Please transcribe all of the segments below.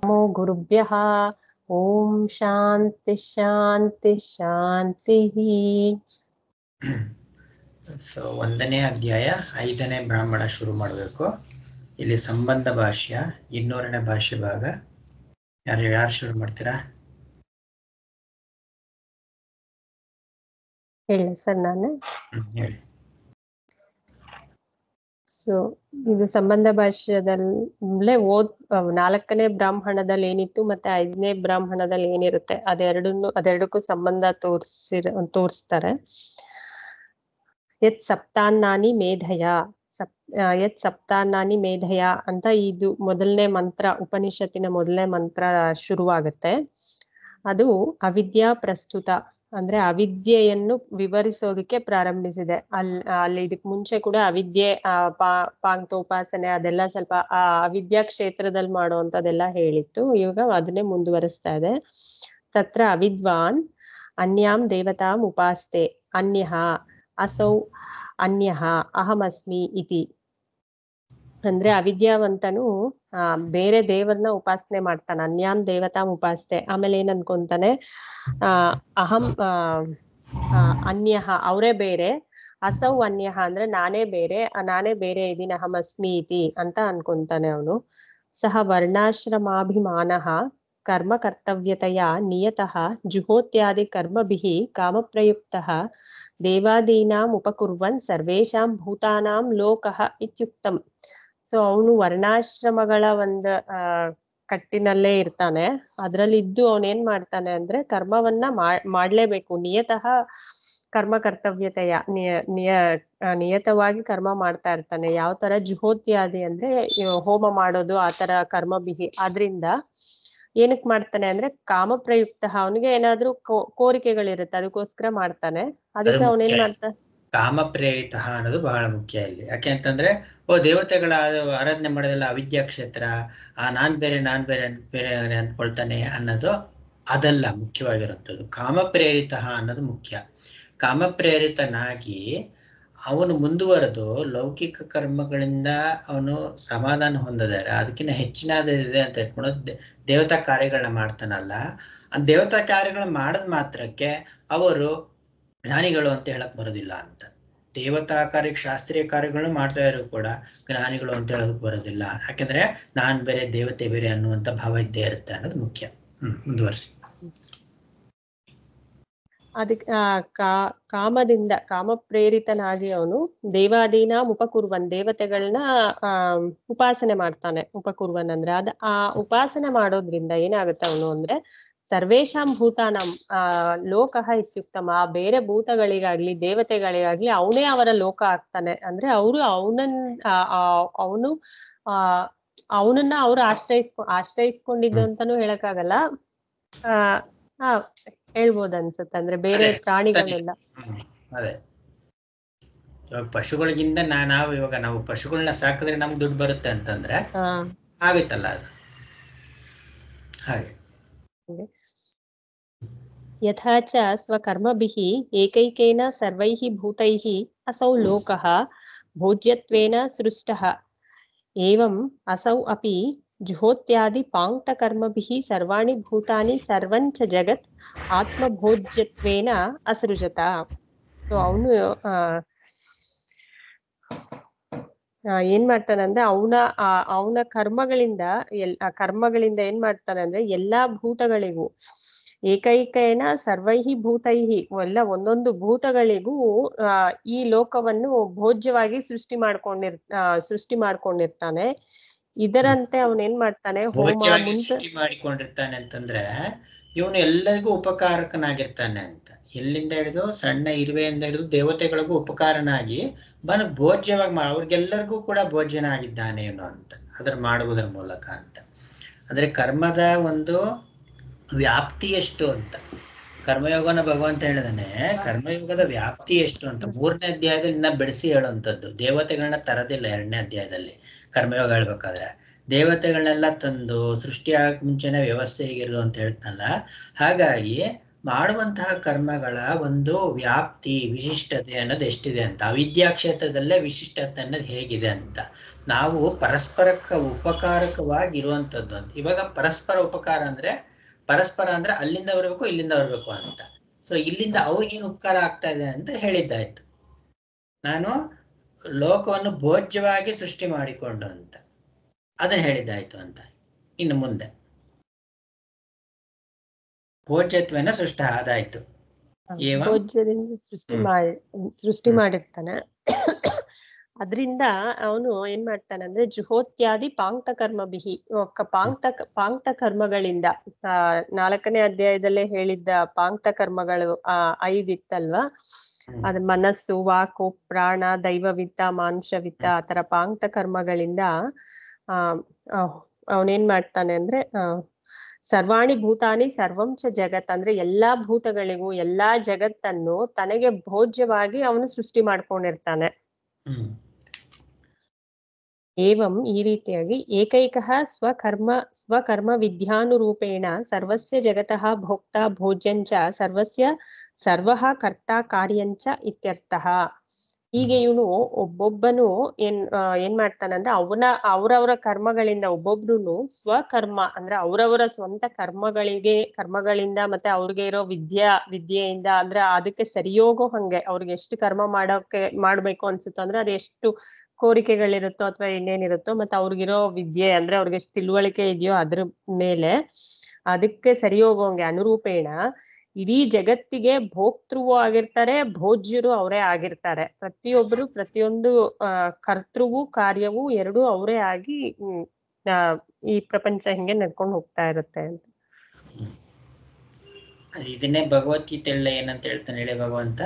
ನಮೋ ಗುರುಭ್ಯಃ. ಓಂ ಶಾಂತಿ ಶಾಂತಿ ಶಾಂತಿ. So 1ನೇ ಅಧ್ಯಾಯ 5ನೇ ಬ್ರಾಹ್ಮಣ ಶುರು ಮಾಡಬೇಕು. ಇಲ್ಲಿ ಸಂಬಂಧ ಭಾಷ್ಯ 200ನೇ ಭಾಷ್ಯ ಭಾಗ. ಯಾರು ಶುರು ಮಾಡ್ತೀರಾ? ಹೇಳಿ ಸರ್ ನಾನು. ಹೇಳಿ. ಸೊ ಇದು ಸಂಬಂಧ ಭಾಷ್ಯದಲ್ಲೇ 4ನೇ ಬ್ರಾಹ್ಮಣದಲ್ಲಿ ಏನಿತ್ತು ಮತ್ತೆ 5ನೇ ಬ್ರಾಹ್ಮಣದಲ್ಲಿ ಏನಿರುತ್ತೆ ಅದೆರಡಕ್ಕೂ ಸಂಬಂಧ ತೋರಿಸ್ತಾರೆ. ಯತ್ ಸಪ್ತಾನ್ನಾನಿ ಮೇಧಯ ಯತ್ ಸಪ್ತಾನ್ನಾನಿ ಮೇಧಯ ಅಂತ ಇದು ಮೊದಲನೇ ಮಂತ್ರ, ಉಪನಿಷತ್ತಿನ ಮೊದಲನೇ ಮಂತ್ರ ಶುರುವಾಗುತ್ತೆ. ಅದು ಅವಿದ್ಯಾ ಪ್ರಸ್ತುತ ಅಂದ್ರೆ ಅವಿದ್ಯೆಯನ್ನು ವಿವರಿಸೋದಕ್ಕೆ ಪ್ರಾರಂಭಿಸಿದೆ. ಅಲ್ಲಿ ಇದಕ್ ಮುಂಚೆ ಕೂಡ ಅವಿದ್ಯೆ, ಪಾಂಕ್ತೋಪಾಸನೆ ಅದೆಲ್ಲ ಸ್ವಲ್ಪ ಆ ಅವಿದ್ಯಾ ಕ್ಷೇತ್ರದಲ್ಲಿ ಮಾಡುವಂತದೆಲ್ಲ ಹೇಳಿತ್ತು. ಇವಾಗ ಅದನ್ನೇ ಮುಂದುವರಿಸ್ತಾ ಇದೆ. ತತ್ರ ಅವಿದ್ವಾನ್ ಅನ್ಯಾಂ ದೇವತಾಂ ಉಪಾಸ್ತೆ ಅನ್ಯಃ ಅಸೌ ಅನ್ಯಃ ಅಹಮಸ್ಮಿ ಇತಿ. ಅಂದ್ರೆ ಅವಿದ್ಯಾವಂತನು ಬೇರೆ ದೇವರನ್ನ ಉಪಾಸನೆ ಮಾಡ್ತಾನೆ, ಅನ್ಯಾಂ ದೇವತಾಂ ಉಪಾಸ್ತೆ. ಆಮೇಲೆ ಏನ್ ಅನ್ಕೊಂತಾನೆ, ಅಹಂ ಅನ್ಯಃ ಅವರೇ ಬೇರೆ, ಅಸೌ ಅನ್ಯಃ ಅಂದ್ರೆ ನಾನೇ ಬೇರೆ ಇದೀನಿ, ಅಹಮಸ್ಮಿ ಇತಿ ಅಂತ ಅನ್ಕೊಂತಾನೆ ಅವನು. ಸಹ ವರ್ಣಾಶ್ರಮಾಭಿಮಾನಃ ಕರ್ಮ ಕರ್ತವ್ಯತೆಯ ನಿಯತಃ ಜುಹೋತ್ಯಾದಿ ಕರ್ಮಭಿಃ ಕಾಮಪ್ರಯುಕ್ತಃ ದೇವಾದೀನಾಂ ಉಪಕುರ್ವನ್ ಸರ್ವೇಷಾಂ ಭೂತಾನಾಂ ಲೋಕಃ ಇತ್ಯುಕ್ತಂ. ಸೊ ಅವನು ವರ್ಣಾಶ್ರಮಗಳ ಒಂದು ಕಟ್ಟಿನಲ್ಲೇ ಇರ್ತಾನೆ. ಅದ್ರಲ್ಲಿ ಇದ್ದು ಅವನೇನ್ ಮಾಡ್ತಾನೆ ಅಂದ್ರೆ ಕರ್ಮವನ್ನ ಮಾಡ್ಲೇಬೇಕು. ನಿಯತಃ ಕರ್ಮ ಕರ್ತವ್ಯತೆಯ ನಿಯತವಾಗಿ ಕರ್ಮ ಮಾಡ್ತಾ ಇರ್ತಾನೆ. ಯಾವ ತರ ಜುಹೋತ್ಯಾದಿ ಅಂದ್ರೆ ಹೋಮ ಮಾಡೋದು, ಆ ತರ ಕರ್ಮ ಬಿಹಿ. ಆದ್ರಿಂದ ಏನಕ್ ಮಾಡ್ತಾನೆ ಅಂದ್ರೆ ಕಾಮಪ್ರಯುಕ್ತ, ಅವನಿಗೆ ಏನಾದ್ರೂ ಕೋರಿಕೆಗಳಿರುತ್ತೆ, ಅದಕ್ಕೋಸ್ಕರ ಮಾಡ್ತಾನೆ. ಅದಕ್ಕೆ ಅವನೇನ್ ಮಾಡ್ತಾನೆ, ಕಾಮ ಪ್ರೇರಿತ ಅನ್ನೋದು ಬಹಳ ಮುಖ್ಯ ಇಲ್ಲಿ. ಯಾಕೆ ಅಂತಂದ್ರೆ ದೇವತೆಗಳ ಆರಾಧನೆ ಮಾಡೋದೆಲ್ಲ ಅವಿದ್ಯಾ ಕ್ಷೇತ್ರ, ನಾನ್ ಬೇರೆ ಅನ್ಕೊಳ್ತಾನೆ ಅನ್ನೋದು ಅದಲ್ಲ ಮುಖ್ಯವಾಗಿರುವಂಥದ್ದು. ಕಾಮ ಪ್ರೇರಿತ ಅನ್ನೋದು ಮುಖ್ಯ. ಕಾಮ ಪ್ರೇರಿತನಾಗಿ ಅವನು ಮುಂದುವರೆದು ಲೌಕಿಕ ಕರ್ಮಗಳಿಂದ ಅವನು ಸಮಾಧಾನ ಹೊಂದಿದ್ದಾರೆ, ಅದಕ್ಕಿಂತ ಹೆಚ್ಚಿನದಿದೆ ಅಂತ ಇಟ್ಕೊಂಡು ದೇವತಾ ಕಾರ್ಯಗಳನ್ನ ಮಾಡ್ತಾನಲ್ಲ, ಆ ದೇವತಾ ಕಾರ್ಯಗಳನ್ನ ಮಾಡದ್ ಮಾತ್ರಕ್ಕೆ ಅವರು ಜ್ಞಾನಿಗಳು ಅಂತ ಹೇಳಕ್ ಬರೋದಿಲ್ಲ ಅಂತ. ದೇವತಾ ಕಾರ್ಯ, ಶಾಸ್ತ್ರೀಯ ಕಾರ್ಯಗಳನ್ನು ಮಾಡ್ತಾ ಇರೋ ಕೂಡ ಜ್ಞಾನಿಗಳು ಅಂತ ಹೇಳಕ್ ಬರೋದಿಲ್ಲ. ಯಾಕಂದ್ರೆ ನಾನ್ ಬೇರೆ ದೇವತೆ ಬೇರೆ ಅನ್ನುವಂತ ಭಾವ ಇದ್ದೇ ಇರುತ್ತೆ ಅನ್ನೋದು ಮುಖ್ಯ. ಮುಂದುವರಿಸಿ. ಅದಕ್ಕೆ ಕಾಮದಿಂದ, ಕಾಮ ಪ್ರೇರಿತನಾಗಿ ಅವನು ದೇವಾದೀನ ಉಪಕುರ್ವನ್, ದೇವತೆಗಳನ್ನ ಉಪಾಸನೆ ಮಾಡ್ತಾನೆ. ಉಪಕುರ್ವನ್ ಅಂದ್ರೆ ಆ ಉಪಾಸನೆ ಮಾಡೋದ್ರಿಂದ ಏನಾಗುತ್ತೆ ಅವನು ಅಂದ್ರೆ ಸರ್ವೇಷಾಂ ಭೂತಾನಂ ಲೋಕಃ ಇತ್ಯುಕ್ತಮ. ಆ ಬೇರೆ ಭೂತಗಳಿಗಾಗ್ಲಿ ದೇವತೆಗಳಿಗಾಗ್ಲಿ ಅವನೇ ಅವರ ಲೋಕ ಆಗ್ತಾನೆ. ಅಂದ್ರೆ ಅವನನ್ನ ಅವ್ರು ಆಶ್ರಯಿಸ್ಕೊಂಡಿದ್ದು ಅಂತಾನು ಹೇಳಕ್ಕಾಗಲ್ಲ, ಹೇಳ್ಬೋದು ಅನ್ಸುತ್ತೆ. ಅಂದ್ರೆ ಬೇರೆ ಪ್ರಾಣಿಗಳೆಲ್ಲ ಅದೇ ಇವಾಗ ಪಶುಗಳಿಗಿಂತ ನಾವು ಪಶುಗಳನ್ನ ಸಾಕಿದ್ರೆ ನಮ್ಗೆ ದುಡ್ಡು ಬರುತ್ತೆ ಅಂತಂದ್ರೆ ಆಗುತ್ತಲ್ಲ ಅದು ಹಾಗೆ. ಯಥಾ ಚ ಸ್ವಕರ್ಮಭಿಃ ಏಕೈಕೇನ ಸರ್ವೈಃ ಭೂತೈಃ ಅಸೌ ಲೋಕಃ ಭೋಜ್ಯತ್ವೇನ ಸೃಷ್ಟಃ ಏವಂ ಅಸೌ ಅಪಿ ಜುಹೋತ್ಯಾದಿ ಪಾಂಕ್ತಕರ್ಮಭಿಃ ಸರ್ವಾಣಿ ಭೂತಾನಿ ಸರ್ವಂಚ ಜಗತ್ ಆತ್ಮಭೋಜ್ಯತ್ವೇನ ಅಸೃಜತ. ಸೊ ಅವನು ಏನ್ ಮಾಡ್ತಾನೆ ಅಂದ್ರೆ ಅವನ ಕರ್ಮಗಳಿಂದ ಏನ್ ಮಾಡ್ತಾನೆ ಅಂದ್ರೆ ಎಲ್ಲಾ ಭೂತಗಳಿಗೂ ಏಕೈಕೇನ ಸರ್ವೈಹಿ ಭೂತೈಹಿ, ಒಂದೊಂದು ಭೂತಗಳಿಗೂ ಈ ಲೋಕವನ್ನು ಭೋಜ್ಯವಾಗಿ ಸೃಷ್ಟಿ ಮಾಡ್ಕೊಂಡಿರ್ತಾನೆ. ಇದರಂತೆ ಅವನೇನ್ ಮಾಡ್ತಾನೆ, ಸೃಷ್ಟಿ ಮಾಡಿಕೊಂಡಿರ್ತಾನೆ ಅಂತಂದ್ರೆ ಇವನು ಎಲ್ಲರಿಗೂ ಉಪಕಾರಕನಾಗಿರ್ತಾನೆ ಅಂತ. ಎಲ್ಲಿಂದ ಹಿಡಿದು ಸಣ್ಣ ಇರುವೆಯಿಂದ ಹಿಡಿದು ದೇವತೆಗಳಿಗೂ ಉಪಕಾರನಾಗಿ ಭೋಜ್ಯವಾಗಿ ಅವ್ರಿಗೆಲ್ಲರಿಗೂ ಕೂಡ ಭೋಜ್ಯನ ಆಗಿದ್ದಾನೆ ಇವನು ಅಂತ ಅದರ ಮಾಡುವುದರ ಮೂಲಕ ಅಂತ. ಅಂದ್ರೆ ಕರ್ಮದ ಒಂದು ವ್ಯಾಪ್ತಿ ಎಷ್ಟು ಅಂತ ಕರ್ಮಯೋಗನ ಭಗವಂತ ಹೇಳಿದಾನೆ. ಕರ್ಮಯೋಗದ ವ್ಯಾಪ್ತಿ ಎಷ್ಟು ಅಂತ 3ನೇ ಅಧ್ಯಾಯದಲ್ಲಿ ಇನ್ನ ಬೆಳೆಸಿ ಹೇಳುವಂಥದ್ದು. ದೇವತೆಗಳನ್ನ ತರದಿಲ್ಲ 2ನೇ ಅಧ್ಯಾಯದಲ್ಲಿ ಕರ್ಮಯೋಗ ಹೇಳ್ಬೇಕಾದ್ರೆ. ದೇವತೆಗಳನ್ನೆಲ್ಲ ತಂದು ಸೃಷ್ಟಿ ಆಗಕ್ಕೆ ಮುಂಚೆನೆ ವ್ಯವಸ್ಥೆ ಹೇಗಿರೋದು ಅಂತ ಹೇಳ್ತನಲ್ಲ, ಹಾಗಾಗಿ ಮಾಡುವಂತಹ ಕರ್ಮಗಳ ಒಂದು ವ್ಯಾಪ್ತಿ ವಿಶಿಷ್ಟತೆ ಅನ್ನೋದು ಎಷ್ಟಿದೆ ಅಂತ, ಅವಿದ್ಯಾ ಕ್ಷೇತ್ರದಲ್ಲೇ ವಿಶಿಷ್ಟತೆ ಅನ್ನೋದು ಹೇಗಿದೆ ಅಂತ. ನಾವು ಪರಸ್ಪರಕ್ಕ ಉಪಕಾರಕವಾಗಿ ಇರುವಂತದ್ದು ಅಂತ. ಇವಾಗ ಪರಸ್ಪರ ಉಪಕಾರ ಅಂದ್ರೆ ಪರಸ್ಪರ ಅಂದ್ರೆ ಅಲ್ಲಿಂದ ಬರ್ಬೇಕು ಇಲ್ಲಿಂದ ಬರ್ಬೇಕು ಅಂತ. ಸೊ ಇಲ್ಲಿಂದ ಅವ್ರಿಗೇನು ಉಪಕಾರ ಆಗ್ತಾ ಇದೆ ಅಂತ ಹೇಳಿದ್ದಾಯ್ತು. ನಾನು ಲೋಕವನ್ನು ಭೋಜ್ಯವಾಗಿ ಸೃಷ್ಟಿ ಮಾಡಿಕೊಂಡು ಅಂತ ಅದನ್ನ ಹೇಳಿದ್ದಾಯ್ತು ಅಂತ. ಇನ್ನು ಮುಂದೆ ಭೋಜ್ಯತ್ವನ ಸೃಷ್ಟ ಆದಾಯ್ತು. ಭೋಜ್ಯದಿಂದ ಸೃಷ್ಟಿ ಮಾಡಿರ್ತಾನೆ. ಅದ್ರಿಂದ ಅವನು ಏನ್ ಮಾಡ್ತಾನೆ ಅಂದ್ರೆ ಜುಹೋತ್ಯಾದಿ ಪಾಂಕ್ತ ಕರ್ಮ ಬಿಹಿ, ಪಾಂಕ್ತ ಕರ್ಮಗಳಿಂದ 4ನೇ ಅಧ್ಯಾಯದಲ್ಲೇ ಹೇಳಿದ್ದ ಪಾಂಕ್ತ ಕರ್ಮಗಳು 5 ಇತ್ತಲ್ವಾ, ಅದ್ ಮನಸ್ಸು, ವಾಕು, ಪ್ರಾಣ, ದೈವವಿತ್ತ, ಮಾನುಷವಿತ್ತ, ಆತರ ಪಾಂಕ್ತ ಕರ್ಮಗಳಿಂದ ಅವನೇನ್ ಮಾಡ್ತಾನೆ ಅಂದ್ರೆ ಸರ್ವಾಣಿ ಭೂತಾನಿ ಸರ್ವಂ ಚ ಜಗತ್ ಅಂದ್ರೆ ಎಲ್ಲಾ ಭೂತಗಳಿಗೂ ಎಲ್ಲಾ ಜಗತ್ತನ್ನು ತನಗೆ ಭೋಜ್ಯವಾಗಿ ಅವನು ಸೃಷ್ಟಿ ಮಾಡ್ಕೊಂಡಿರ್ತಾನೆ. ಏವಂ ಈ ರೀತಿಯಾಗಿ ಏಕೈಕಃ ಸ್ವಕರ್ಮ ವಿದ್ಯಾನುರೂಪೇಣ ಸರ್ವಸ್ಯ ಜಗತಃ ಭೋಕ್ತಾ ಭೋಜ್ಯಂಚ ಸರ್ವಸ್ಯ ಸರ್ವಃ ಕರ್ತಾ ಕಾರ್ಯಂಚ ಇತ್ಯರ್ಥಃ. ಹೀಗೆ ಇವನು ಒಬ್ಬೊಬ್ಬನು ಏನ್ ಮಾಡ್ತಾನಂದ್ರೆ ಅವ್ರವರ ಕರ್ಮಗಳಿಂದ ಒಬ್ಬೊಬ್ರು ಸ್ವಕರ್ಮ ಅಂದ್ರೆ ಅವ್ರವರ ಸ್ವಂತ ಕರ್ಮಗಳಿಂದ ಮತ್ತೆ ಅವ್ರಿಗೆ ಇರೋ ವಿದ್ಯೆಯಿಂದ ಅಂದ್ರೆ ಅದಕ್ಕೆ ಸರಿಯೋಗೋ ಹಂಗೆ ಅವ್ರಿಗೆ ಎಷ್ಟು ಕರ್ಮ ಮಾಡ್ಬೇಕು ಅನ್ಸುತ್ತೋ ಅಂದ್ರೆ ಅದು ಎಷ್ಟು ಕೋರಿಕೆಗಳಿರುತ್ತೋ ಅಥವಾ ಇನ್ನೇನಿರುತ್ತೋ ಮತ್ತೆ ಅವ್ರಿಗಿರೋ ವಿದ್ಯೆ ಅಂದ್ರೆ ಅವ್ರಿಗೆ ಎಷ್ಟು ತಿಳುವಳಿಕೆ ಇದೆಯೋ ಅದ್ರ ಮೇಲೆ ಅದಕ್ಕೆ ಸರಿ ಹೋಗೋಂಗೆ ಅನುರೂಪೇಣ ಇಡೀ ಜಗತ್ತಿಗೆ ಭೋಕ್ತೃವು ಆಗಿರ್ತಾರೆ, ಭೋಜ್ಯರು ಅವರೇ ಆಗಿರ್ತಾರೆ. ಪ್ರತಿಯೊಬ್ಬರು ಪ್ರತಿಯೊಂದು ಕರ್ತೃವು ಕಾರ್ಯವು ಎರಡೂ ಅವರೇ ಆಗಿ ಈ ಪ್ರಪಂಚ ಹಿಂಗೆ ನಡ್ಕೊಂಡು ಹೋಗ್ತಾ ಇರುತ್ತೆ ಅಂತ. ಇದನ್ನೇ ಭಗವದ್ಗೀತೆಯಲ್ಲಿ ಏನಂತ ಹೇಳ್ತಾನೆ ಹೇಳಿ ಭಗವಂತ,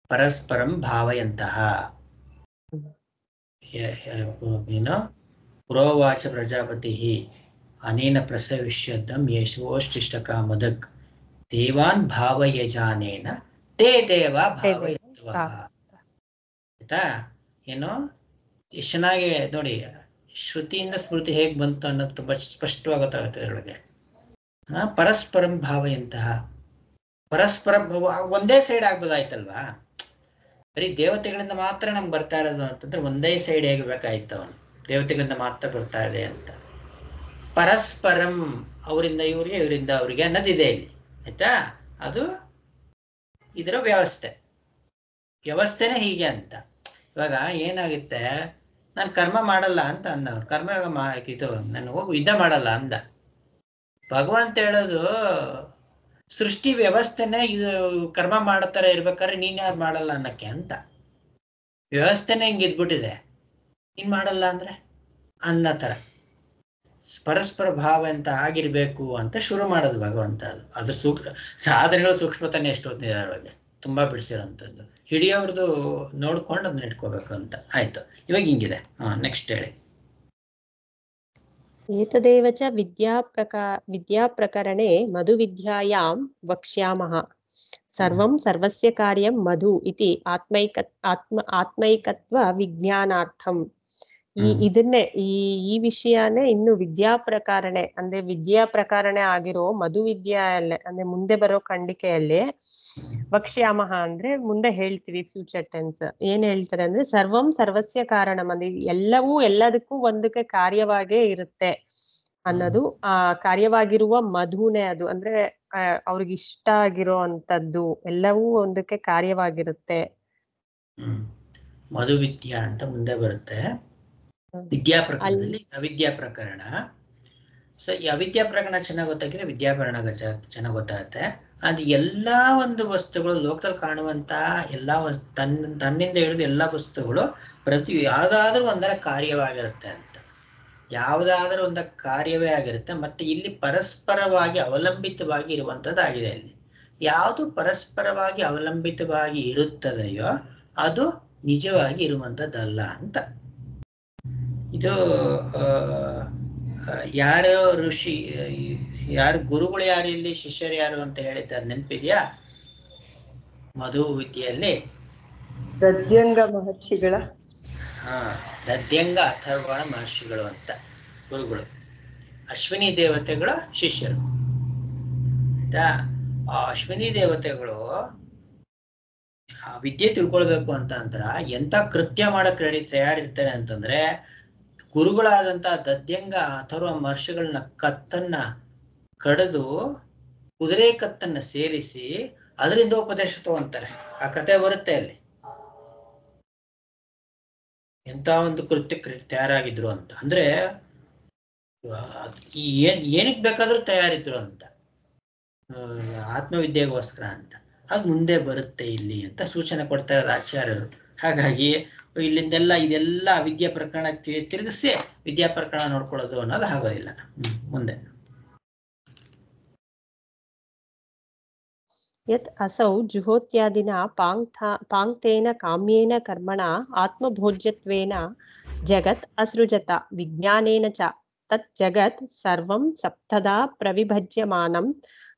ಪರಸ್ಪರಂ ಭಾವಯಂತಹ ಏನೋ ಪುರೋವಾಚ ಪ್ರಜಾಪತಿ ಅನೇನ ಪ್ರಸವಿಷ್ಯದಂ ಯಶೋಷ್ಟಿಷ್ಟ ಕಾಮದಕ್ ದೇವಾನ್ ಭಾವಯಜಾನೇನ ತೇ ದೇವ ಭಾವಯತ್ವ. ಆಯ್ತಾ? ಏನು ಎಷ್ಟು ಚೆನ್ನಾಗಿ ನೋಡಿ, ಶ್ರುತಿಯಿಂದ ಸ್ಮೃತಿ ಹೇಗ್ ಬಂತು ಅನ್ನೋದು ತುಂಬಾ ಸ್ಪಷ್ಟವಾಗಿ ಗೊತ್ತಾಗುತ್ತೆ ಅದರೊಳಗೆ. ಪರಸ್ಪರಂ ಭಾವಯಂತಹ, ಪರಸ್ಪರ ಒಂದೇ ಸೈಡ್ ಆಗ್ಬೋದಾಯ್ತಲ್ವಾ? ಬರೀ ದೇವತೆಗಳಿಂದ ಮಾತ್ರ ನಮ್ಗೆ ಬರ್ತಾ ಇರೋದು ಅಂತಂದ್ರೆ ಒಂದೇ ಸೈಡ್ ಹೇಗಬೇಕಾಯ್ತು, ಅವನು ದೇವತೆಗಳಿಂದ ಮಾತ್ರ ಬರ್ತಾ ಇದೆ ಅಂತ. ಪರಸ್ಪರಂ ಅವರಿಂದ ಇವರಿಗೆ ಇವರಿಂದ ಅವರಿಗೆ ಅನ್ನೋದಿದೆ ಇಲ್ಲಿ, ಆಯ್ತಾ? ಅದು ಇದರ ವ್ಯವಸ್ಥೆನೇ ಹೀಗೆ ಅಂತ. ಇವಾಗ ಏನಾಗುತ್ತೆ, ನಾನು ಕರ್ಮ ಮಾಡಲ್ಲ ಅಂತ ಅಂದ, ಕರ್ಮಯೋಗ ಇದು ನಾನು ಹೋಗಿ ಯುದ್ಧ ಮಾಡಲ್ಲ ಅಂದ. ಭಗವಂತ ಹೇಳೋದು ಸೃಷ್ಟಿ ವ್ಯವಸ್ಥೆನೇ ಇದು ಕರ್ಮ ಮಾಡತರ ಇರ್ಬೇಕಾದ್ರೆ ನೀನ್ ಯಾರು ಮಾಡಲ್ಲ ಅನ್ನಕ್ಕೆ ಅಂತ. ವ್ಯವಸ್ಥೆನೇ ಹಿಂಗೆ ಇದ್ಬಿಟ್ಟಿದೆ, ನೀನ್ ಮಾಡಲ್ಲ ಅಂದ್ರೆ ಅನ್ನೋ ತರ ಪರಸ್ಪರ ಭಾವ ಅಂತ ಆಗಿರ್ಬೇಕು ಅಂತ ಶುರು ಮಾಡೋದು ಭಗವಂತ. ಅದು ಸಾಧನೆಗಳು ಸೂಕ್ಷ್ಮತಾನೆ ಎಷ್ಟು ಹೊತ್ತಿದೆ ಅದರೊಳಗೆ, ತುಂಬಾ ಬಿಡಿಸಿರೋಂಥದ್ದು. ಹಿಡಿಯೋರ್ದು ನೋಡ್ಕೊಂಡು ಅದನ್ನ ಇಟ್ಕೋಬೇಕು ಅಂತ. ಆಯ್ತು, ಇವಾಗ ಹಿಂಗಿದೆ. ನೆಕ್ಸ್ಟ್ ಹೇಳಿ. ಏತದೇವ ಚ ವಿದ್ಯಾಪ್ರಕರಣೆ ಮಧುವಿದ್ಯಾಯಾಂ ವಕ್ಷ್ಯಾಮಃ. ಸರ್ವಂ ಸರ್ವಸ್ಯ ಕಾರ್ಯಂ ಮಧು ಇತಿ ಆತ್ಮೈಕತ್ವ ವಿಜ್ಞಾನಾರ್ಥಂ. ಇದನ್ನೇ ಈ ವಿಷಯನೇ ಇನ್ನು ವಿದ್ಯಾಪ್ರಕಾರಣೆ ಅಂದ್ರೆ ವಿದ್ಯಾಪ್ರಕಾರಣೆ ಆಗಿರೋ ಮಧುವಿದ್ಯೆಯಲ್ಲೇ ಅಂದ್ರೆ ಮುಂದೆ ಬರೋ ಖಂಡಿಕೆಯಲ್ಲಿ ವಕ್ಷ್ಯಾಮಃ ಅಂದ್ರೆ ಮುಂದೆ ಹೇಳ್ತೀವಿ ಫ್ಯೂಚರ್ ಟೆನ್ಸ್. ಏನ್ ಹೇಳ್ತಾರೆ ಅಂದ್ರೆ ಸರ್ವಂ ಸರ್ವಸ್ಯ ಕಾರಣಂ ಅಂದ್ರೆ ಎಲ್ಲವೂ ಎಲ್ಲದಕ್ಕೂ ಒಂದಕ್ಕೆ ಕಾರ್ಯವಾಗೇ ಇರುತ್ತೆ ಅನ್ನೋದು. ಆ ಕಾರ್ಯವಾಗಿರುವ ಮಧುನೇ ಅದು ಅಂದ್ರೆ ಅವ್ರಿಗೆ ಇಷ್ಟ ಆಗಿರೋ ಅಂತದ್ದು ಎಲ್ಲವೂ ಒಂದಕ್ಕೆ ಕಾರ್ಯವಾಗಿರುತ್ತೆ. ಮಧುವಿದ್ಯಾ ಅಂತ ಮುಂದೆ ಬರುತ್ತೆ. ವಿದ್ಯಾ ಪ್ರಕರಣದಲ್ಲಿ ಅವಿದ್ಯಾ ಪ್ರಕರಣ. ಸೊ ಈ ಅವಿದ್ಯಾ ಪ್ರಕರಣ ಚೆನ್ನಾಗಿ ಗೊತ್ತಾಗಿದ್ರೆ ವಿದ್ಯಾಪರಣ ಚೆನ್ನಾಗಿ ಗೊತ್ತಾಗುತ್ತೆ. ಅದು ಎಲ್ಲಾ ಒಂದು ವಸ್ತುಗಳು ಲೋಕದಲ್ಲಿ ಕಾಣುವಂತ ಎಲ್ಲಾ ತನ್ನಿಂದ ಹಿಡಿದು ಎಲ್ಲಾ ವಸ್ತುಗಳು ಯಾವ್ದಾದ್ರೂ ಒಂದರ ಕಾರ್ಯವಾಗಿರುತ್ತೆ ಅಂತ. ಯಾವುದಾದ್ರೂ ಒಂದ ಕಾರ್ಯವೇ ಆಗಿರುತ್ತೆ. ಮತ್ತೆ ಇಲ್ಲಿ ಪರಸ್ಪರವಾಗಿ ಅವಲಂಬಿತವಾಗಿ ಇರುವಂತದ್ದಾಗಿದೆ. ಇಲ್ಲಿ ಯಾವುದು ಪರಸ್ಪರವಾಗಿ ಅವಲಂಬಿತವಾಗಿ ಇರುತ್ತದೆಯೋ ಅದು ನಿಜವಾಗಿ ಇರುವಂತದ್ದಲ್ಲ ಅಂತ. ಇದು ಯಾರು ಋಷಿ ಯಾರು ಗುರುಗಳು ಯಾರು ಇಲ್ಲಿ ಶಿಷ್ಯರು ಯಾರು ಅಂತ ಹೇಳಿದ್ದಾರೆ ನೆನಪಿದ್ಯಾ? ಮಧು ವಿದ್ಯೆಯಲ್ಲಿ ದದ್ಯಂಗ ಮಹರ್ಷಿಗಳ ದದ್ಯಂಗ ಅಥರ್ವಣ ಮಹರ್ಷಿಗಳು ಅಂತ ಗುರುಗಳು, ಅಶ್ವಿನಿ ದೇವತೆಗಳ ಶಿಷ್ಯರು. ಆಯ್ತಾ. ಆ ಅಶ್ವಿನಿ ದೇವತೆಗಳು ಆ ವಿದ್ಯೆ ತಿಳ್ಕೊಳ್ಬೇಕು ಅಂತಂದ್ರ ಎಂತ ಕೃತ್ಯ ಮಾಡಕ್ ರೆಡಿ ತಯಾರಿರ್ತಾರೆ ಅಂತಂದ್ರೆ, ಗುರುಗಳಾದಂತ ದದ್ಯಂಗ ಅಥರ್ವ ಮಹರ್ಷಿಗಳನ್ನ ಕತ್ತನ್ನ ಕಡಿದು ಕುದುರೆ ಕತ್ತನ್ನ ಸೇರಿಸಿ ಅದರಿಂದ ಉಪದೇಶ ತಗೊಂತಾರೆ. ಆ ಕತೆ ಬರುತ್ತೆ ಅಲ್ಲಿ, ಎಂತ ಒಂದು ಕೃತ್ಯಕ್ಕೆ ತಯಾರಾಗಿದ್ರು ಅಂತ. ಅಂದ್ರೆ ಏನಕ್ಕೆ ಬೇಕಾದ್ರೂ ತಯಾರಿದ್ರು ಅಂತ, ಆತ್ಮವಿದ್ಯೆಗೋಸ್ಕರ ಅಂತ. ಅದು ಮುಂದೆ ಬರುತ್ತೆ ಇಲ್ಲಿ ಅಂತ ಸೂಚನೆ ಕೊಡ್ತಾ ಇರೋದು ಆಚಾರ್ಯರು. ಹಾಗಾಗಿ ಇದೆಲ್ಲ ವಿದ್ಯಾ ಪ್ರಕರಣ ತಿರುಗಿಸಿ ವಿದ್ಯಾ ಪ್ರಕರಣ ನೋಡ್ಕೊಳ್ಳೋದು ಅನ್ನೋದು ಆಗೋದಿಲ್ಲ. ಮುಂದೆ ಯತ್ ಅಸೌ ಜುಹೋತ್ಯಾದಿನ ಪಾಂಕ್ತೇನ ಕಾಮ್ಯೇನ ಕರ್ಮಣ ಆತ್ಮಭೋಜ್ಯತ್ವೇನ ಜಗತ್ ಅಸೃಜತ ವಿಜ್ಞಾನೇನ ಚ ತತ್ ಜಗತ್ ಸರ್ವಂ ಸಪ್ತದಾ ಪ್ರವಿಭಜ್ಯಮಾನಂ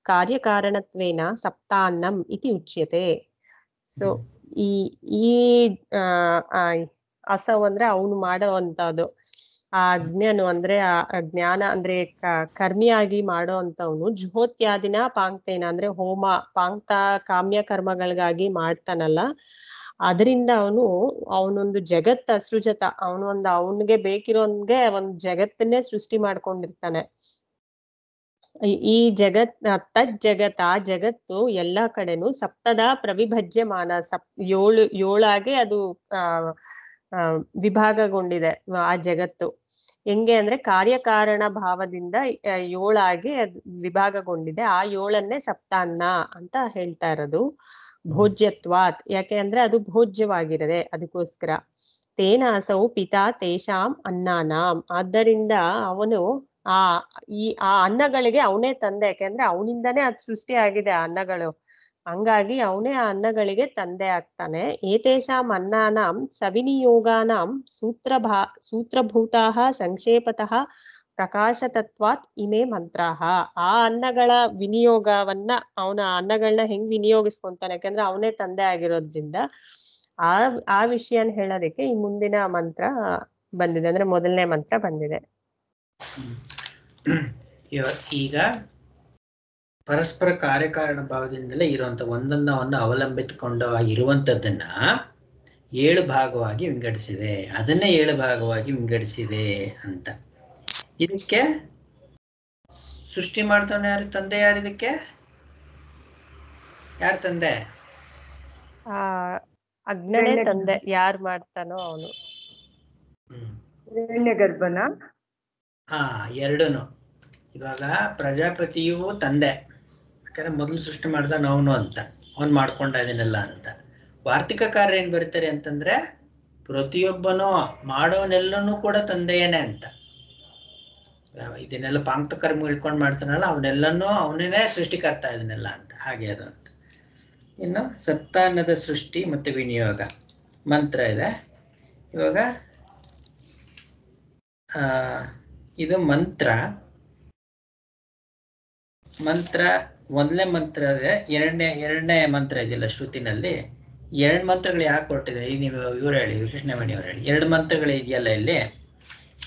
ಕಾರ್ಯಕಾರಣತ್ವೇನ ಸಪ್ತಾನ್ನಂ ಇತಿ ಉಚ್ಯತೆ. ಸೊ ಈ ಅಸೌ ಅಂದ್ರೆ ಅವನು ಮಾಡುವಂತದ್ದು, ಆ ಅಜ್ಞನು ಅಂದ್ರೆ ಆ ಜ್ಞಾನ ಅಂದ್ರೆ ಕರ್ಮಿಯಾಗಿ ಮಾಡೋ ಅಂತವನು ಜುಹೋತ್ಯಾದಿನ ಪಾಂಕ್ತೇನ ಅಂದ್ರೆ ಹೋಮ ಪಾಂಕ್ತ ಕಾಮ್ಯ ಕರ್ಮಗಳಿಗಾಗಿ ಮಾಡ್ತಾನಲ್ಲ, ಅದರಿಂದ ಅವನೊಂದು ಜಗತ್ ಅಸೃಜತ, ಅವನಿಗೆ ಬೇಕಿರೋನ್ಗೆ ಒಂದ್ ಜಗತ್ತನ್ನೇ ಸೃಷ್ಟಿ ಮಾಡ್ಕೊಂಡಿರ್ತಾನೆ. ಈ ತತ್ ಜಗತ್ ಆ ಜಗತ್ತು ಎಲ್ಲಾ ಕಡೆನೂ ಸಪ್ತದ ಪ್ರವಿಭಜ್ಯಮಾನ ಏಳಾಗಿ ಅದು ವಿಭಾಗಗೊಂಡಿದೆ ಆ ಜಗತ್ತು. ಹೆಂಗೆ ಅಂದ್ರೆ ಕಾರ್ಯಕಾರಣ ಭಾವದಿಂದ ಏಳಾಗಿ ಅದು ವಿಭಾಗಗೊಂಡಿದೆ. ಆ ಏಳನ್ನೇ ಸಪ್ತಾನ್ನ ಅಂತ ಹೇಳ್ತಾ ಇರೋದು. ಭೋಜ್ಯತ್ವಾತ್, ಯಾಕೆ ಅಂದ್ರೆ ಅದು ಭೋಜ್ಯವಾಗಿರದೆ, ಅದಕ್ಕೋಸ್ಕರ. ತೇನ ಅಸೌ ಪಿತಾ ತೇಷಾಂ ಅನ್ನಾನಾಂ, ಆದ್ದರಿಂದ ಅವನು ಆ ಅನ್ನಗಳಿಗೆ ಅವನೇ ತಂದೆ, ಯಾಕೆಂದ್ರೆ ಅವನಿಂದಾನೇ ಅದು ಸೃಷ್ಟಿ ಆಗಿದೆ ಆ ಅನ್ನಗಳು. ಹಂಗಾಗಿ ಅವನೇ ಆ ಅನ್ನಗಳಿಗೆ ತಂದೆ ಆಗ್ತಾನೆ. ಏತೇಷಾಂ ಅನ್ನಾನಾಂ ಸವಿನಿಯೋಗಾನಾಂ ಸೂತ್ರಭೂತಾಃ ಸಂಕ್ಷೇಪತಃ ಪ್ರಕಾಶತತ್ವಾತ್ ಇಮೇ ಮಂತ್ರಾಃ. ಆ ಅನ್ನಗಳ ವಿನಿಯೋಗವನ್ನ ಅವನ ಅನ್ನಗಳನ್ನ ಹೆಂಗ್ ವಿನಿಯೋಗಿಸ್ಕೊಂತಾನೆ, ಯಾಕಂದ್ರೆ ಅವನೇ ತಂದೆ ಆಗಿರೋದ್ರಿಂದ ಆ ವಿಷಯನ ಹೇಳೋದಕ್ಕೆ ಈ ಮುಂದಿನ ಮಂತ್ರ ಬಂದಿದೆ, ಅಂದ್ರೆ ಮೊದಲನೇ ಮಂತ್ರ ಬಂದಿದೆ. ಈಗ ಪರಸ್ಪರ ಕಾರ್ಯಕಾರಣ ಭಾವದಿಂದಲೇ ಇರುವಂತ ಒಂದನ್ನು ಅವಲಂಬಿಸಿಕೊಂಡು ಇರುವಂತದ್ದನ್ನ 7 ಭಾಗವಾಗಿ ವಿಂಗಡಿಸಿದೆ. ಅದನ್ನೇ 7 ಭಾಗವಾಗಿ ವಿಂಗಡಿಸಿದೆ ಅಂತ. ಇದಕ್ಕೆ ಸೃಷ್ಟಿ ಮಾಡ್ತಾನೆ ಯಾರು? ತಂದೆ ಯಾರು? ಇದಕ್ಕೆ ಯಾರು ತಂದೆ? ಅಜ್ಞನೇ ತಂದೆ, ಯಾರು ಮಾಡ್ತಾನೋ ಅವನು. ಹಿರಣ್ಯಗರ್ಭನ ಎರಡೂನು. ಇವಾಗ ಪ್ರಜಾಪತಿಯು ತಂದೆ, ಯಾಕಂದ್ರೆ ಮೊದಲು ಸೃಷ್ಟಿ ಮಾಡ್ತಾನ ಅವನು ಅಂತ, ಅವನ್ ಮಾಡ್ಕೊಂಡ ಇದನ್ನೆಲ್ಲ ಅಂತ. ವಾರ್ತಿಕಕಾರ ಏನ್ ಬರೀತಾರೆ ಅಂತಂದ್ರೆ, ಪ್ರತಿಯೊಬ್ಬನು ಮಾಡೋನೆಲ್ಲನೂ ಕೂಡ ತಂದೆಯೇನೆ ಅಂತ. ಇದನ್ನೆಲ್ಲ ಪಾಂಕ್ತ ಕರ್ಮ ಇಟ್ಕೊಂಡು ಮಾಡ್ತಾನಲ್ಲ ಅವನೆಲ್ಲನೂ ಅವನೇ ಸೃಷ್ಟಿಕರ್ತ ಇದನ್ನೆಲ್ಲ ಅಂತ, ಹಾಗೆ ಅದು ಅಂತ. ಇನ್ನು ಸಪ್ತಾನ್ನದ ಸೃಷ್ಟಿ ಮತ್ತೆ ವಿನಿಯೋಗ ಮಂತ್ರ ಇದೆ. ಇವಾಗ ಇದು ಮಂತ್ರ ಒಂದನೇ ಮಂತ್ರ ಇದೆ, ಎರಡನೇ ಮಂತ್ರ ಇದೆಯಲ್ಲ ಶ್ರುತಿನಲ್ಲಿ. 2 ಮಂತ್ರಗಳು ಯಾಕೆ ಹೊರಟಿದೆ ಈಗ ನೀವು ಇವ್ರು ಹೇಳಿ, ಕೃಷ್ಣವೇಣಿ ಅವ್ರು ಹೇಳಿ. 2 ಮಂತ್ರಗಳು ಇದೆಯಲ್ಲ ಇಲ್ಲಿ,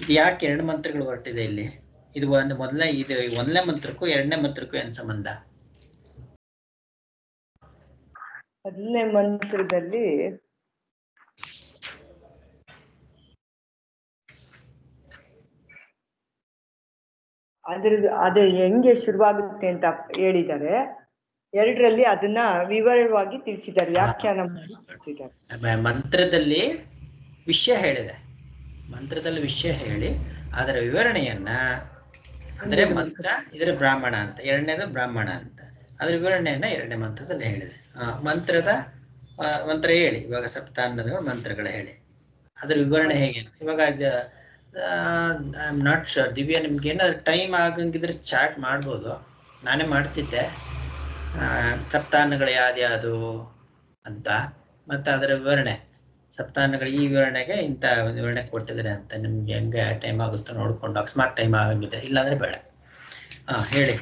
ಇದು ಯಾಕೆ 2 ಮಂತ್ರಗಳು ಹೊರಟಿದೆ ಇಲ್ಲಿ? ಇದು ಒಂದನೇ ಮಂತ್ರಕ್ಕೂ 2ನೇ ಮಂತ್ರಕ್ಕೂ ಏನ್ ಸಂಬಂಧ? 10ನೇ ಮಂತ್ರದಲ್ಲಿ ಅದು ಹೆಂಗೆ ಶುರುವಾಗುತ್ತೆ ಅಂತ ಹೇಳಿದ್ದಾರೆ. 2ರಲ್ಲಿ ಅದನ್ನ ವಿವರವಾಗಿ ತಿಳಿಸಿದ್ದಾರೆ, ವ್ಯಾಖ್ಯಾನ ಮಾಡಿ ತಿಳಿಸಿದ್ದಾರೆ. ಮಂತ್ರದಲ್ಲಿ ವಿಷಯ ಹೇಳಿದೆ, ಮಂತ್ರದಲ್ಲಿ ವಿಷಯ ಹೇಳಿ ಅದರ ವಿವರಣೆಯನ್ನ, ಅಂದ್ರೆ ಮಂತ್ರ ಇದರ ಬ್ರಾಹ್ಮಣ ಅಂತ, 2ನೇದು ಬ್ರಾಹ್ಮಣ ಅಂತ, ಅದ್ರ ವಿವರಣೆಯನ್ನ 2ನೇ ಮಂತ್ರದಲ್ಲಿ ಹೇಳಿದೆ. ಮಂತ್ರ ಹೇಳಿ ಇವಾಗ ಸಪ್ತಾನ್ನದ ಮಂತ್ರಗಳು ಹೇಳಿ, ಅದ್ರ ವಿವರಣೆ ಹೇಗೆ? ಇವಾಗ I am not sure. Divya, ನಿಮ್ಗೆ ಏನಾದ್ರು ಟೈಮ್ ಆಗಂಗಿದ್ರೆ ಚಾಟ್ ಮಾಡ್ಬೋದು, ನಾನೇ ಮಾಡ್ತಿದ್ದೆ. ಸಪ್ತಾನ್ನಗಳು ಯಾವ್ದು ಅಂತ, ಮತ್ತೆ ಅದರ ವಿವರಣೆ, ಸಪ್ತಾನ್ನಗಳು ಈ ವಿವರಣೆಗೆ ಇಂಥ ವಿವರಣೆ ಕೊಟ್ಟಿದ್ದಾರೆ ಅಂತ. ನಿಮ್ಗೆ ಹೆಂಗೆ ಟೈಮ್ ಆಗುತ್ತೋ ನೋಡ್ಕೊಂಡು, ಅಕಸ್ಮಾತ್ ಟೈಮ್ ಆಗಂಗಿದ್ರೆ, ಇಲ್ಲಾಂದ್ರೆ ಬೇಡ. ಹೇಳಿ.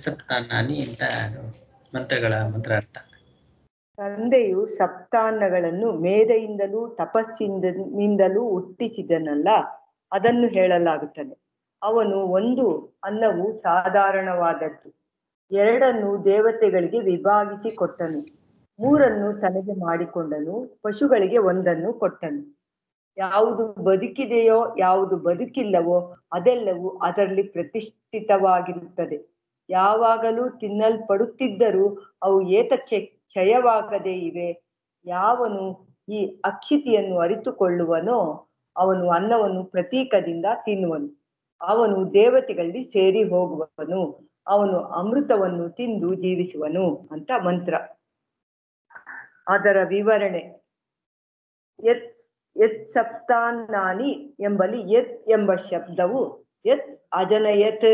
ಸಪ್ತಾನ್ನಾನಿ ಇಂಥ ಮಂತ್ರಗಳ ಮಂತ್ರಾರ್ಥ. ತಂದೆಯು ಸಪ್ತಾನ್ನಗಳನ್ನು ಮೇಧೆಯಿಂದಲೂ ತಪಸ್ಸಿನಿಂದಲೂ ಹುಟ್ಟಿಸಿದನಲ್ಲ, ಅದನ್ನು ಹೇಳಲಾಗುತ್ತದೆ. ಅವನು ಒಂದು ಅನ್ನವು ಸಾಧಾರಣವಾದದ್ದು, ಎರಡನ್ನು ದೇವತೆಗಳಿಗೆ ವಿಭಾಗಿಸಿ ಕೊಟ್ಟನು. ಮೂರನ್ನು ತನಗೆ ಮಾಡಿಕೊಂಡನು. ಪಶುಗಳಿಗೆ ಒಂದನ್ನು ಕೊಟ್ಟನು. ಯಾವುದು ಬದುಕಿದೆಯೋ ಯಾವುದು ಬದುಕಿಲ್ಲವೋ ಅದೆಲ್ಲವೂ ಅದರಲ್ಲಿ ಪ್ರತಿಷ್ಠಿತವಾಗಿರುತ್ತದೆ. ಯಾವಾಗಲೂ ತಿನ್ನಲ್ಪಡುತ್ತಿದ್ದರೂ ಅವು ಏತಕ್ಕೆ ಕ್ಷಯವಾಗದೇ ಇವೆ. ಯಾವನು ಈ ಅಕ್ಷಿತಿಯನ್ನು ಅರಿತುಕೊಳ್ಳುವನೋ ಅವನು ಅನ್ನವನ್ನು ಪ್ರತೀಕದಿಂದ ತಿನ್ನುವನು. ಅವನು ದೇವತೆಗಳಲ್ಲಿ ಸೇರಿ ಹೋಗುವನು. ಅವನು ಅಮೃತವನ್ನು ತಿಂದು ಜೀವಿಸುವನು ಅಂತ ಮಂತ್ರ. ಅದರ ವಿವರಣೆ: ಯತ್ ಯತ್ ಸಪ್ತಾನ್ನಾನಿ ಎಂಬಲ್ಲಿ ಯತ್ ಎಂಬ ಶಬ್ದವು ಯತ್ ಅಜನಯತ್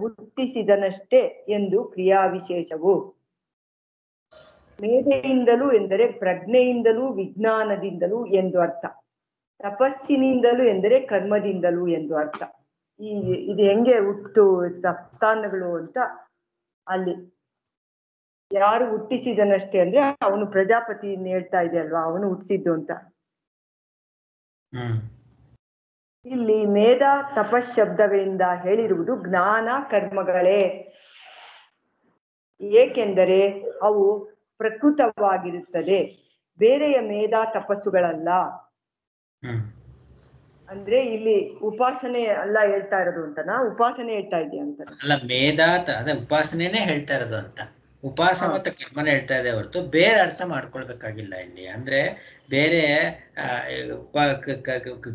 ಹುಟ್ಟಿಸಿದನಷ್ಟೇ ಎಂದು ಕ್ರಿಯಾವಿಶೇಷವು. ಮೇಧೆಯಿಂದಲೂ ಎಂದರೆ ಪ್ರಜ್ಞೆಯಿಂದಲೂ ವಿಜ್ಞಾನದಿಂದಲೂ ಎಂದು ಅರ್ಥ. ತಪಸ್ಸಿನಿಂದಲೂ ಎಂದರೆ ಕರ್ಮದಿಂದಲೂ ಎಂದು ಅರ್ಥ. ಇದು ಹೆಂಗೆ ಹುಟ್ಟು ಸಪ್ತಾನ್ನಗಳು ಅಂತ ಅಲ್ಲಿ ಯಾರು ಹುಟ್ಟಿಸಿದನಷ್ಟೇ ಅಂದ್ರೆ ಅವನು ಪ್ರಜಾಪತಿ ಹೇಳ್ತಾ ಇದೆ ಅಲ್ವಾ, ಅವನು ಹುಟ್ಟಿಸಿದ್ದು ಅಂತ. ಇಲ್ಲಿ ಮೇಧ ತಪಶಬ್ದಗಳಿಂದ ಹೇಳಿರುವುದು ಜ್ಞಾನ ಕರ್ಮಗಳೇ. ಏಕೆಂದರೆ ಅವು ಪ್ರಕೃತವಾಗಿರುತ್ತದೆ, ಬೇರೆಯ ಮೇಧ ತಪಸ್ಸುಗಳಲ್ಲ. ಅಂದ್ರೆ ಇಲ್ಲಿ ಉಪಾಸನೆ ಅಲ್ಲ ಹೇಳ್ತಾ ಇರೋದು ಅಂತನಾ, ಉಪಾಸನೆ ಹೇಳ್ತಾ ಇದೆಯಾ ಅಂತ? ಅಲ್ಲ, ಮೇಧಾತ ಅದೇ ಉಪಾಸನೆನೇ ಹೇಳ್ತಾ ಇರೋದು ಅಂತ. ಉಪಾಸ ಮತ್ತು ಕರ್ಮನ ಹೇಳ್ತಾ ಇದೆ ಹೊರತು ಬೇರೆ ಅರ್ಥ ಮಾಡ್ಕೊಳ್ಬೇಕಾಗಿಲ್ಲ ಇಲ್ಲಿ. ಅಂದ್ರೆ ಬೇರೆ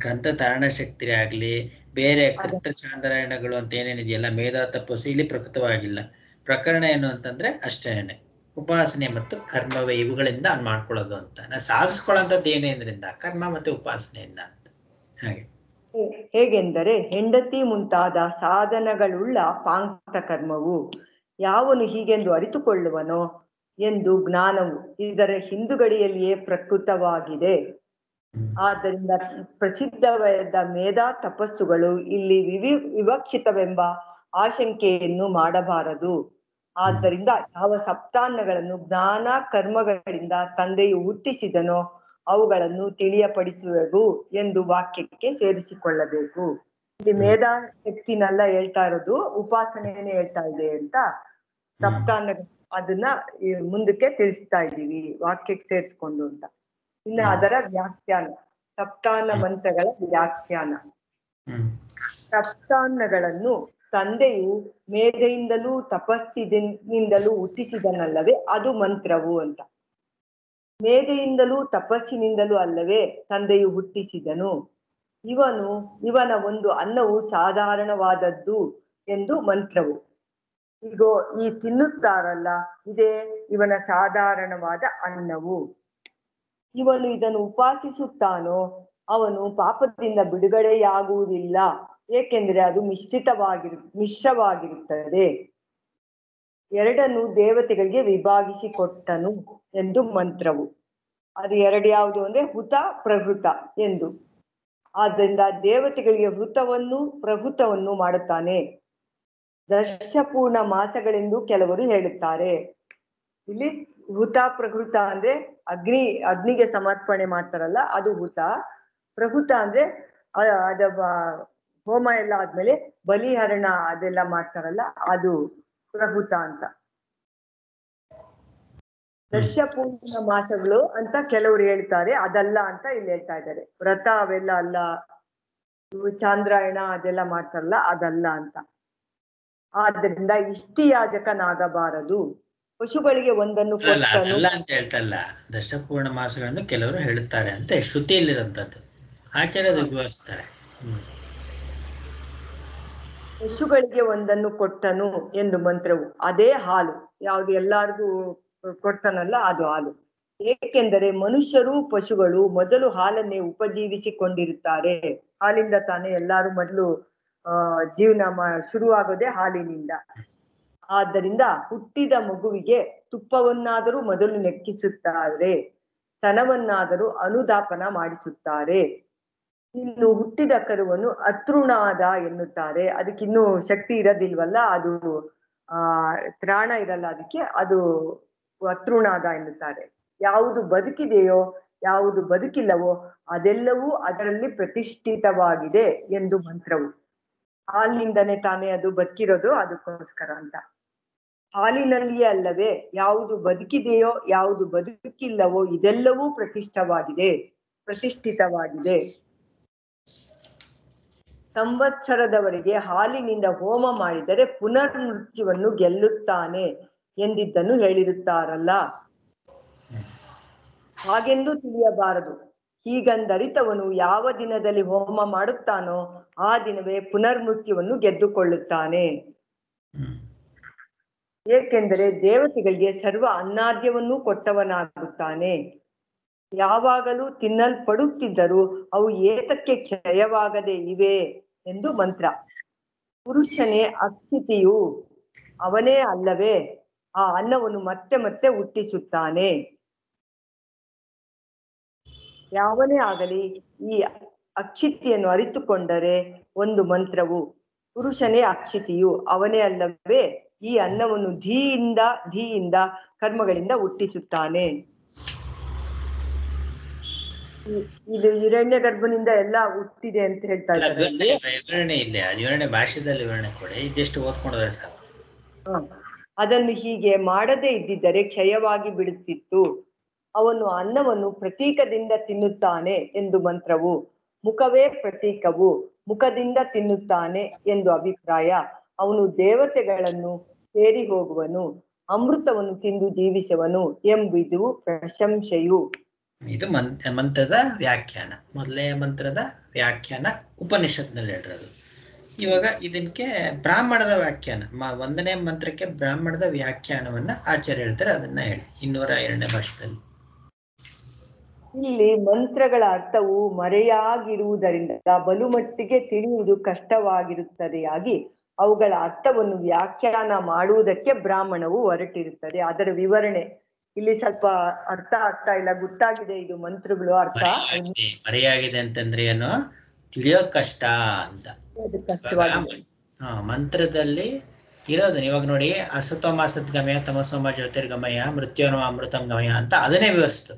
ಗ್ರಂಥ ಧಾರಣ ಶಕ್ತಿ ಆಗ್ಲಿ, ಬೇರೆ ಕೃತ ಚಾಂದ್ರಾಯಣಗಳು ಅಂತ ಏನೇನಿದೆಯಲ್ಲ ಮೇಧಾ ತಪಸ್ಸು ಇಲ್ಲಿ ಪ್ರಕೃತವಾಗಿಲ್ಲ. ಪ್ರಕರಣ ಏನು ಅಂತಂದ್ರೆ ಅಷ್ಟೇನೆ, ಉಪಾಸನೆ ಮತ್ತು ಕರ್ಮವೇ ಇವುಗಳಿಂದ ಮಾಡ್ಕೊಳ್ಳೋದು ಅಂತ. ಸಾಧಿಸ್ಕೊಳ್ಳೋಂಥದ್ದು ಏನೇಂದ್ರಿಂದ ಕರ್ಮ ಮತ್ತು ಉಪಾಸನೆಯಿಂದ ಅಂತ. ಹಾಗೆ ಹೇಗೆಂದರೆ ಹೆಂಡತಿ ಮುಂತಾದ ಸಾಧನಗಳುಳ್ಳ ಪಾಂಕ್ತ ಕರ್ಮವು. ಯಾವನು ಹೀಗೆಂದು ಅರಿತುಕೊಳ್ಳುವನೋ ಎಂದು ಜ್ಞಾನವು ಇದರ ಹಿಂದುಗಡೆಯಲ್ಲಿಯೇ ಪ್ರಕೃತವಾಗಿದೆ. ಆದ್ದರಿಂದ ಪ್ರಸಿದ್ಧವಾದ ಮೇಧಾ ತಪಸ್ಸುಗಳು ಇಲ್ಲಿ ವಿವಕ್ಷಿತವೆಂಬ ಆಶಂಕೆಯನ್ನು ಮಾಡಬಾರದು. ಆದ್ದರಿಂದ ಯಾವ ಸಪ್ತಾನ್ನಗಳನ್ನು ಜ್ಞಾನ ಕರ್ಮಗಳಿಂದ ತಂದೆಯು ಹುಟ್ಟಿಸಿದನೋ ಅವುಗಳನ್ನು ತಿಳಿಯಪಡಿಸುವೆವು ಎಂದು ವಾಕ್ಯಕ್ಕೆ ಸೇರಿಸಿಕೊಳ್ಳಬೇಕು. ಇಲ್ಲಿ ಮೇಧಾ ಶಕ್ತಿನೆಲ್ಲ ಹೇಳ್ತಾ ಇರೋದು, ಉಪಾಸನೆಯನ್ನೇ ಹೇಳ್ತಾ ಇದೆ ಅಂತ ಸಪ್ತಾನ್ನ ಅದನ್ನ ಮುಂದಕ್ಕೆ ತಿಳಿಸ್ತಾ ಇದ್ದೀವಿ ವಾಕ್ಯಕ್ಕೆ ಸೇರಿಸ್ಕೊಂಡು ಅಂತ. ಇನ್ನು ಅದರ ವ್ಯಾಖ್ಯಾನ, ಸಪ್ತಾನ್ನ ಮಂತ್ರಗಳ ವ್ಯಾಖ್ಯಾನ. ಸಪ್ತಾನ್ನಗಳನ್ನು ತಂದೆಯು ಮೇಧೆಯಿಂದಲೂ ತಪಸ್ಸಿನಿಂದಲೂ ಹುಟ್ಟಿಸಿದನಲ್ಲವೇ ಅದು ಮಂತ್ರವು ಅಂತ. ಮೇಧೆಯಿಂದಲೂ ತಪಸ್ಸಿನಿಂದಲೂ ಅಲ್ಲವೇ ತಂದೆಯು ಹುಟ್ಟಿಸಿದನು. ಇವನ ಒಂದು ಅನ್ನವು ಸಾಧಾರಣವಾದದ್ದು ಎಂದು ಮಂತ್ರವು. ಈಗ ಈ ತಿನ್ನುತ್ತಾರಲ್ಲ, ಇದೇ ಇವನ ಸಾಧಾರಣವಾದ ಅನ್ನವು. ಇವನು ಇದನ್ನು ಉಪಾಸಿಸುತ್ತಾನೋ ಅವನು ಪಾಪದಿಂದ ಬಿಡುಗಡೆಯಾಗುವುದಿಲ್ಲ, ಏಕೆಂದರೆ ಅದು ಮಿಶ್ರವಾಗಿರುತ್ತದೆ. ಎರಡನ್ನು ದೇವತೆಗಳಿಗೆ ವಿಭಾಗಿಸಿ ಕೊಟ್ಟನು ಎಂದು ಮಂತ್ರವು. ಅದು ಎರಡು ಯಾವುದು ಅಂದ್ರೆ ಹುತ ಪ್ರಹೃತ ಎಂದು. ಆದ್ದರಿಂದ ದೇವತೆಗಳಿಗೆ ಹೃತವನ್ನು ಪ್ರಹೃತವನ್ನು ಮಾಡುತ್ತಾನೆ. ದರ್ಶಪೂರ್ಣ ಮಾಸಗಳೆಂದು ಕೆಲವರು ಹೇಳುತ್ತಾರೆ. ಇಲ್ಲಿ ಹುತ ಪ್ರಹೃತ ಅಂದ್ರೆ ಅಗ್ನಿಗೆ ಸಮರ್ಪಣೆ ಮಾಡ್ತಾರಲ್ಲ ಅದು ಹುತ. ಪ್ರಹೃತ ಅಂದ್ರೆ ಅದ ಹೋಮ ಎಲ್ಲ ಆದ್ಮೇಲೆ ಬಲಿಹರಣ ಅದೆಲ್ಲ ಮಾಡ್ತಾರಲ್ಲ ಅದು ಪ್ರಹೃತ ಅಂತ. ದರ್ಶಪೂರ್ಣ ಮಾಸಗಳು ಅಂತ ಕೆಲವರು ಹೇಳ್ತಾರೆ, ಅದಲ್ಲ ಅಂತ ಇಲ್ಲಿ ಹೇಳ್ತಾ ಇದ್ದಾರೆ. ವ್ರತ ಅವೆಲ್ಲ ಅಲ್ಲ, ಚಾಂದ್ರಾಯಣ ಅದೆಲ್ಲ ಮಾಡ್ತಾರಲ್ಲ ಅದಲ್ಲ ಅಂತ. ಆದ್ದರಿಂದ ಇಷ್ಟಿಯಾಜಕನಾಗಬಾರದು. ಪಶುಗಳಿಗೆ ಒಂದನ್ನು ಕೊಟ್ಟನು ಅಂತ ಹೇಳ್ತಲ್ಲ, ದಶಪೂರ್ಣ ಮಾಸಗಳನ್ನು ಕೆಲವರು ಹೇಳುತ್ತಾರೆ ಅಂತ ಶ್ರುತಿಯಲ್ಲಿರುವಂತದ್ದು, ಆಚಾರ್ಯರು ವಿವರಿಸ್ತಾರೆ. ಪಶುಗಳಿಗೆ ಒಂದನ್ನು ಕೊಟ್ಟನು ಎಂದು ಮಂತ್ರವು. ಅದೇ ಹಾಲು, ಯಾವುದು ಎಲ್ಲಾರ್ಗೂ ಕೊಡ್ತಾನಲ್ಲ ಅದು ಹಾಲು. ಏಕೆಂದರೆ ಮನುಷ್ಯರು ಪಶುಗಳು ಮೊದಲು ಹಾಲನ್ನೇ ಉಪಜೀವಿಸಿಕೊಂಡಿರುತ್ತಾರೆ. ಹಾಲಿಂದ ತಾನೇ ಎಲ್ಲಾರು ಮೊದಲು ಜೀವನ ಶುರುವಾಗೋದೇ ಹಾಲಿನಿಂದ. ಆದ್ದರಿಂದ ಹುಟ್ಟಿದ ಮಗುವಿಗೆ ತುಪ್ಪವನ್ನಾದರೂ ಮೊದಲು ನೆಕ್ಕಿಸುತ್ತಾರೆ, ಸ್ತನವನ್ನಾದರೂ ಅನುದಾಪನ ಮಾಡಿಸುತ್ತಾರೆ. ಇನ್ನು ಹುಟ್ಟಿದ ಕರುವನ್ನು ಅತೃಣಾದ ಎನ್ನುತ್ತಾರೆ. ಅದಕ್ಕಿನ್ನೂ ಶಕ್ತಿ ಇರೋದಿಲ್ವಲ್ಲ, ಅದು ತ್ರಾಣ ಇರಲ್ಲ ಅದಕ್ಕೆ, ಅದು ಅತೃಣಾದ ಎನ್ನುತ್ತಾರೆ. ಯಾವುದು ಬದುಕಿದೆಯೋ ಯಾವುದು ಬದುಕಿಲ್ಲವೋ ಅದೆಲ್ಲವೂ ಅದರಲ್ಲಿ ಪ್ರತಿಷ್ಠಿತವಾಗಿದೆ ಎಂದು ಮಂತ್ರವು. ಹಾಲಿನಿಂದನೇ ತಾನೇ ಅದು ಬದುಕಿರೋದು, ಅದಕ್ಕೋಸ್ಕರ ಅಂತ. ಹಾಲಿನಲ್ಲಿಯೇ ಅಲ್ಲವೇ ಯಾವುದು ಬದುಕಿದೆಯೋ ಯಾವುದು ಬದುಕಿಲ್ಲವೋ ಇದೆಲ್ಲವೂ ಪ್ರತಿಷ್ಠಿತವಾಗಿದೆ. ಸಂವತ್ಸರದವರೆಗೆ ಹಾಲಿನಿಂದ ಹೋಮ ಮಾಡಿದರೆ ಪುನರ್ಮೃತ್ಯುವನ್ನು ಗೆಲ್ಲುತ್ತಾನೆ ಎಂದಿದ್ದನ್ನು ಹೇಳಿರುತ್ತಾರಲ್ಲ, ಹಾಗೆಂದು ತಿಳಿಯಬಾರದು. ಹೀಗಂದರಿತವನು ಯಾವ ದಿನದಲ್ಲಿ ಹೋಮ ಮಾಡುತ್ತಾನೋ ಆ ದಿನವೇ ಪುನರ್ಮೃತ್ಯುವನ್ನು ಗೆದ್ದುಕೊಳ್ಳುತ್ತಾನೆ. ಏಕೆಂದರೆ ದೇವತೆಗಳಿಗೆ ಸರ್ವ ಅನ್ನಾದ್ಯವನ್ನು ಕೊಟ್ಟವನಾಗುತ್ತಾನೆ. ಯಾವಾಗಲೂ ತಿನ್ನಲ್ಪಡುತ್ತಿದ್ದರೂ ಅವು ಏತಕ್ಕೆ ಕ್ಷಯವಾಗದೆ ಇವೆ ಎಂದು ಮಂತ್ರ. ಪುರುಷನೇ ಅಕ್ಷಿತಿಯು, ಅವನೇ ಅಲ್ಲವೇ ಆ ಅನ್ನವನ್ನು ಮತ್ತೆ ಮತ್ತೆ ಹುಟ್ಟಿಸುತ್ತಾನೆ. ಯಾವನೇ ಆಗಲಿ ಈ ಅಕ್ಷಿತಿಯನ್ನು ಅರಿತುಕೊಂಡರೆ ಒಂದು ಮಂತ್ರವು, ಪುರುಷನೇ ಅಕ್ಷಿತಿಯು, ಅವನೇ ಅಲ್ಲವೇ ಈ ಅನ್ನವನ್ನು ಧೀಯಿಂದ ಕರ್ಮಗಳಿಂದ ಹುಟ್ಟಿಸುತ್ತಾನೆ. ಇದು ಹಿರಣ್ಯ ಗರ್ಭನಿಂದ ಎಲ್ಲ ಹುಟ್ಟಿದೆ ಅಂತ ಹೇಳ್ತಾ ಇದ್ದಾರೆ. ವಿವರಣೆ ಇಲ್ಲ, ವಿವರಣೆ ಭಾಷೆದಲ್ಲಿ ವಿವರಣೆ ಕೊಡಿ, ಇದೆಷ್ಟು ಓದ್ಕೊಂಡ್ರೆ ಸಾಕು. ಅದನ್ನು ಹೀಗೆ ಮಾಡದೇ ಇದ್ದಿದ್ದರೆ ಕ್ಷಯವಾಗಿ ಬಿಡುತ್ತಿತ್ತು. ಅವನು ಅನ್ನವನ್ನು ಪ್ರತೀಕದಿಂದ ತಿನ್ನುತ್ತಾನೆ ಎಂದು ಮಂತ್ರವು, ಮುಖವೇ ಪ್ರತೀಕವು, ಮುಖದಿಂದ ತಿನ್ನುತ್ತಾನೆ ಎಂದು ಅಭಿಪ್ರಾಯ. ಅವನು ದೇವತೆಗಳನ್ನು ಸೇರಿ ಹೋಗುವನು, ಅಮೃತವನ್ನು ತಿಂದು ಜೀವಿಸುವನು ಎಂಬುದು ಪ್ರಶಂಸೆಯು. ಇದು ಮಂತ್ರದ ವ್ಯಾಖ್ಯಾನ, ಮೊದಲನೇ ಮಂತ್ರದ ವ್ಯಾಖ್ಯಾನ ಉಪನಿಷತ್ನಲ್ಲಿ ಹೇಳಿರೋದು. ಇವಾಗ ಇದಕ್ಕೆ ಬ್ರಾಹ್ಮಣದ ವ್ಯಾಖ್ಯಾನ, 1ನೇ ಮಂತ್ರಕ್ಕೆ ಬ್ರಾಹ್ಮಣದ ವ್ಯಾಖ್ಯಾನವನ್ನ ಆಚಾರ್ಯ ಹೇಳ್ತಾರೆ, ಅದನ್ನ ಹೇಳಿ 202ನೇ ಭಾಷೆದಲ್ಲಿ. ಇಲ್ಲಿ ಮಂತ್ರಗಳ ಅರ್ಥವು ಮರೆಯಾಗಿರುವುದರಿಂದ ಬಲುಮಟ್ಟಿಗೆ ತಿಳಿಯುವುದು ಕಷ್ಟವಾಗಿರುತ್ತದೆಯಾಗಿ ಅವುಗಳ ಅರ್ಥವನ್ನು ವ್ಯಾಖ್ಯಾನ ಮಾಡುವುದಕ್ಕೆ ಬ್ರಾಹ್ಮಣವು ಹೊರಟಿರುತ್ತದೆ. ಅದರ ವಿವರಣೆ ಇಲ್ಲಿ ಸ್ವಲ್ಪ ಅರ್ಥ ಆಗ್ತಾ ಇಲ್ಲ, ಗೊತ್ತಾಗಿದೆ ಇದು ಮಂತ್ರಗಳು ಅರ್ಥ. ಮರೆಯಾಗಿದೆ ಅಂತಂದ್ರೆ ಏನು, ತಿಳಿಯೋದು ಕಷ್ಟ ಅಂತ. ಮಂತ್ರದಲ್ಲಿ ಇರೋದು ಇವಾಗ ನೋಡಿ, ಅಸತೋಮ ಸದ್ಗಮಯ ತಮಸೋಮ ಜ್ಯೋತಿರ್ಗಮಯ ಮೃತ್ಯೋರ್ಮ ಅಮೃತಂ ಗಮಯ ಅಂತ ಅದನ್ನೇ ವಿವರಿಸ್ತು.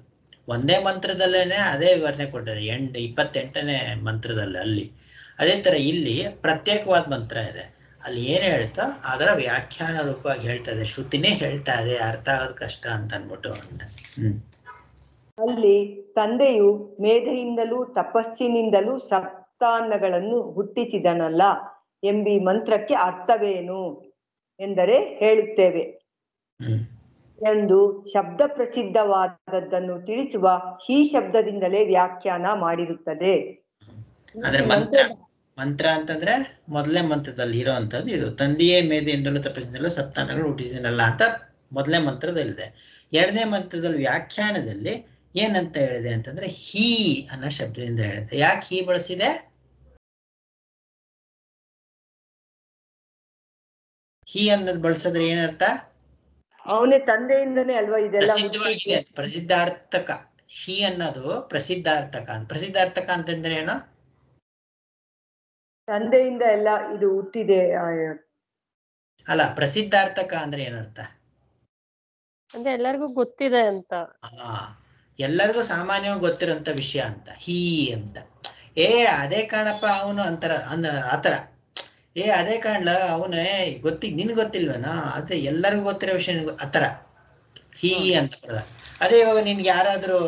ಒಂದೇ ಮಂತ್ರದಲ್ಲೇನೆ ಅದೇ ವಿವರಣೆ ಕೊಟ್ಟಿದೆ 28ನೇ ಮಂತ್ರದಲ್ಲಿ. ಅಲ್ಲಿ ಅದೇ ತರ ಇಲ್ಲಿ ಪ್ರತ್ಯೇಕವಾದ ಮಂತ್ರ ಇದೆ, ಅಲ್ಲಿ ಏನ್ ಹೇಳ್ತಾ ಅದರ ವ್ಯಾಖ್ಯಾನ ರೂಪವಾಗಿ ಹೇಳ್ತಾ ಇದೆ, ಶ್ರುತಿನೇ ಹೇಳ್ತಾ ಇದೆ, ಅರ್ಥ ಆಗೋದು ಕಷ್ಟ ಅಂತ ಅನ್ಬಿಟ್ಟು ಅಂತ. ಅಲ್ಲಿ ತಂದೆಯು ಮೇಧೆಯಿಂದಲೂ ತಪಸ್ಸಿನಿಂದಲೂ ಸಪ್ತಾನ್ನಗಳನ್ನು ಹುಟ್ಟಿಸಿದನಲ್ಲ ಎಂಬಿ ಮಂತ್ರಕ್ಕೆ ಅರ್ಥವೇನು ಎಂದರೆ ಹೇಳುತ್ತೇವೆ ಎಂದು ಶಬ್ದ ಪ್ರಸಿದ್ಧವಾದದ್ದನ್ನು ತಿಳಿಸುವ ಈ ಶಬ್ದದಿಂದಲೇ ವ್ಯಾಖ್ಯಾನ ಮಾಡಿರುತ್ತದೆ. ಅಂದ್ರೆ ಮಂತ್ರ ಅಂತಂದ್ರೆ ಮೊದಲನೇ ಮಂತ್ರದಲ್ಲಿ ಇರೋವಂಥದ್ದು ಇದು, ತಂದೆಯೇ ಮೇಧೆಯಿಂದಲೂ ತಪಸ್ಸಿನಿಂದಲೂ ಸಪ್ತಾನ್ನಗಳು ಹುಟ್ಟಿಸಿದನಲ್ಲ ಅಂತ ಮೊದಲನೇ ಮಂತ್ರದಲ್ಲಿದೆ. 2ನೇ ಮಂತ್ರದಲ್ಲಿ ವ್ಯಾಖ್ಯಾನದಲ್ಲಿ ಏನಂತ ಹೇಳಿದೆ ಅಂತಂದ್ರೆ ಹೀ ಅನ್ನೋ ಶಬ್ದದಿಂದ ಹೇಳಿದೆ. ಯಾಕೆ ಹೀ ಬಳಸಿದೆ? ಹೀ ಅನ್ನೋದು ಬಳಸಿದ್ರೆ ಏನರ್ಥ? ಅವನೇ ತಂದೆಯಿಂದನೇ ಅಲ್ವಾ ಇದೆಲ್ಲ ಪ್ರಸಿದ್ಧವಾಗಿದೆ, ಪ್ರಸಿದ್ಧಾರ್ಥಕ. ಹೀ ಅನ್ನೋದು ಪ್ರಸಿದ್ಧಾರ್ಥಕ. ಪ್ರಸಿದ್ಧಾರ್ಥಕ ಅಂತಂದ್ರೆ ಏನು? ತಂದೆಯಿಂದ ಎಲ್ಲ ಇದು ಹುಟ್ಟಿದೆ ಅಲ್ಲ, ಪ್ರಸಿದ್ಧಾರ್ಥಕ ಅಂದ್ರೆ ಏನರ್ಥ? ಅಂದ್ರೆ ಎಲ್ಲರಿಗೂ ಗೊತ್ತಿದೆ ಅಂತ. ಎಲ್ಲರಿಗೂ ಸಾಮಾನ್ಯವಾಗಿ ಗೊತ್ತಿರೋಂಥ ವಿಷಯ ಅಂತ ಹೀ ಅಂತ. ಅದೇ ಕಾಣಪ್ಪ ಅವನು ಅಂತಾರ ಅಂದ್ರ ಆತರ. ಅದೇ ಕಾಣ್ಲ ಅವನೇ ನಿನ್ ಗೊತ್ತಿಲ್ವೇನೋ, ಅದೇ ಎಲ್ಲರಿಗೂ ಗೊತ್ತಿರೋ ವಿಷಯ ಆತರ ಹೀ ಅಂತ ಬರದ. ಅದೇ ಇವಾಗ ನಿನ್ಗೆ ಯಾರಾದ್ರೂ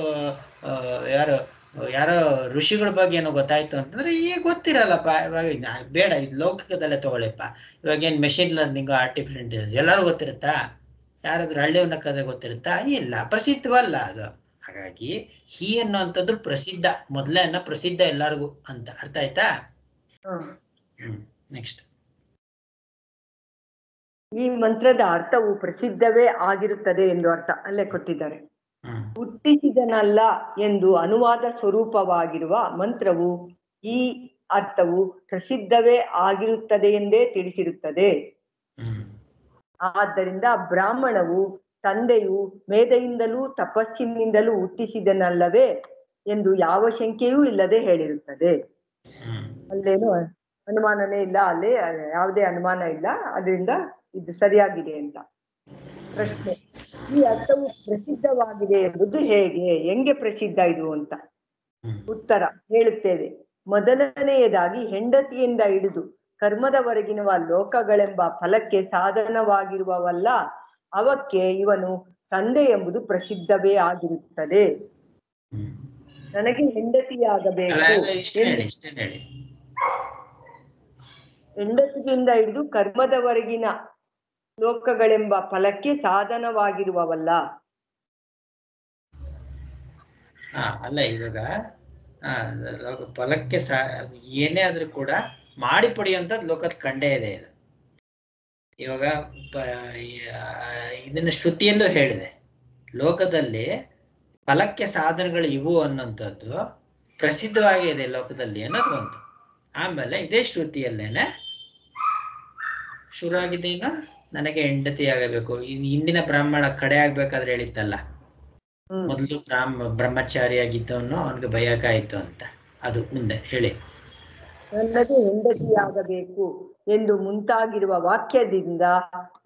ಯಾರೋ ಋಷಿಗಳ ಬಗ್ಗೆ ಏನೋ ಗೊತ್ತಾಯ್ತು ಅಂತಂದ್ರೆ ಈಗ ಗೊತ್ತಿರಲ್ಲಪ್ಪ. ಇವಾಗ ಬೇಡ, ಇದು ಲೌಕಿಕದಲ್ಲೇ ತಗೊಳ್ಳಿಪ್ಪ. ಇವಾಗ ಏನ್ ಮೆಷಿನ್ ಲರ್ನಿಂಗ್, ಆರ್ಟಿಫಿಷಿಯಲ್ ಇಂಟೆಲಿಜೆನ್ಸ್ ಎಲ್ಲರೂ ಗೊತ್ತಿರುತ್ತಾ? ಯಾರಾದ್ರೂ ಹಳ್ಳಿಯವನ್ನಕ್ಕಾದ್ರೆ ಗೊತ್ತಿರುತ್ತಾ? ಇಲ್ಲ, ಪ್ರಸಿದ್ಧವಲ್ಲ ಅದು. ಹಾಗಾಗಿ ಹೀ ಅನ್ನೋಂಥದ್ದು ಪ್ರಸಿದ್ಧ, ಮೊದಲೇ ಅನ್ನೋ ಪ್ರಸಿದ್ಧ ಎಲ್ಲರಿಗೂ ಅಂತ. ಅರ್ಥ ಆಯ್ತಾ? ನೆಕ್ಸ್ಟ್. ಈ ಮಂತ್ರದ ಅರ್ಥವು ಪ್ರಸಿದ್ಧವೇ ಆಗಿರುತ್ತದೆ ಎಂದು ಅರ್ಥ ಅಲ್ಲೇ ಕೊಟ್ಟಿದ್ದಾರೆ. ಹುಟ್ಟಿಸಿದನಲ್ಲ ಎಂದು ಅನುವಾದ ಸ್ವರೂಪವಾಗಿರುವ ಮಂತ್ರವು ಈ ಅರ್ಥವು ಪ್ರಸಿದ್ಧವೇ ಆಗಿರುತ್ತದೆ ಎಂದೇ ತಿಳಿಸಿರುತ್ತದೆ. ಆದ್ದರಿಂದ ಬ್ರಾಹ್ಮಣವು ತಂದೆಯು ಮೇಧೆಯಿಂದಲೂ ತಪಸ್ಸಿನಿಂದಲೂ ಹುಟ್ಟಿಸಿದನಲ್ಲವೇ ಎಂದು ಯಾವ ಶಂಕೆಯೂ ಇಲ್ಲದೆ ಹೇಳಿರುತ್ತದೆ. ಅಲ್ಲೇನು ಅನುಮಾನನೇ ಇಲ್ಲ, ಅಲ್ಲಿ ಯಾವುದೇ ಅನುಮಾನ ಇಲ್ಲ. ಅದರಿಂದ ಇದು ಸರಿಯಾಗಿದೆ ಅಂತ. ಪ್ರಶ್ನೆ: ಈ ಅರ್ಥವು ಪ್ರಸಿದ್ಧವಾಗಿದೆ ಎಂಬುದು ಹೆಂಗೆ ಪ್ರಸಿದ್ಧ ಇದು ಅಂತ? ಉತ್ತರ ಹೇಳುತ್ತೇವೆ. ಮೊದಲನೆಯದಾಗಿ ಹೆಂಡತಿಯಿಂದ ಹಿಡಿದು ಕರ್ಮದವರೆಗಿನ ಲೋಕಗಳೆಂಬ ಫಲಕ್ಕೆ ಸಾಧನವಾಗಿರುವವಲ್ಲ ಅವಕ್ಕೆ ಇವನು ತಂದೆ ಎಂಬುದು ಪ್ರಸಿದ್ಧವೇ ಆಗಿರುತ್ತದೆ. ನನಗೆ ಹೆಂಡತಿಯಾಗಬೇಕು ಹೇಳಿ. ಹೆಂಡತಿಯಿಂದ ಹಿಡಿದು ಕರ್ಮದವರೆಗಿನ ಲೋಕಗಳೆಂಬ ಫಲಕ್ಕೆ ಸಾಧನವಾಗಿರುವವಲ್ಲ. ಅಲ್ಲ ಇವಾಗ ಫಲಕ್ಕೆ ಏನೇ ಆದ್ರೂ ಕೂಡ ಮಾಡಿ ಪಡೆಯುವಂಥದ್ದು ಲೋಕದ ಕಂಡೇ ಇದೆ ಇದು. ಇವಾಗ ಇದನ್ನ ಶ್ರುತಿಯಲ್ಲೂ ಹೇಳಿದೆ, ಲೋಕದಲ್ಲಿ ಫಲಕ್ಕೆ ಸಾಧನಗಳು ಇವು ಅನ್ನೋಂಥದ್ದು ಪ್ರಸಿದ್ಧವಾಗಿದೆ ಲೋಕದಲ್ಲಿ ಅನ್ನೋದು ಒಂದು. ಆಮೇಲೆ ಇದೇ ಶ್ರುತಿಯಲ್ಲೇನೆ ಶುರು ಆಗಿದ್ದೇನು, ನನಗೆ ಹೆಂಡತಿಯಾಗಬೇಕು. ಹಿಂದಿನ ಬ್ರಾಹ್ಮಣ ಕಡೆ ಆಗ್ಬೇಕಾದ್ರೆ ಹೇಳಿತ್ತಲ್ಲ, ಮೊದಲು ಬ್ರಹ್ಮಚಾರಿಯಾಗಿದ್ದವನು ಅವನಿಗೆ ಭಯಕಾಯಿತು ಅಂತ. ಅದು ಮುಂದೆ ಹೇಳಿ. ನನಗೆ ಹೆಂಡತಿಯಾಗಬೇಕು ಎಂದು ಮುಂತಾಗಿರುವ ವಾಕ್ಯದಿಂದ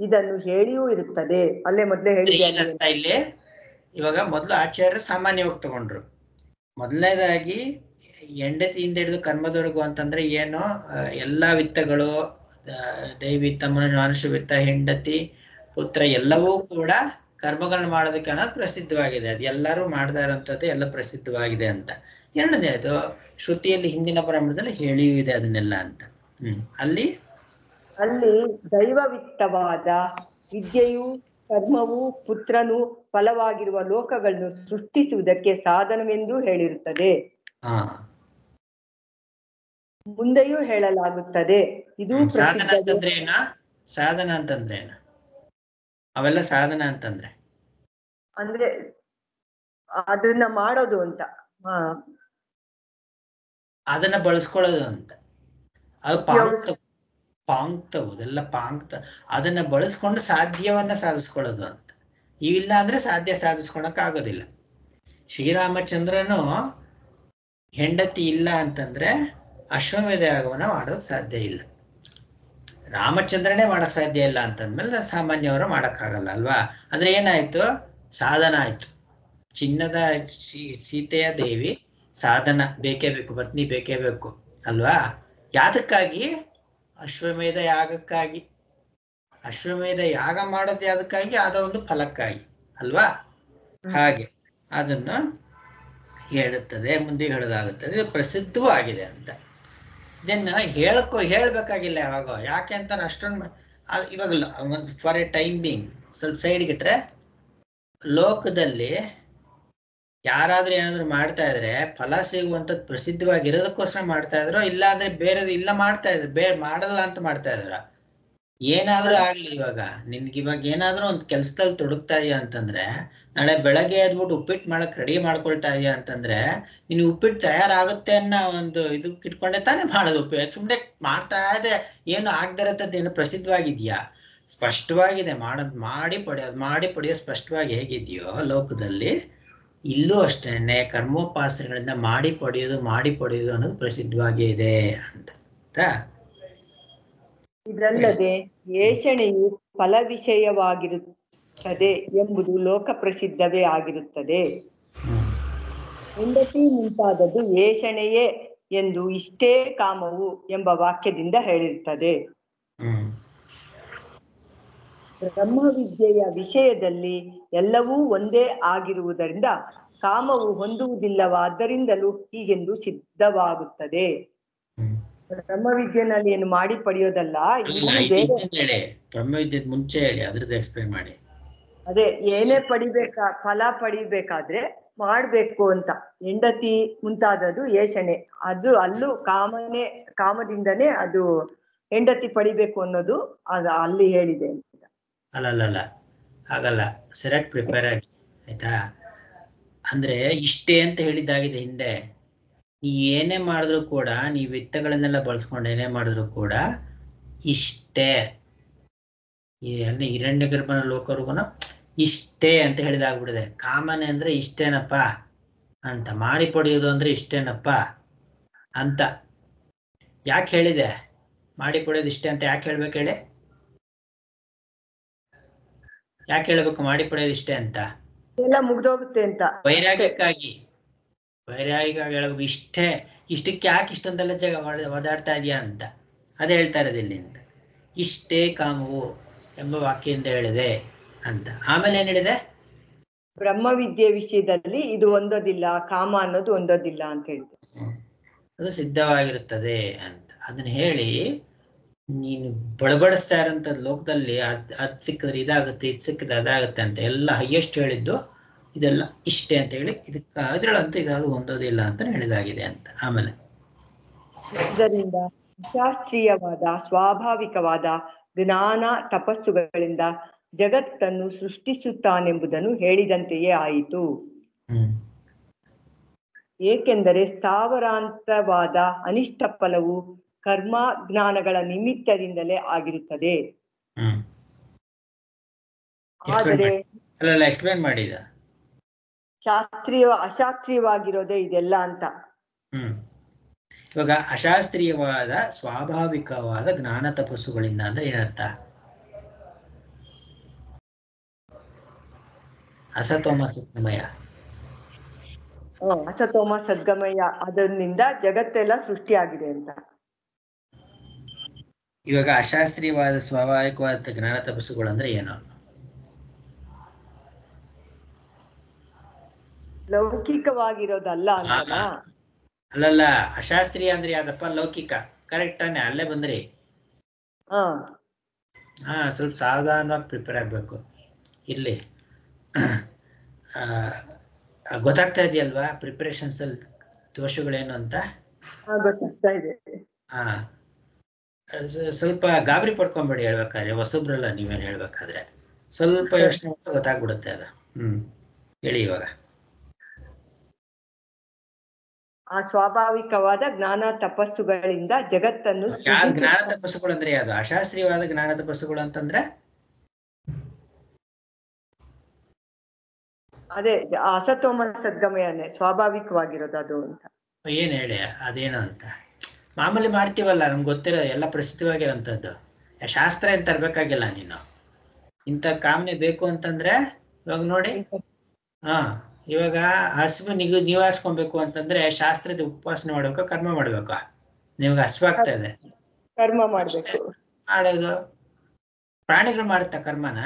ಇದನ್ನು ಹೇಳಿಯೂ ಇರುತ್ತದೆ. ಅಲ್ಲೇ ಮೊದಲೇ ಹೇಳಿದ ಇಲ್ಲಿ ಇವಾಗ ಮೊದಲು ಆಚಾರ್ಯರು ಸಾಮಾನ್ಯವಾಗಿ ತಗೊಂಡ್ರು. ಮೊದಲನೇದಾಗಿ ಹೆಂಡತಿಯಿಂದ ಹಿಡಿದು ಕರ್ಮದವರೆಗೂ ಅಂತಂದ್ರೆ ಏನು, ಎಲ್ಲಾ ವಿತ್ತಗಳು, ದೈವಿತ್ತ, ಮಾನುಷ ವಿತ್ತ, ಹೆಂಡತಿ, ಪುತ್ರ ಎಲ್ಲವೂ ಕೂಡ ಕರ್ಮಗಳನ್ನ ಮಾಡೋದಕ್ಕೆ ಅನ್ನೋದು ಪ್ರಸಿದ್ಧವಾಗಿದೆ. ಅದು ಎಲ್ಲರೂ ಮಾಡ್ತಾ ಇರೋಂಥದ್ದು ಎಲ್ಲ ಪ್ರಸಿದ್ಧವಾಗಿದೆ ಅಂತ. ಎರಡನೇದು ಶ್ರುತಿಯಲ್ಲಿ ಹಿಂದಿನ ಬ್ರಾಹ್ಮಣದಲ್ಲಿ ಹೇಳಿಯೂ ಇದೆ ಅದನ್ನೆಲ್ಲ ಅಂತ. ಅಲ್ಲಿ ದೈವವಿತ್ತವಾದ ವಿದ್ಯೆಯು ಕರ್ಮವು ಪುತ್ರನು ಫಲವಾಗಿರುವ ಲೋಕಗಳನ್ನು ಸೃಷ್ಟಿಸುವುದಕ್ಕೆ ಸಾಧನವೆಂದು ಹೇಳಿರುತ್ತದೆ. ಮುಂದೆಯೂ ಹೇಳಲಾಗುತ್ತದೆ. ಇದು ಸಾಧನ ಅಂತಂದ್ರೆ ಏನ? ಸಾಧನ ಅಂತಂದ್ರೆ ಏನ? ಅವೆಲ್ಲ ಸಾಧನ ಅಂತಂದ್ರೆ ಅಂದ್ರೆ ಅದನ್ನ ಮಾಡೋದು ಅಂತ, ಅದನ್ನ ಬಳಸ್ಕೊಳ್ಳೋದು ಅಂತ. ಅದು ಪಾಂಕ್ತವು ಅದನ್ನ ಬಳಸ್ಕೊಂಡು ಸಾಧ್ಯವನ್ನ ಸಾಧಿಸ್ಕೊಳ್ಳೋದು ಅಂತ. ಇವಿಲ್ಲ ಅಂದ್ರೆ ಸಾಧಿಸ್ಕೊಳಕ್ ಆಗೋದಿಲ್ಲ. ಶ್ರೀರಾಮಚಂದ್ರನು ಹೆಂಡತಿ ಇಲ್ಲ ಅಂತಂದ್ರೆ ಅಶ್ವಮೇಧ ಯಾಗವನ್ನ ಮಾಡೋಕ್ ಸಾಧ್ಯ ಇಲ್ಲ. ರಾಮಚಂದ್ರನೇ ಮಾಡಕ್ ಸಾಧ್ಯ ಇಲ್ಲ ಅಂತಂದ್ಮೇಲೆ ಸಾಮಾನ್ಯವರು ಮಾಡಕ್ಕಾಗಲ್ಲ ಅಲ್ವಾ? ಅಂದ್ರೆ ಏನಾಯ್ತು? ಸಾಧನ ಆಯ್ತು. ಚಿನ್ನದ ಸೀತೆಯ ದೇವಿ ಸಾಧನ ಬೇಕೇ ಬೇಕು, ಪತ್ನಿ ಬೇಕೇ ಬೇಕು ಅಲ್ವಾ? ಯಾದಕ್ಕಾಗಿ? ಅಶ್ವಮೇಧ ಯಾಗಕ್ಕಾಗಿ. ಅಶ್ವಮೇಧ ಯಾಗ ಮಾಡೋದು ಯಾದಕ್ಕಾಗಿ? ಅದ ಒಂದು ಫಲಕ್ಕಾಗಿ ಅಲ್ವಾ? ಹಾಗೆ ಅದನ್ನು ಹೇಳುತ್ತದೆ, ಮುಂದೆ ಹೇಳೋದಾಗುತ್ತದೆ. ಇದು ಪ್ರಸಿದ್ಧವೂ ಆಗಿದೆ ಅಂತ. ಇದನ್ನ ಹೇಳ್ಬೇಕಾಗಿಲ್ಲ ಯಾವಾಗ. ಯಾಕೆ ಅಂತ ಅಷ್ಟೊಂದು ಇವಾಗ ಒಂದು ಫಾರ್ ಎ ಟೈಮ್ ಬೀಂಗ್ ಸ್ವಲ್ಪ ಸೈಡ್ಗೆ ಇಟ್ರೆ, ಲೋಕದಲ್ಲಿ ಯಾರಾದ್ರೂ ಏನಾದ್ರು ಮಾಡ್ತಾ ಇದ್ರೆ ಫಲ ಸಿಗುವಂಥದ್ದು ಪ್ರಸಿದ್ಧವಾಗಿರೋದಕ್ಕೋಸ್ಕರ ಮಾಡ್ತಾ ಇದ್ರು, ಇಲ್ಲ ಅಂದ್ರೆ ಬೇರೆದು ಇಲ್ಲ ಮಾಡ್ತಾ ಇದ್ರು, ಮಾಡಲ್ಲ ಅಂತ ಮಾಡ್ತಾ ಇದ್ರ. ಏನಾದ್ರೂ ಆಗ್ಲಿ, ಇವಾಗ ಇವಾಗ ಏನಾದ್ರೂ ಒಂದು ಕೆಲ್ಸದಲ್ಲಿ ತೊಡಗ್ತಾ ಇದೆಯಾ ಅಂತಂದ್ರೆ, ನಾಳೆ ಬೆಳಗ್ಗೆ ಎದ್ಬಿಟ್ಟು ಉಪ್ಪಿಟ್ಟು ಮಾಡಕ್ ರೆಡಿ ಮಾಡ್ಕೊಳ್ತಾ ಇದೆಯಾ ಅಂತಂದ್ರೆ, ನೀನು ಉಪ್ಪಿಟ್ಟು ತಯಾರಾಗುತ್ತೆ ಅನ್ನೋ ಒಂದು ಇದಕ್ಕೆ ಇಟ್ಕೊಂಡೆ ತಾನೇ ಮಾಡೋದು. ಉಪ್ಪಿಟ್ಟು ಸುಮ್ಮನೆ ಮಾಡ್ತಾ ಇದ್ರೆ ಏನು ಆಗದಿರತ್ತದ್ದು ಏನು ಪ್ರಸಿದ್ಧವಾಗಿದ್ಯಾ? ಸ್ಪಷ್ಟವಾಗಿದೆ. ಮಾಡಿ ಪಡೆಯೋದು ಸ್ಪಷ್ಟವಾಗಿ ಹೇಗಿದೆಯೋ ಲೋಕದಲ್ಲಿ, ಇಲ್ಲೂ ಅಷ್ಟೇನೆ ಕರ್ಮೋಪಾಸನೆಗಳಿಂದ ಮಾಡಿ ಪಡೆಯೋದು ಅನ್ನೋದು ಪ್ರಸಿದ್ಧವಾಗಿ ಇದೆ ಅಂತ. ಇದಲ್ಲದೆ ಏಷಣೆಯು ಫಲ ವಿಷಯವಾಗಿರುತ್ತದೆ ಎಂಬುದು ಲೋಕ ಪ್ರಸಿದ್ಧವೇ ಆಗಿರುತ್ತದೆ. ಹೆಂಡತಿ ಮುಂತಾದದ್ದು ಏಷಣೆಯೇ ಎಂದು ಇಷ್ಟೇ ಕಾಮವು ಎಂಬ ವಾಕ್ಯದಿಂದ ಹೇಳಿರುತ್ತದೆ. ಬ್ರಹ್ಮವಿದ್ಯೆಯ ವಿಷಯದಲ್ಲಿ ಎಲ್ಲವೂ ಒಂದೇ ಆಗಿರುವುದರಿಂದ ಕಾಮವು ಹೊಂದುವುದಿಲ್ಲವಾದ್ದರಿಂದಲೂ ಹೀಗೆಂದು ಸಿದ್ಧವಾಗುತ್ತದೆ. ಬ್ರಹ್ಮವಿದ್ಯೆನಲ್ಲಿ ಏನು ಮಾಡಿ ಪಡೆಯೋದಲ್ಲ, ಬ್ರಹ್ಮವಿದ್ಯೆ ಮುಂಚೆ ಹೇಳಿ, ಅದ್ರದ್ದು ಎಕ್ಸ್ಪ್ಲೇನ್ ಮಾಡಿ. ಅದೇ ಏನೇ ಫಲ ಪಡಿಬೇಕಾದ್ರೆ ಮಾಡ್ಬೇಕು ಅಂತ. ಹೆಂಡತಿ ಮುಂತಾದದ್ದು ಏಷಣೆ, ಅದು ಅಲ್ಲೂ ಕಾಮದಿಂದನೇ ಅದು ಹೆಂಡತಿ ಪಡಿಬೇಕು ಅನ್ನೋದು ಅದು ಅಲ್ಲಿ ಹೇಳಿದೆ ಅಂತ. ಅಲ್ಲ ಹಾಗಲ್ಲ, ಸರಿಯಾಗಿ ಪ್ರಿಪೇರ್ ಆಗಿ ಆಯ್ತಾ. ಅಂದ್ರೆ ಇಷ್ಟೇ ಅಂತ ಹೇಳಿದ್ದಾಗಿದೆ ಹಿಂದೆ. ನೀ ಏನೇ ಮಾಡಿದ್ರು ಕೂಡ, ನೀವು ವಿತ್ತಗಳನ್ನೆಲ್ಲ ಬಳಸ್ಕೊಂಡು ಏನೇ ಮಾಡಿದ್ರು ಕೂಡ ಇಷ್ಟೇ. ಅಲ್ಲಿ ಹಿರಣ್ಯ ಗರ್ಭನ ಲೋಕರ್ಗುನ ಇಷ್ಟೇ ಅಂತ ಹೇಳಿದಾಗ್ಬಿಡಿದೆ. ಕಾಮನೆ ಅಂದ್ರೆ ಇಷ್ಟೇನಪ್ಪ ಅಂತ, ಮಾಡಿ ಪಡೆಯೋದು ಅಂದ್ರೆ ಇಷ್ಟೇನಪ್ಪ ಅಂತ ಯಾಕೆ ಹೇಳಿದೆ? ಮಾಡಿ ಪಡೆಯೋದು ಇಷ್ಟೇ ಅಂತ ಯಾಕೆ ಹೇಳ್ಬೇಕು ಹೇಳಿ? ಯಾಕೆ ಹೇಳ್ಬೇಕು ಮಾಡಿ ಪಡೆಯೋದು ಇಷ್ಟೇ ಅಂತ? ಎಲ್ಲ ಮುಗ್ದೋಗುತ್ತೆ ಅಂತ. ವೈರಾಗ್ಯಕ್ಕಾಗಿ ಹೇಳ್ಬೇಕು. ಇಷ್ಟಕ್ಕೆ ಯಾಕೆ ಇಷ್ಟೊಂದೆಲ್ಲ ಓದಾಡ್ತಾ ಇದೆಯಾ ಅಂತ ಅದೇ ಹೇಳ್ತಾ ಇರೋದು ಇಲ್ಲಿಂದ. ಇಷ್ಟೇ ಕಾಮವು ಎಂಬ ವಾಕ್ಯದಿಂದ ಹೇಳಿದೆ. ಅಂತ. ಆಮೇಲೆ ಏನ್ ಹೇಳಿದೆ? ಬ್ರಹ್ಮವಿದ್ಯೆ ವಿಷಯದಲ್ಲಿ ಇದು ಹೊಂದೋದಿಲ್ಲ, ಕಾಮ ಅನ್ನೋದು ಹೊಂದೋದಿಲ್ಲ ಅಂತ ಹೇಳಿದೆ. ಅದು ಸಿದ್ಧವಾಗಿರುತ್ತದೆ ಅಂತ ಅದನ್ನ ಹೇಳಿ, ನೀನು ಬಡಬಡಿಸ್ತಾ ಇರೋಂಥ ಲೋಕದಲ್ಲಿ ಅದ್ ಸಿಕ್ಕಿದ್ರೆ ಇದಾಗುತ್ತೆ, ಇದು ಸಿಕ್ಕಿದ್ರೆ ಅದಾಗುತ್ತೆ ಅಂತ ಎಲ್ಲ ಹೈಯೆಸ್ಟ್ ಹೇಳಿದ್ದು ಇದೆಲ್ಲ ಇಷ್ಟೇ ಅಂತ ಹೇಳಿ, ಇದ್ರಲ್ಲಂತೂ ಇದಾದ್ರು ಹೊಂದೋದಿಲ್ಲ ಅಂತ ಹೇಳಿದಾಗಿದೆ ಅಂತ. ಆಮೇಲೆ ಇದರಿಂದ ಶಾಸ್ತ್ರೀಯವಾದ ಸ್ವಾಭಾವಿಕವಾದ ಜ್ಞಾನ ತಪಸ್ಸುಗಳಿಂದ ಜಗತ್ತನ್ನು ಸೃಷ್ಟಿಸುತ್ತಾನೆಂಬುದನ್ನು ಹೇಳಿದಂತೆಯೇ ಆಯಿತು. ಏಕೆಂದರೆ ಸ್ಥಾವರಾಂತವಾದ ಅನಿಷ್ಟ ಫಲವು ಕರ್ಮ ಜ್ಞಾನಗಳ ನಿಮಿತ್ತದಿಂದಲೇ ಆಗಿರುತ್ತದೆ. ಆದರೆ ಎಕ್ಸ್ಪ್ಲೇನ್ ಮಾಡಿದ ಅಶಾಸ್ತ್ರೀಯವಾಗಿರೋದೇ ಇದೆಲ್ಲ ಅಂತ. ಇವಾಗ ಅಶಾಸ್ತ್ರೀಯವಾದ ಸ್ವಾಭಾವಿಕವಾದ ಜ್ಞಾನ ತಪಸ್ಸುಗಳಿಂದ ಅಂದ್ರೆ ಏನರ್ಥ? ಅಸತೋಮ ಸದ್ಗಮಯ. ಅಸತೋಮ ಸದ್ಗಮಯ ಅದರಿಂದ ಜಗತ್ತೆಲ್ಲ ಸೃಷ್ಟಿಯಾಗಿದೆ ಅಂತ. ಇವಾಗ ಅಶಾಸ್ತ್ರೀಯವಾದ ಸ್ವಾಭಾವಿಕವಾದ ಜ್ಞಾನ ತಪಸ್ಸುಗಳು ಅಂದ್ರೆ ಏನು? ಲೌಕಿಕವಾಗಿರೋದಲ್ಲ ಅಂತ. ಅಲ್ಲಲ್ಲ, ಅಶಾಸ್ತ್ರೀಯ ಅಂದ್ರೆ ಯಾವ್ದಪ್ಪ? ಲೌಕಿಕ. ಕರೆಕ್ಟ್ ತಾನೆ? ಅಲ್ಲೇ ಬಂದ್ರಿ. ಸ್ವಲ್ಪ ಸಾವಧಾನವಾಗಿ ಪ್ರಿಪೇರ್ ಆಗ್ಬೇಕು. ಇಲ್ಲಿ ಗೊತ್ತಾಗ್ತಾ ಇದೆಯಲ್ವಾ ಪ್ರಿಪರೇಷನ್ಸ್ ಅಲ್ಲಿ ದೋಷಗಳೇನು ಅಂತ? ಗೊತ್ತಾಗ್ತಾ ಇದೆ. ಸ್ವಲ್ಪ ಗಾಬರಿ ಪಡ್ಕೊಂಬೇಡಿ ಹೇಳ್ಬೇಕಾದ್ರೆ, ಹೊಸಬ್ರಲ್ಲ ನೀವೇನು ಹೇಳ್ಬೇಕಾದ್ರೆ. ಸ್ವಲ್ಪ ಯೋಚನೆ ಮಾಡಿ ಗೊತ್ತಾಗ್ಬಿಡುತ್ತೆ ಅದು. ಹೇಳಿ ಇವಾಗ. ಆ ಸ್ವಾಭಾವಿಕವಾದ ಜ್ಞಾನ ತಪಸ್ಸುಗಳಿಂದ ಜಗತ್ತನ್ನು ಜ್ಞಾನ ತಪಸ್ಸುಗಳು ಅಂದ್ರೆ ಯಾವ್ದು? ಅಶಾಸ್ತ್ರೀಯವಾದ ಜ್ಞಾನ ತಪಸ್ಸುಗಳು ಅಂತಂದ್ರೆ ಅದೇ ಅಸತೋಮ ಸದ್ಗಮಯನೇ ಸ್ವಾಭಾವಿಕವಾಗಿರೋದು ಅದು ಅಂತ. ಏನ್ ಹೇಳಿ ಅದೇನು ಅಂತ? ಮಾಮೂಲಿ ಮಾಡ್ತೀವಲ್ಲ, ನಮ್ಗೆ ಗೊತ್ತಿರೋ ಎಲ್ಲ ಪ್ರಸಿದ್ಧವಾಗಿರೋಂಥದ್ದು. ಶಾಸ್ತ್ರ ಏನ್ ತರ್ಬೇಕಾಗಿಲ್ಲ ನೀನು. ಇಂಥ ಕಾಮನೆ ಬೇಕು ಅಂತಂದ್ರೆ ಇವಾಗ ನೋಡಿ, ಇವಾಗ ಹಸಿವು ನಿವಾರಿಸ್ಕೊಬೇಕು ಅಂತಂದ್ರೆ ಶಾಸ್ತ್ರದ ಉಪವಾಸನೆ ಮಾಡ್ಬೇಕಾ ಕರ್ಮ ಮಾಡ್ಬೇಕಾ? ನಿಮ್ಗೆ ಹಸಿವಾಗ್ತಾ ಇದೆ, ಕರ್ಮ ಮಾಡ್ಬೇಕು. ಮಾಡೋದು ಪ್ರಾಣಿಗಳು ಮಾಡುತ್ತಾ ಕರ್ಮನ?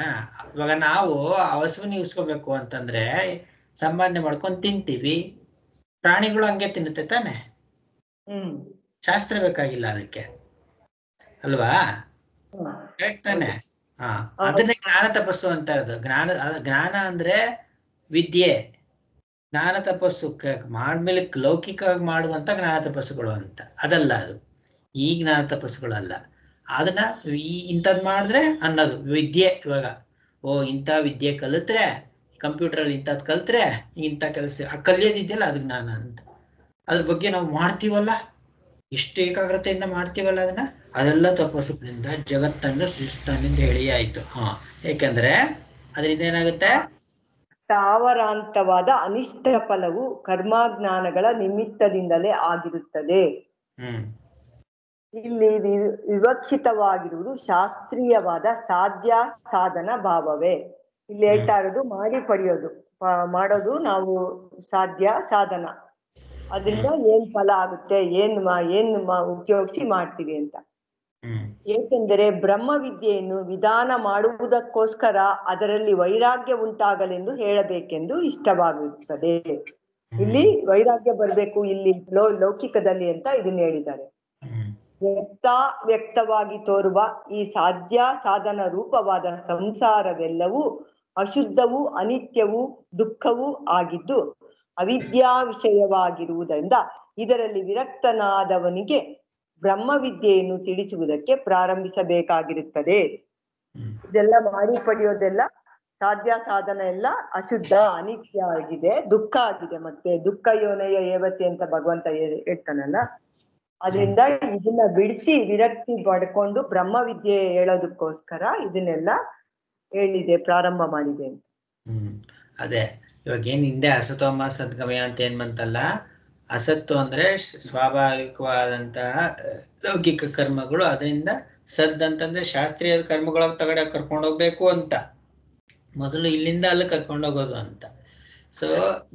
ಇವಾಗ ನಾವು ಹಸಿವು ನೀಗಿಸ್ಕೋಬೇಕು ಅಂತಂದ್ರೆ ಸಂಪಾದನೆ ಮಾಡ್ಕೊಂಡು ತಿಂತೀವಿ, ಪ್ರಾಣಿಗಳು ಹಂಗೆ ತಿನ್ನುತ್ತೆ ತಾನೆ. ಶಾಸ್ತ್ರ ಬೇಕಾಗಿಲ್ಲ ಅದಕ್ಕೆ ಅಲ್ವಾ? ಕರೆಕ್ಟ್ ತಾನೆ? ಅದನ್ನೇ ಜ್ಞಾನ ತಪಸ್ಸು ಅಂತ ಇರೋದು. ಜ್ಞಾನ ಅಂದ್ರೆ ವಿದ್ಯೆ. ಜ್ಞಾನ ತಪಸ್ಸು ಮಾಡ್ಮೇಲೆ ಲೌಕಿಕವಾಗಿ ಮಾಡುವಂತ ಜ್ಞಾನ ತಪಸ್ಸುಗಳು ಅಂತ ಅದಲ್ಲ. ಅದು ಈ ಜ್ಞಾನ ತಪಸ್ಸುಗಳಲ್ಲ. ಅದನ್ನ ಇಂಥದ್ ಮಾಡಿದ್ರೆ ಅನ್ನೋದು ವಿದ್ಯೆ. ಇವಾಗ ಇಂಥ ವಿದ್ಯೆ ಕಲಿತ್ರೆ, ಕಂಪ್ಯೂಟರ್ ಅಲ್ಲಿ ಇಂಥದ್ ಕಲಿತ್ರೆ ಇಂಥ ಕೆಲಸ ಕಲಿಯೋದಿದೆಯಲ್ಲ ಅದು ಜ್ಞಾನ ಅಂತ. ಅದ್ರ ಬಗ್ಗೆ ನಾವು ಮಾಡ್ತೀವಲ್ಲ, ಎಷ್ಟು ಏಕಾಗ್ರತೆಯಿಂದ ಮಾಡ್ತೀವಲ್ಲ ಅದನ್ನ, ಅದೆಲ್ಲ ತಪಸ್ಸುಗಳಿಂದ ಜಗತ್ತನ್ನು ಸೃಷ್ಟಿಸ್ತಾನೆಂದು ಹೇಳಿ ಆಯ್ತು. ಯಾಕೆಂದ್ರೆ ಅದರಿಂದ ಏನಾಗುತ್ತೆ? ಸ್ಥಾವರಾಂತವಾದ ಅನಿಷ್ಟ ಫಲವು ಕರ್ಮಜ್ಞಾನಗಳ ನಿಮಿತ್ತದಿಂದಲೇ ಆಗಿರುತ್ತದೆ. ಇಲ್ಲಿ ವಿವಕ್ಷಿತವಾಗಿರುವುದು ಶಾಸ್ತ್ರೀಯವಾದ ಸಾಧ್ಯ ಸಾಧನ ಭಾವವೇ. ಇಲ್ಲಿ ಹೇಳ್ತಾ ಇರೋದು ಮಾಡಿ ಪಡೆಯೋದು, ಮಾಡೋದು ನಾವು ಸಾಧ್ಯ ಸಾಧನ, ಅದರಿಂದ ಏನ್ ಫಲ ಆಗುತ್ತೆ, ಏನ್ ಉಪಯೋಗಿಸಿ ಮಾಡ್ತೀವಿ ಅಂತ. ಏಕೆಂದರೆ ಬ್ರಹ್ಮವಿದ್ಯೆಯನ್ನು ವಿಧಾನ ಮಾಡುವುದಕ್ಕೋಸ್ಕರ ಅದರಲ್ಲಿ ವೈರಾಗ್ಯ ಉಂಟಾಗಲೆಂದು ಹೇಳಬೇಕೆಂದು ಇಷ್ಟವಾಗುತ್ತದೆ. ಇಲ್ಲಿ ವೈರಾಗ್ಯ ಬರ್ಬೇಕು ಇಲ್ಲಿ ಲೌಕಿಕದಲ್ಲಿ ಅಂತ ಇದನ್ನ ಹೇಳಿದ್ದಾರೆ. ವ್ಯಕ್ತವಾಗಿ ತೋರುವ ಈ ಸಾಧ್ಯ ಸಾಧನ ರೂಪವಾದ ಸಂಸಾರವೆಲ್ಲವೂ ಅಶುದ್ಧವೂ ಅನಿತ್ಯವೂ ದುಃಖವೂ ಆಗಿದ್ದು ಅವಿದ್ಯಾ ವಿಷಯವಾಗಿರುವುದರಿಂದ ಇದರಲ್ಲಿ ವಿರಕ್ತನಾದವನಿಗೆ ಬ್ರಹ್ಮವಿದ್ಯೆಯನ್ನು ತಿಳಿಸುವುದಕ್ಕೆ ಪ್ರಾರಂಭಿಸಬೇಕಾಗಿರುತ್ತದೆ. ಇದೆಲ್ಲ ಮಾಡಿ ಪಡೆಯೋದೆಲ್ಲ ಸಾಧ್ಯ ಸಾಧನ ಎಲ್ಲ ಅಶುದ್ಧ ಅನಿತ್ಯ ಆಗಿದೆ, ದುಃಖ ಆಗಿದೆ. ಮತ್ತೆ ದುಃಖ ಯೋನಯ ಏವತಿ ಅಂತ ಭಗವಂತ ಹೇಳ್ತಾನಲ್ಲ, ಅದರಿಂದ ಇದನ್ನ ಬಿಡಿಸಿ ವಿರಕ್ತಿ ಪಡ್ಕೊಂಡು ಬ್ರಹ್ಮವಿದ್ಯೆ ಹೇಳೋದಕ್ಕೋಸ್ಕರ ಇದನ್ನೆಲ್ಲ ಹೇಳಿದೆ, ಪ್ರಾರಂಭ ಮಾಡಿದೆ ಅಂತ. ಅದೇ ಇವಾಗ ಏನ್ ಹಿಂದೆ ಅಸತೋಮ ಸದ್ಗಮಯ ಅಂತ ಏನ್ ಬಂತಲ್ಲ, ಅಸತ್ತು ಅಂದ್ರೆ ಸ್ವಾಭಾವಿಕವಾದಂತಹ ಲೌಕಿಕ ಕರ್ಮಗಳು, ಅದರಿಂದ ಸದ್ ಅಂತಂದ್ರೆ ಶಾಸ್ತ್ರೀಯ ಕರ್ಮಗಳಾಗ ತಗಡೆ ಕರ್ಕೊಂಡೋಗ್ಬೇಕು ಅಂತ, ಮೊದಲು ಇಲ್ಲಿಂದ ಅಲ್ಲಿ ಕರ್ಕೊಂಡೋಗೋದು ಅಂತ. ಸೊ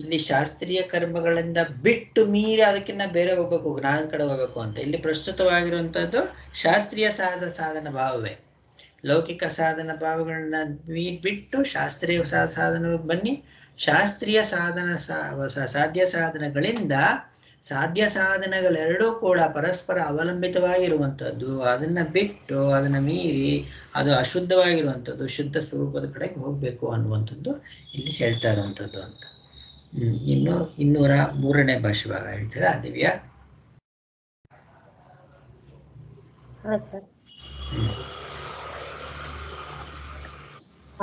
ಇಲ್ಲಿ ಶಾಸ್ತ್ರೀಯ ಕರ್ಮಗಳಿಂದ ಬಿಟ್ಟು ಮೀರಿ ಅದಕ್ಕಿಂತ ಬೇರೆ ಹೋಗ್ಬೇಕು, ಜ್ಞಾನದ ಕಡೆ ಹೋಗ್ಬೇಕು ಅಂತ ಇಲ್ಲಿ ಪ್ರಸ್ತುತವಾಗಿರುವಂತದ್ದು ಶಾಸ್ತ್ರೀಯ ಸಾಧನ ಭಾವವೇ. ಲೌಕಿಕ ಸಾಧನ ಭಾವಗಳನ್ನ ಬಿಟ್ಟು ಶಾಸ್ತ್ರೀಯ ಸಾಧನ ಬನ್ನಿ. ಶಾಸ್ತ್ರೀಯ ಸಾಧ್ಯ ಸಾಧನಗಳಿಂದ ಸಾಧ್ಯ ಸಾಧನಗಳೆರಡೂ ಕೂಡ ಪರಸ್ಪರ ಅವಲಂಬಿತವಾಗಿರುವಂಥದ್ದು. ಅದನ್ನ ಬಿಟ್ಟು ಅದನ್ನ ಮೀರಿ ಅದು ಅಶುದ್ಧವಾಗಿರುವಂಥದ್ದು, ಶುದ್ಧ ಸ್ವರೂಪದ ಕಡೆಗೆ ಹೋಗ್ಬೇಕು ಅನ್ನುವಂಥದ್ದು ಇಲ್ಲಿ ಹೇಳ್ತಾ ಇರುವಂಥದ್ದು ಅಂತ. ಇನ್ನು 203ನೇ ಭಾಷೆಭಾಗ ಹೇಳ್ತೀರಾ ದಿವ್ಯಾ? ಹಾ ಸರ್.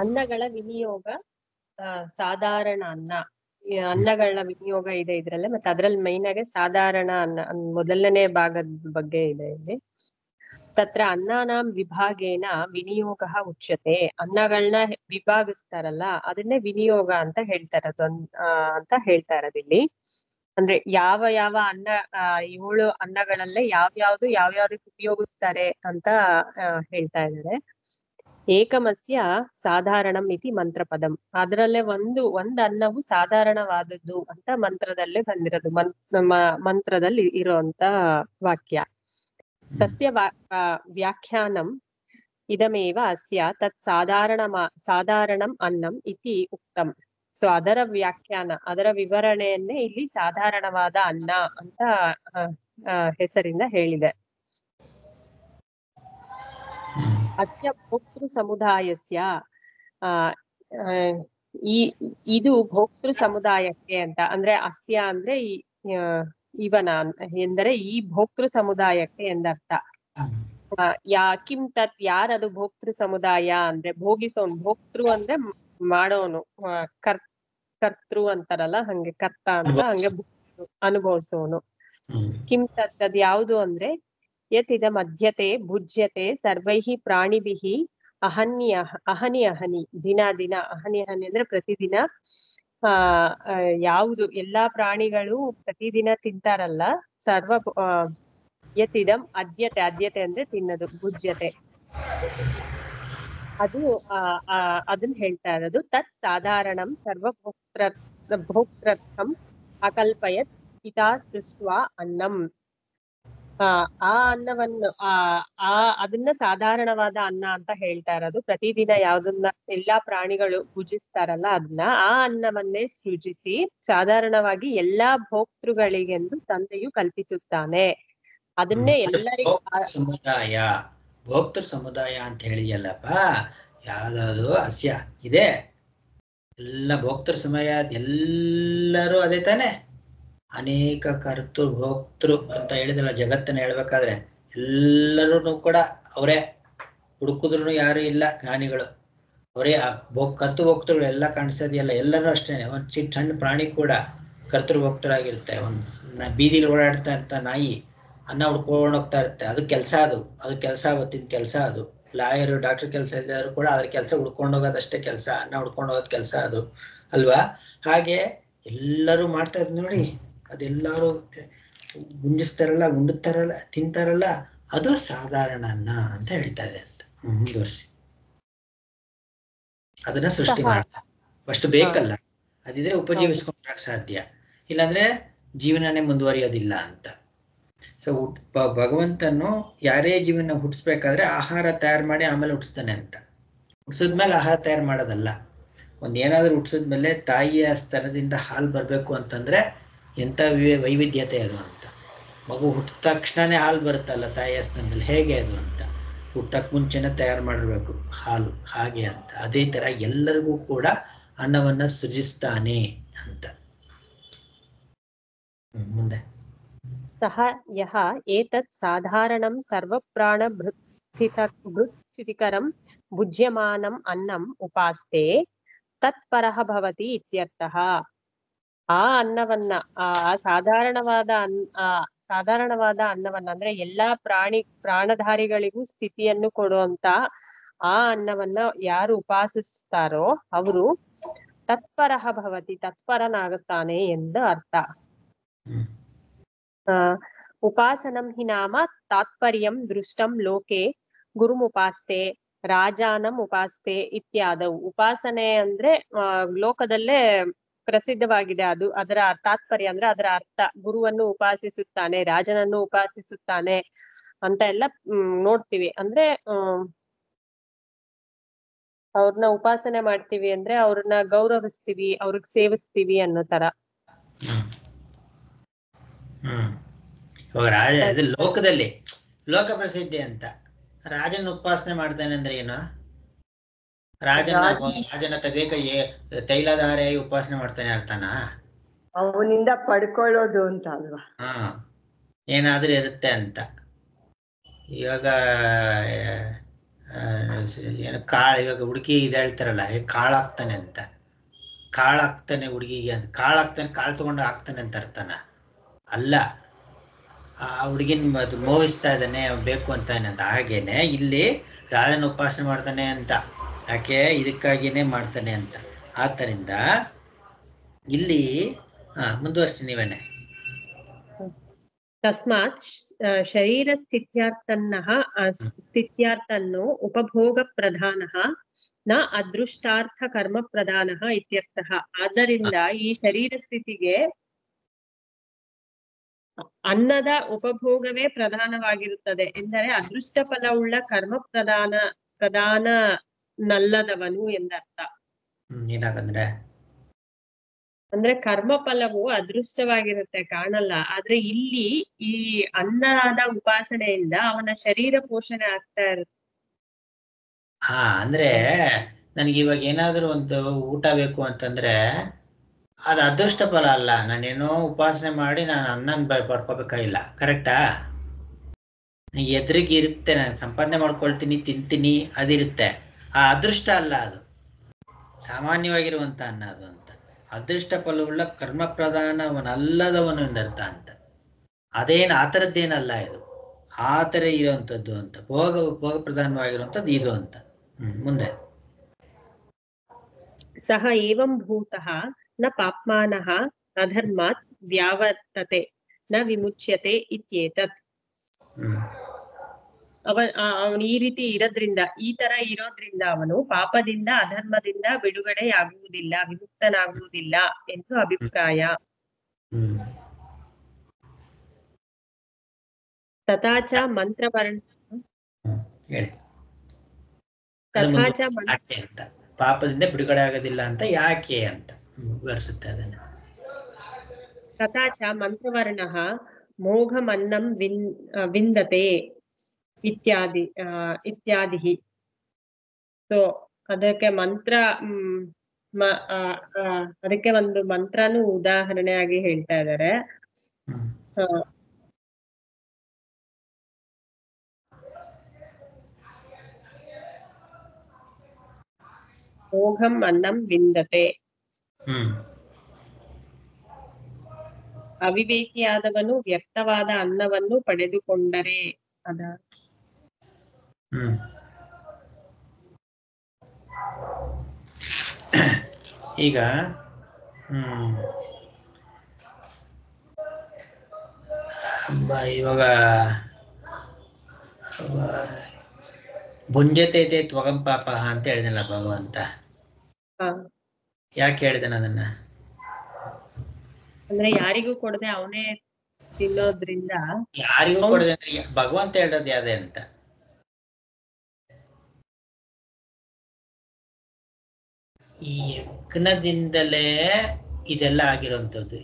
ಅನ್ನಗಳ ವಿನಿಯೋಗ, ಸಾಧಾರಣ ಅನ್ನಗಳ ವಿನಿಯೋಗ ಇದೆ ಇದ್ರಲ್ಲೇ. ಮತ್ತೆ ಅದ್ರಲ್ಲಿ ಮೈನ್ ಆಗಿ ಸಾಧಾರಣ ಮೊದಲನೇ ಭಾಗದ ಬಗ್ಗೆ ಇದೆ ಇಲ್ಲಿ. ತತ್ರ ಅನ್ನಾನಾಂ ವಿಭಾಗೇನ ವಿನಿಯೋಗ ಉಚ್ಯತೆ. ಅನ್ನಗಳನ್ನ ವಿಭಾಗಿಸ್ತಾರಲ್ಲ ಅದನ್ನೇ ವಿನಿಯೋಗ ಅಂತ ಹೇಳ್ತಾರದು ಅಂತ ಹೇಳ್ತಾ ಇರೋದಿಲ್ಲಿ. ಅಂದ್ರೆ ಯಾವ ಅನ್ನ 7 ಅನ್ನಗಳಲ್ಲೇ ಯಾವ್ಯಾವ್ದಕ್ಕೆ ಉಪಯೋಗಿಸ್ತಾರೆ ಅಂತ ಹೇಳ್ತಾ ಇದ್ದಾರೆ. ಏಕಮಸ್ಯ ಸಾಧಾರಣಂ ಇತಿ ಮಂತ್ರಪದಂ. ಅದರಲ್ಲೇ ಒಂದ್ ಅನ್ನವು ಸಾಧಾರಣವಾದದ್ದು ಅಂತ ಮಂತ್ರದಲ್ಲೇ ಬಂದಿರೋದು, ಮಂತ್ರದಲ್ಲಿ ಇರುವಂತ ವಾಕ್ಯ. ತಸ್ಯ ವ್ಯಾಖ್ಯಾನಂ ಇದಮೇವ ಅಸ್ಯ ತತ್ ಸಾಧಾರಣಂ ಅನ್ನಂ ಇತಿ ಉಕ್ತಂ. ಸೊ ಅದರ ವ್ಯಾಖ್ಯಾನ, ಅದರ ವಿವರಣೆಯನ್ನೇ ಇಲ್ಲಿ ಸಾಧಾರಣವಾದ ಅನ್ನ ಅಂತ ಹೆಸರಿಂದ ಹೇಳಿದೆ. ಅಸ್ಯ ಭೋಕ್ತೃ ಸಮುದಾಯಸ್ಯ, ಇದು ಭೋಕ್ತೃ ಸಮುದಾಯಕ್ಕೆ ಅಂತ ಅಂದ್ರೆ ಅಸ್ಯ ಅಂದ್ರೆ ಇವನ ಎಂದರೆ ಈ ಭೋಕ್ತೃ ಸಮುದಾಯಕ್ಕೆ ಎಂದರ್ಥ. ಕಿಂ ತತ್, ಯಾರದು ಭೋಕ್ತೃ ಸಮುದಾಯ ಅಂದ್ರೆ ಭೋಗಿಸೋನು. ಭೋಕ್ತೃ ಅಂದ್ರೆ ಮಾಡೋನು, ಕರ್ತೃ ಅಂತಾರಲ್ಲ ಹಂಗೆ, ಕರ್ತ ಅಂತ ಹಂಗೆ ಅನುಭವಿಸೋನು. ಕಿಂ ತತ್ ಅದ್ ಯಾವುದು ಅಂದ್ರೆ ಯತ್ ಮಧ್ಯತೆ ಭುಜ್ಯತೆ ಸರ್ವೈಃ ಪ್ರಾಣಿಭಿಃ ಅಹನಿ ದಿನ ಅಹನಿ ಅಂದ್ರೆ ಪ್ರತಿದಿನ. ಯಾವುದು ಎಲ್ಲಾ ಪ್ರಾಣಿಗಳು ಪ್ರತಿದಿನ ತಿಂತಾರಲ್ಲ, ಸರ್ವ ಯತಿದಂ ಅದ್ಯತೆ ಅಂದ್ರೆ ತಿನ್ನದು, ಭುಜ್ಯತೆ ಅದು ಅದನ್ನ ಹೇಳ್ತಾ ಇರೋದು. ತತ್ ಸಾಧಾರಣಂ ಭೋಕ್ತೃತ್ವಂ ಅಕಲ್ಪಯತ್ ಪಿತಾ ಸೃಷ್ಟ್ವಾ ಅನ್ನಂ. ಆ ಅನ್ನವನ್ನು ಅದನ್ನ ಸಾಧಾರಣವಾದ ಅನ್ನ ಅಂತ ಹೇಳ್ತಾ ಇರೋದು. ಪ್ರತಿದಿನ ಯಾವ್ದನ್ನ ಎಲ್ಲಾ ಪ್ರಾಣಿಗಳು ಭುಜಿಸ್ತಾರಲ್ಲ ಅದನ್ನ, ಆ ಅನ್ನವನ್ನೇ ಸೃಜಿಸಿ ಸಾಧಾರಣವಾಗಿ ಎಲ್ಲಾ ಭೋಕ್ತೃಗಳಿಗೆಂದು ತಂದೆಯು ಕಲ್ಪಿಸುತ್ತಾನೆ. ಅದನ್ನೇ ಎಲ್ಲರಿಗೂ ಭೋಕ್ತೃ ಸಮುದಾಯ ಅಂತ ಹೇಳಿಯಲ್ಲಪ್ಪ. ಯಾವ್ದಾದ್ರು ಅಸ್ಯ ಇದೆ, ಎಲ್ಲ ಭೋಕ್ತೃ ಸಮಯ ಎಲ್ಲರೂ ಅದೇ ತಾನೆ. ಅನೇಕ ಕರ್ತೃ ಭೋಕ್ತೃ ಅಂತ ಹೇಳಿದ್ರಲ್ಲ ಜಗತ್ತನ್ನ ಹೇಳ್ಬೇಕಾದ್ರೆ, ಎಲ್ಲರೂ ಕೂಡ ಅವರೇ, ಹುಡುಕಿದ್ರು ಯಾರು ಇಲ್ಲ ಜ್ಞಾನಿಗಳು, ಅವರೇ ಕರ್ತೃ ಭೋಕ್ತೃಗಳು ಎಲ್ಲ ಕಾಣಿಸೋದಿಲ್ಲ. ಎಲ್ಲರೂ ಅಷ್ಟೇನೆ. ಒಂದು ಸಣ್ಣ ಪ್ರಾಣಿ ಕೂಡ ಕರ್ತೃ ಭೋಕ್ತರಾಗಿರುತ್ತೆ. ಒಂದು ಬೀದಿಲಿ ಓಡಾಡ್ತಾ ಇರ್ತ ನಾಯಿ ಅನ್ನ ಹುಡ್ಕೊಂಡು ಹೋಗ್ತಾ ಇರುತ್ತೆ, ಅದು ಕೆಲಸ, ಅದು ಕೆಲಸ, ಅವತ್ತಿನ ಕೆಲಸ ಅದು. ಲಾಯರು ಡಾಕ್ಟರ್ ಕೆಲಸ ಇದ್ದಾರು ಕೂಡ ಅದ್ರ ಕೆಲಸ ಹುಡ್ಕೊಂಡು ಹೋಗೋದಷ್ಟೇ ಕೆಲಸ, ಅನ್ನ ಹುಡ್ಕೊಂಡು ಹೋಗೋದ್ ಕೆಲಸ ಅದು ಅಲ್ವಾ? ಹಾಗೆ ಎಲ್ಲರೂ ಮಾಡ್ತಾ ಇದ್ ನೋಡಿ, ಅದೆಲ್ಲರೂ ಗುಂಜಿಸ್ತಾರಲ್ಲ, ಉಂಡುತ್ತಾರಲ್ಲ, ತಿಂತಾರಲ್ಲ, ಅದು ಸಾಧಾರಣ ಅನ್ನ ಅಂತ ಹೇಳ್ತಾ ಇದೆ ಅಂತ. ಮುಂದುವರ್ಸಿ. ಅದನ್ನ ಸೃಷ್ಟಿ ಮಾಡ್ತಾ ಅಷ್ಟು ಬೇಕಲ್ಲ, ಅದಿದ್ರೆ ಉಪಜೀವಿಸ್ಕೊಂಡ್ರಾಗ ಸಾಧ್ಯ, ಇಲ್ಲಾಂದ್ರೆ ಜೀವನನೇ ಮುಂದುವರಿಯೋದಿಲ್ಲ ಅಂತ. ಸೊ ಭಗವಂತನು ಯಾರೇ ಜೀವನ ಹುಟ್ಟಿಸ್ಬೇಕಾದ್ರೆ ಆಹಾರ ತಯಾರು ಮಾಡಿ ಆಮೇಲೆ ಹುಟ್ಟಿಸ್ತಾನೆ ಅಂತ. ಹುಟ್ಟಿಸಿದ್ಮೇಲೆ ಆಹಾರ ತಯಾರು ಮಾಡೋದಲ್ಲ. ಏನಾದ್ರೂ ಹುಟ್ಟಿಸಿದ್ಮೇಲೆ ತಾಯಿಯ ಸ್ತನದಿಂದ ಹಾಲು ಬರಬೇಕು ಅಂತಂದ್ರೆ ಎಂಥ ವೈವಿಧ್ಯತೆ ಅದು ಅಂತ. ಮಗು ಹುಟ್ಟಿದ ತಕ್ಷಣನೇ ಹಾಲು ಬರುತ್ತಲ್ಲ ತಾಯಿಯ ಸ್ತನದಲ್ಲಿ, ಹೇಗೆ ಅದು ಅಂತ. ಹುಟ್ಟಕ್ಕೆ ಮುಂಚೆನೇ ತಯಾರು ಮಾಡಿರ್ಬೇಕು ಹಾಲು, ಹಾಗೆ ಅಂತ. ಅದೇ ತರ ಎಲ್ಲರಿಗೂ ಕೂಡ ಅನ್ನವನ್ನ ಸೃಜಿಸ್ತಾನೆ ಅಂತ. ಮುಂದೆ ಸಹ ಯಹ ಏತತ್ ಸಾಧಾರಣಂ ಸರ್ವಪ್ರಾಣ ಸ್ಥಿತಿಕರಂ ಭುಜ್ಯಮಾನಂ ಅನ್ನಂ ಉಪಾಸ್ತೆ ತತ್ಪರಃ ಭವತಿ ಇತ್ಯರ್ಥಃ. ಆ ಅನ್ನವನ್ನ, ಸಾಧಾರಣವಾದ ಅನ್ನವನ್ನ ಅಂದ್ರೆ ಎಲ್ಲಾ ಪ್ರಾಣಧಾರಿಗಳಿಗೂ ಸ್ಥಿತಿಯನ್ನು ಕೊಡುವಂತ ಆ ಅನ್ನವನ್ನ ಯಾರು ಉಪಾಸಿಸ್ತಾರೋ ಅವರು ತತ್ಪರಃ ಭವತಿ, ತತ್ಪರನಾಗುತ್ತಾನೆ ಎಂದು ಅರ್ಥ. ಉಪಾಸನಂ ಹಿ ನಾಮ ತಾತ್ಪರ್ಯಂ ದೃಷ್ಟಂ ಲೋಕೆ ಗುರುಮುಪಾಸ್ತೆ ರಾಜಾನಂ ಉಪಾಸ್ತೆ ಇತ್ಯಾದವು. ಉಪಾಸನೆ ಅಂದ್ರೆ ಲೋಕದಲ್ಲೇ ಪ್ರಸಿದ್ಧವಾಗಿದೆ. ಅದರ ತಾತ್ಪರ್ಯ ಅಂದ್ರೆ ಅದರ ಅರ್ಥ, ಗುರುವನ್ನು ಉಪಾಸಿಸುತ್ತಾನೆ, ರಾಜನನ್ನು ಉಪಾಸಿಸುತ್ತಾನೆ ಅಂತ ಎಲ್ಲ ನೋಡ್ತೀವಿ. ಅಂದ್ರೆ ಅವ್ರನ್ನ ಉಪಾಸನೆ ಮಾಡ್ತೀವಿ ಅಂದ್ರೆ ಅವ್ರನ್ನ ಗೌರವಿಸ್ತೀವಿ, ಅವ್ರಿಗೆ ಸೇವಿಸ್ತೀವಿ ಅನ್ನೋ ತರ. ಇವಾಗ ರಾಜ ಇದು ಲೋಕದಲ್ಲಿ ಲೋಕ ಪ್ರಸಿದ್ಧಿ ಅಂತ ರಾಜನ ಉಪಾಸನೆ ಮಾಡ್ತಾನೆ ಅಂದ್ರೆ ಏನು? ರಾಜನ ತೆಗೆಯ ತೈಲಧಾರೆ ಉಪಾಸನೆ ಮಾಡ್ತಾನೆ ಅರ್ಥನ? ಅವನಿಂದ ಪಡ್ಕೊಳ್ಳೋದು ಅಂತ ಅಲ್ವಾ? ಏನಾದ್ರೂ ಇರುತ್ತೆ ಅಂತ. ಇವಾಗ ಏನು ಇವಾಗ ಹುಡುಗಿ ಇದು ಹೇಳ್ತಾರಲ್ಲ, ಕಾಳಾಗ್ತಾನೆ ಅಂತ. ಕಾಳಾಗ್ತಾನೆ ಹುಡುಗಿಗೆ ಅಂತ, ಕಾಳಾಗ್ತಾನೆ, ಕಾಳು ತಗೊಂಡು ಹಾಕ್ತಾನೆ ಅಂತ ಅರ್ಥನ ಅಲ್ಲ. ಆ ಹುಡುಗಿನ ಅದು ಮೋಹಿಸ್ತಾ ಇದ್ದಾನೆ, ಬೇಕು ಅಂತಾನೆ ಅಂತ. ಹಾಗೇನೆ ಇಲ್ಲಿ ರಾಜನ ಉಪಾಸನೆ ಮಾಡ್ತಾನೆ ಅಂತ. ಯಾಕೆ? ಇದಕ್ಕಾಗಿನೇ ಮಾಡ್ತಾನೆ ಅಂತ. ಆದ್ದರಿಂದ ಇಲ್ಲಿ ಮುಂದುವರ್ಸಿ ನೀವೇನೆ. ತಸ್ಮಾತ್ ಶರೀರ ಸ್ಥಿತ್ಯಾರ್ಥನ್ನೋ ಉಪಭೋಗ ಪ್ರಧಾನಃ ನ ಅದೃಷ್ಟಾರ್ಥ ಕರ್ಮ ಪ್ರಧಾನಃ ಇತ್ಯರ್ಥಃ. ಆದ್ದರಿಂದ ಈ ಶರೀರ ಸ್ಥಿತಿಗೆ ಅನ್ನದ ಉಪಭೋಗವೇ ಪ್ರಧಾನವಾಗಿರುತ್ತದೆ ಎಂದರೆ ಅದೃಷ್ಟ ಫಲವುಳ್ಳ ಕರ್ಮ ಪ್ರಧಾನನಲ್ಲದವನು ಎಂದರ್ಥ. ಏನಾಗಂದ್ರೆ ಅಂದ್ರೆ ಕರ್ಮ ಫಲವು ಅದೃಷ್ಟವಾಗಿರುತ್ತೆ, ಕಾಣಲ್ಲ. ಆದ್ರೆ ಇಲ್ಲಿ ಈ ಅನ್ನದ ಉಪಾಸನೆಯಿಂದ ಅವನ ಶರೀರ ಪೋಷಣೆ ಆಗ್ತಾ ಇರುತ್ತೆ. ಅಂದ್ರೆ ನನಗೆ ಇವಾಗ ಏನಾದ್ರೂ ಒಂದು ಊಟ ಬೇಕು ಅಂತಂದ್ರೆ ಅದು ಅದೃಷ್ಟ ಫಲ ಅಲ್ಲ. ನಾನೇನೋ ಉಪಾಸನೆ ಮಾಡಿ ನಾನು ಅನ್ನನ್ ಪಡ್ಕೋಬೇಕಾಗಿಲ್ಲ. ಕರೆಕ್ಟಾ? ಎದುರಿಗೆ ಇರುತ್ತೆ, ನಾನು ಸಂಪಾದನೆ ಮಾಡ್ಕೊಳ್ತೀನಿ, ತಿಂತೀನಿ, ಅದಿರುತ್ತೆ. ಆ ಅದೃಷ್ಟ ಅಲ್ಲ, ಅದು ಸಾಮಾನ್ಯವಾಗಿರುವಂತ ಅನ್ನ ಅದು ಅಂತ. ಅದೃಷ್ಟ ಫಲವುಳ್ಳ ಕರ್ಮ ಪ್ರಧಾನವನಲ್ಲದವನು ಎಂದರ್ಥ ಅಂತ. ಅದೇನು ಆ ಥರದ್ದೇನಲ್ಲ, ಇದು ಆ ಥರ ಇರುವಂಥದ್ದು ಅಂತ. ಭೋಗ ಪ್ರಧಾನವಾಗಿರುವಂಥದ್ದು ಇದು ಅಂತ. ಮುಂದೆ ಸಹ ಏವಂ ಭೂತಃ ನ ಪಾಪ್ಮಾನಃ ಅಧರ್ಮಾತ್ ವ್ಯಾವರ್ತತೆ ನ ವಿಮುಚ್ಯತೆ ಇತ್ಯೇತತ್. ಅವನು ಈ ರೀತಿ ಇರೋದ್ರಿಂದ, ಈ ತರ ಇರೋದ್ರಿಂದ ಅವನು ಪಾಪದಿಂದ ಅಧರ್ಮದಿಂದ ಬಿಡುಗಡೆಯಾಗುವುದಿಲ್ಲ, ವಿಮುಕ್ತನಾಗುವುದಿಲ್ಲ ಎಂದು ಅಭಿಪ್ರಾಯ. ತಥಾಚ ಮಂತ್ರವರ್ಣ ಅಂತ ಪಾಪದಿಂದ ಬಿಡುಗಡೆ ಆಗೋದಿಲ್ಲ ಅಂತ ಯಾಕೆ ಅಂತ ವಿವರಿಸುತ್ತೆ ಅದನ್ನ. ತಥಾಚ ಮಂತ್ರವರ್ಣ ಮೋಘಮನ್ನಂ ವಿಂದತೆ ಇತ್ಯಾದಿ. ಸೊ ಅದಕ್ಕೆ ಮಂತ್ರ ಅದಕ್ಕೆ ಒಂದು ಮಂತ್ರನೂ ಉದಾಹರಣೆಯಾಗಿ ಹೇಳ್ತಾ ಇದ್ದಾರೆ. ಮೋಘಂ ಅನ್ನಂ ವಿಂದತೆ. ಅವಿವೇಕಿಯಾದವನು ವ್ಯರ್ಥವಾದ ಅನ್ನವನ್ನು ಪಡೆದುಕೊಂಡರೆ ಅದ. ಈಗ ಇವಾಗ ಭುಂಜತೆ ತ್ವಗಂ ಪಾಪ ಅಂತ ಹೇಳಿದಲ್ಲ ಭಗವಂತ. ಯಾಕೆ ಹೇಳಿದನ ಅದನ್ನ? ಅಂದ್ರೆ ಯಾರಿಗೂ ಕೊಡದೆ ಅವನೇ ತಿನ್ನೋದ್ರಿಂದ. ಯಾರಿಗೂ ಕೊಡದೆ ಅಂದ್ರೆ ಭಗವಂತ ಹೇಳೋದು ಯಾವ್ದೇ ಅಂತ? ಈ ಯಜ್ಞದಿಂದಲೇ ಇದೆಲ್ಲ ಆಗಿರುವಂಥದ್ದು.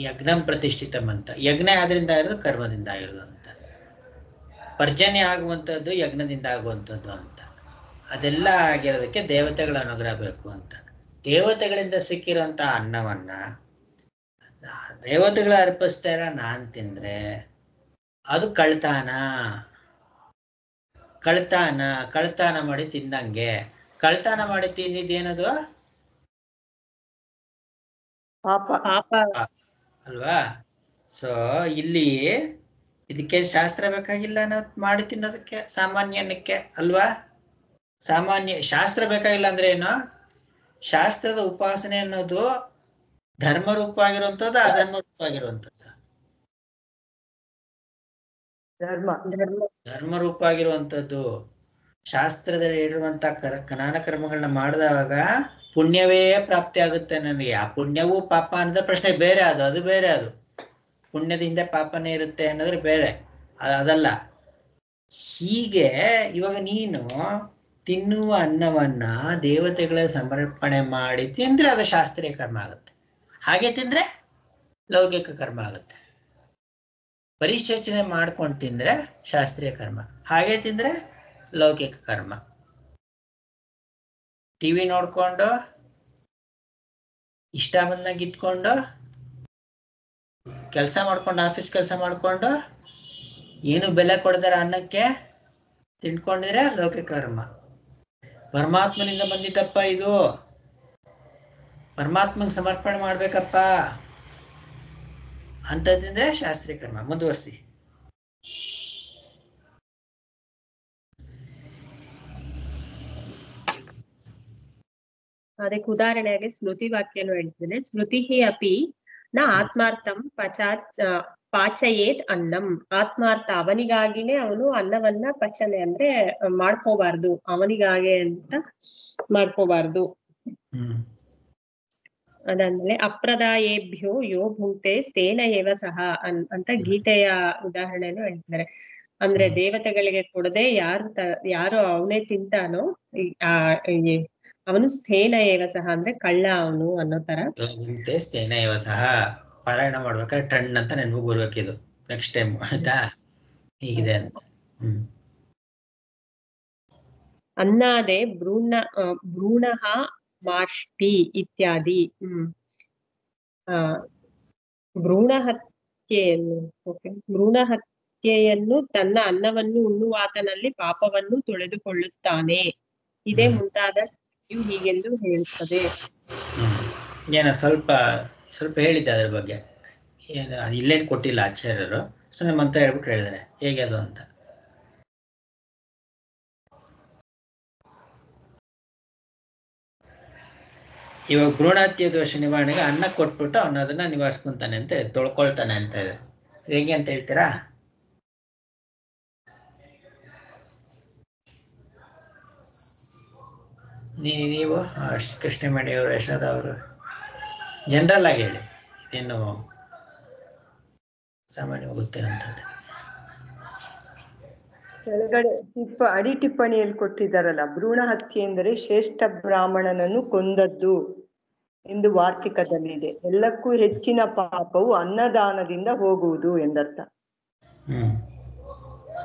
ಯಜ್ಞಂ ಪ್ರತಿಷ್ಠಿತಂ ಅಂತ. ಯಜ್ಞ ಆದ್ರಿಂದ ಆಗಿರೋದು ಕರ್ಮದಿಂದ ಆಗಿರೋದು ಅಂತ. ಪರ್ಜನ್ಯ ಆಗುವಂಥದ್ದು ಯಜ್ಞದಿಂದ ಆಗುವಂಥದ್ದು ಅಂತ. ಅದೆಲ್ಲ ಆಗಿರೋದಕ್ಕೆ ದೇವತೆಗಳ ಅನುಗ್ರಹ ಬೇಕು ಅಂತ. ದೇವತೆಗಳಿಂದ ಸಿಕ್ಕಿರುವಂತ ಅನ್ನವನ್ನ ದೇವತೆಗಳ ಅರ್ಪಿಸ್ತಾ ಇರೋ ನಾನ್ ತಿಂದ್ರೆ ಅದು ಕಳ್ತಾನ ಮಾಡಿ ತಿಂದಂಗೆ. ಕಳ್ತಾನ ಮಾಡಿ ತಿಂದಿದ್ದೇನದು? ಪಾಪ ಅಲ್ವಾ? ಸೊ ಇಲ್ಲಿ ಇದಕ್ಕೆ ಶಾಸ್ತ್ರ ಬೇಕಾಗಿಲ್ಲ ನಾವು ಮಾಡಿ ತಿನ್ನೋದಕ್ಕೆ, ಸಾಮಾನ್ಯನಕ್ಕೆ ಅಲ್ವಾ? ಶಾಸ್ತ್ರ ಬೇಕಾಗಿಲ್ಲ ಅಂದ್ರೆ ಏನು? ಶಾಸ್ತ್ರದ ಉಪಾಸನೆ ಅನ್ನೋದು ಧರ್ಮ ರೂಪವಾಗಿರುವಂಥದ್ದು, ಅಧರ್ಮ ರೂಪವಾಗಿರುವಂಥದ್ದು. ಧರ್ಮ ರೂಪ ಆಗಿರುವಂಥದ್ದು. ಶಾಸ್ತ್ರದಲ್ಲಿ ಹೇಳಿರುವಂತ ಕನಾನ ಕರ್ಮಗಳನ್ನ ಮಾಡಿದಾಗ ಪುಣ್ಯವೇ ಪ್ರಾಪ್ತಿ ಆಗುತ್ತೆ ನನಗೆ. ಆ ಪುಣ್ಯವೂ ಪಾಪ ಅನ್ನೋದ್ರ ಪ್ರಶ್ನೆ ಬೇರೆ. ಅದು ಬೇರೆ. ಅದು ಪುಣ್ಯದಿಂದ ಪಾಪನೇ ಇರುತ್ತೆ ಅನ್ನೋದ್ರೆ ಬೇರೆ, ಅದಲ್ಲ. ಹೀಗೆ ಇವಾಗ ನೀನು ತಿನ್ನುವ ಅನ್ನವನ್ನ ದೇವತೆಗಳ ಸಮರ್ಪಣೆ ಮಾಡಿ ತಿಂದ್ರೆ ಅದು ಶಾಸ್ತ್ರೀಯ ಕರ್ಮ ಆಗುತ್ತೆ. ಹಾಗೆ ತಿಂದ್ರೆ ಲೌಕಿಕ ಕರ್ಮ ಆಗುತ್ತೆ. ಪರಿಶೇಚನೆ ಮಾಡ್ಕೊಂಡು ತಿಂದ್ರೆ ಶಾಸ್ತ್ರೀಯ ಕರ್ಮ, ಹಾಗೆ ತಿಂದ್ರೆ ಲೌಕಿಕ ಕರ್ಮ. ಟಿವಿ ನೋಡ್ಕೊಂಡು ಇಷ್ಟ ಬಂದಂಗೆ ಇಟ್ಕೊಂಡು ಕೆಲಸ ಮಾಡ್ಕೊಂಡು ಆಫೀಸ್ ಕೆಲಸ ಮಾಡ್ಕೊಂಡು ಏನು ಬೆಲೆ ಕೊಡ್ತಾರೆ ಅನ್ನಕ್ಕೆ ತಿಳ್ಕೊಂಡಿದ್ರೆ ಲೌಕಿಕ ಕರ್ಮ. ಪರಮಾತ್ಮನಿಂದ ಬಂದಿದ್ದಪ್ಪ ಇದು, ಪರಮಾತ್ಮಂಗೆ ಸಮರ್ಪಣೆ ಮಾಡ್ಬೇಕಪ್ಪ ಅಂತಂದ್ರೆ ಶಾಸ್ತ್ರೀಯ ಕರ್ಮ. ಮುಂದುವರಿಸಿ. ಅದಕ್ಕೆ ಉದಾಹರಣೆಯಾಗಿ ಸ್ಮೃತಿ ವಾಕ್ಯನು ಹೇಳ್ತೇನೆ. ಸ್ಮೃತಿ ಅಪಿ ನ ಆತ್ಮಾರ್ಥಂ ಪಾಚಯೇತ್ ಅನ್ನಂ. ಆತ್ಮಾರ್ಥ ಅವನಿಗಾಗಿನೇ ಅವನು ಅನ್ನವನ್ನ ಪಚನೆ ಅಂದ್ರೆ ಮಾಡ್ಕೋಬಾರ್ದು, ಅವನಿಗಾಗೆ ಅಂತ ಮಾಡ್ಕೋಬಾರ್ದು. ಅದಾದ್ಮೇಲೆ ಅಪ್ರದಾಯೇಭ್ಯೋ ಯೋ ಭುಂಕ್ತೆ ಸ್ಥೇನ ಏವ ಸಹ ಅಂತ ಗೀತೆಯ ಉದಾಹರಣೆಯನ್ನು ಹೇಳ್ತಿದ್ದಾರೆ. ಅಂದ್ರೆ ದೇವತೆಗಳಿಗೆ ಕೊಡದೆ ಯಾರು ಅವನೇ ತಿಂತಾನೋ ಅವನು ಸ್ಥೇನ ಏವ ಸಹ ಅಂದ್ರೆ ಕಳ್ಳ ಅವನು ಅನ್ನೋ ತರ. ಸ್ಥೇನ ಏವ ಸಹ ಪಾರಾಯಣ ಮಾಡ್ಬೇಕಾದ್ರೆ ಟಣ್ ಅಂತ ನೆನಪು ಬರ್ಬೇಕಿದು ನೆಕ್ಸ್ಟ್ ಟೈಮ್, ಆಯ್ತಾ? ಹೀಗಿದೆ ಅಂತ. ಅನ್ನಾದೆ ಭ್ರೂಣ ಮಾಷ್ಟಿ ಇತ್ಯಾದಿ. ಭ್ರೂಣ ಹತ್ಯೆಯನ್ನು ತನ್ನ ಅನ್ನವನ್ನು ಉಣ್ಣುವಾತನಲ್ಲಿ ಪಾಪವನ್ನು ತೊಳೆದುಕೊಳ್ಳುತ್ತಾನೆ, ಇದೇ ಮುಂತಾದ ಹೀಗೆಂದು ಹೇಳುತ್ತದೆ. ಏನ ಸ್ವಲ್ಪ ಹೇಳಿದ್ದೆ ಅದ್ರ ಬಗ್ಗೆ. ಏನು ಇಲ್ಲೇನು ಕೊಟ್ಟಿಲ್ಲ ಆಚಾರ್ಯರು, ಸುಮ್ಮನೆ ಮಂತ್ರ ಹೇಳ್ಬಿಟ್ಟು ಹೇಳಿದಾರೆ ಹೇಗೆ ಅದು ಅಂತ. ಇವಾಗ ಭ್ರೂಣಹತ್ಯೆ ದೋಷ ನಿವಾರಣೆಗೆ ಅನ್ನ ಕೊಟ್ಬಿಟ್ಟು ಅವನು ಅದನ್ನ ನಿವಾರಿಸ್ಕೊಂತಾನೆ ಅಂತ ತೊಳ್ಕೊಳ್ತಾನೆ ಅಂತ ಇದೆ. ಹೇಗೆ ಅಂತ ಹೇಳ್ತೀರಾ? ನೀವು ಕೃಷ್ಣಮಣಿಯವರು, ಯಶೋಧ ಅವರು ಜನರಲ್ ಆಗಿ ಹೇಳಿ, ಏನು ಸಾಮಾನ್ಯವಾಗಿ ಗೊತ್ತೇನಂತಂದ್ರೆ. ಕೆಳಗಡೆ ಅಡಿ ಟಿಪ್ಪಣಿಯಲ್ಲಿ ಕೊಟ್ಟಿದ್ದಾರಲ್ಲ, ಭ್ರೂಣ ಹತ್ಯೆ ಎಂದರೆ ಶ್ರೇಷ್ಠ ಬ್ರಾಹ್ಮಣನನ್ನು ಕೊಂದದ್ದು ಎಂದು ವಾರ್ತಿಕದಲ್ಲಿದೆ. ಎಲ್ಲಕ್ಕೂ ಹೆಚ್ಚಿನ ಪಾಪವು ಅನ್ನದಾನದಿಂದ ಹೋಗುವುದು ಎಂದರ್ಥ.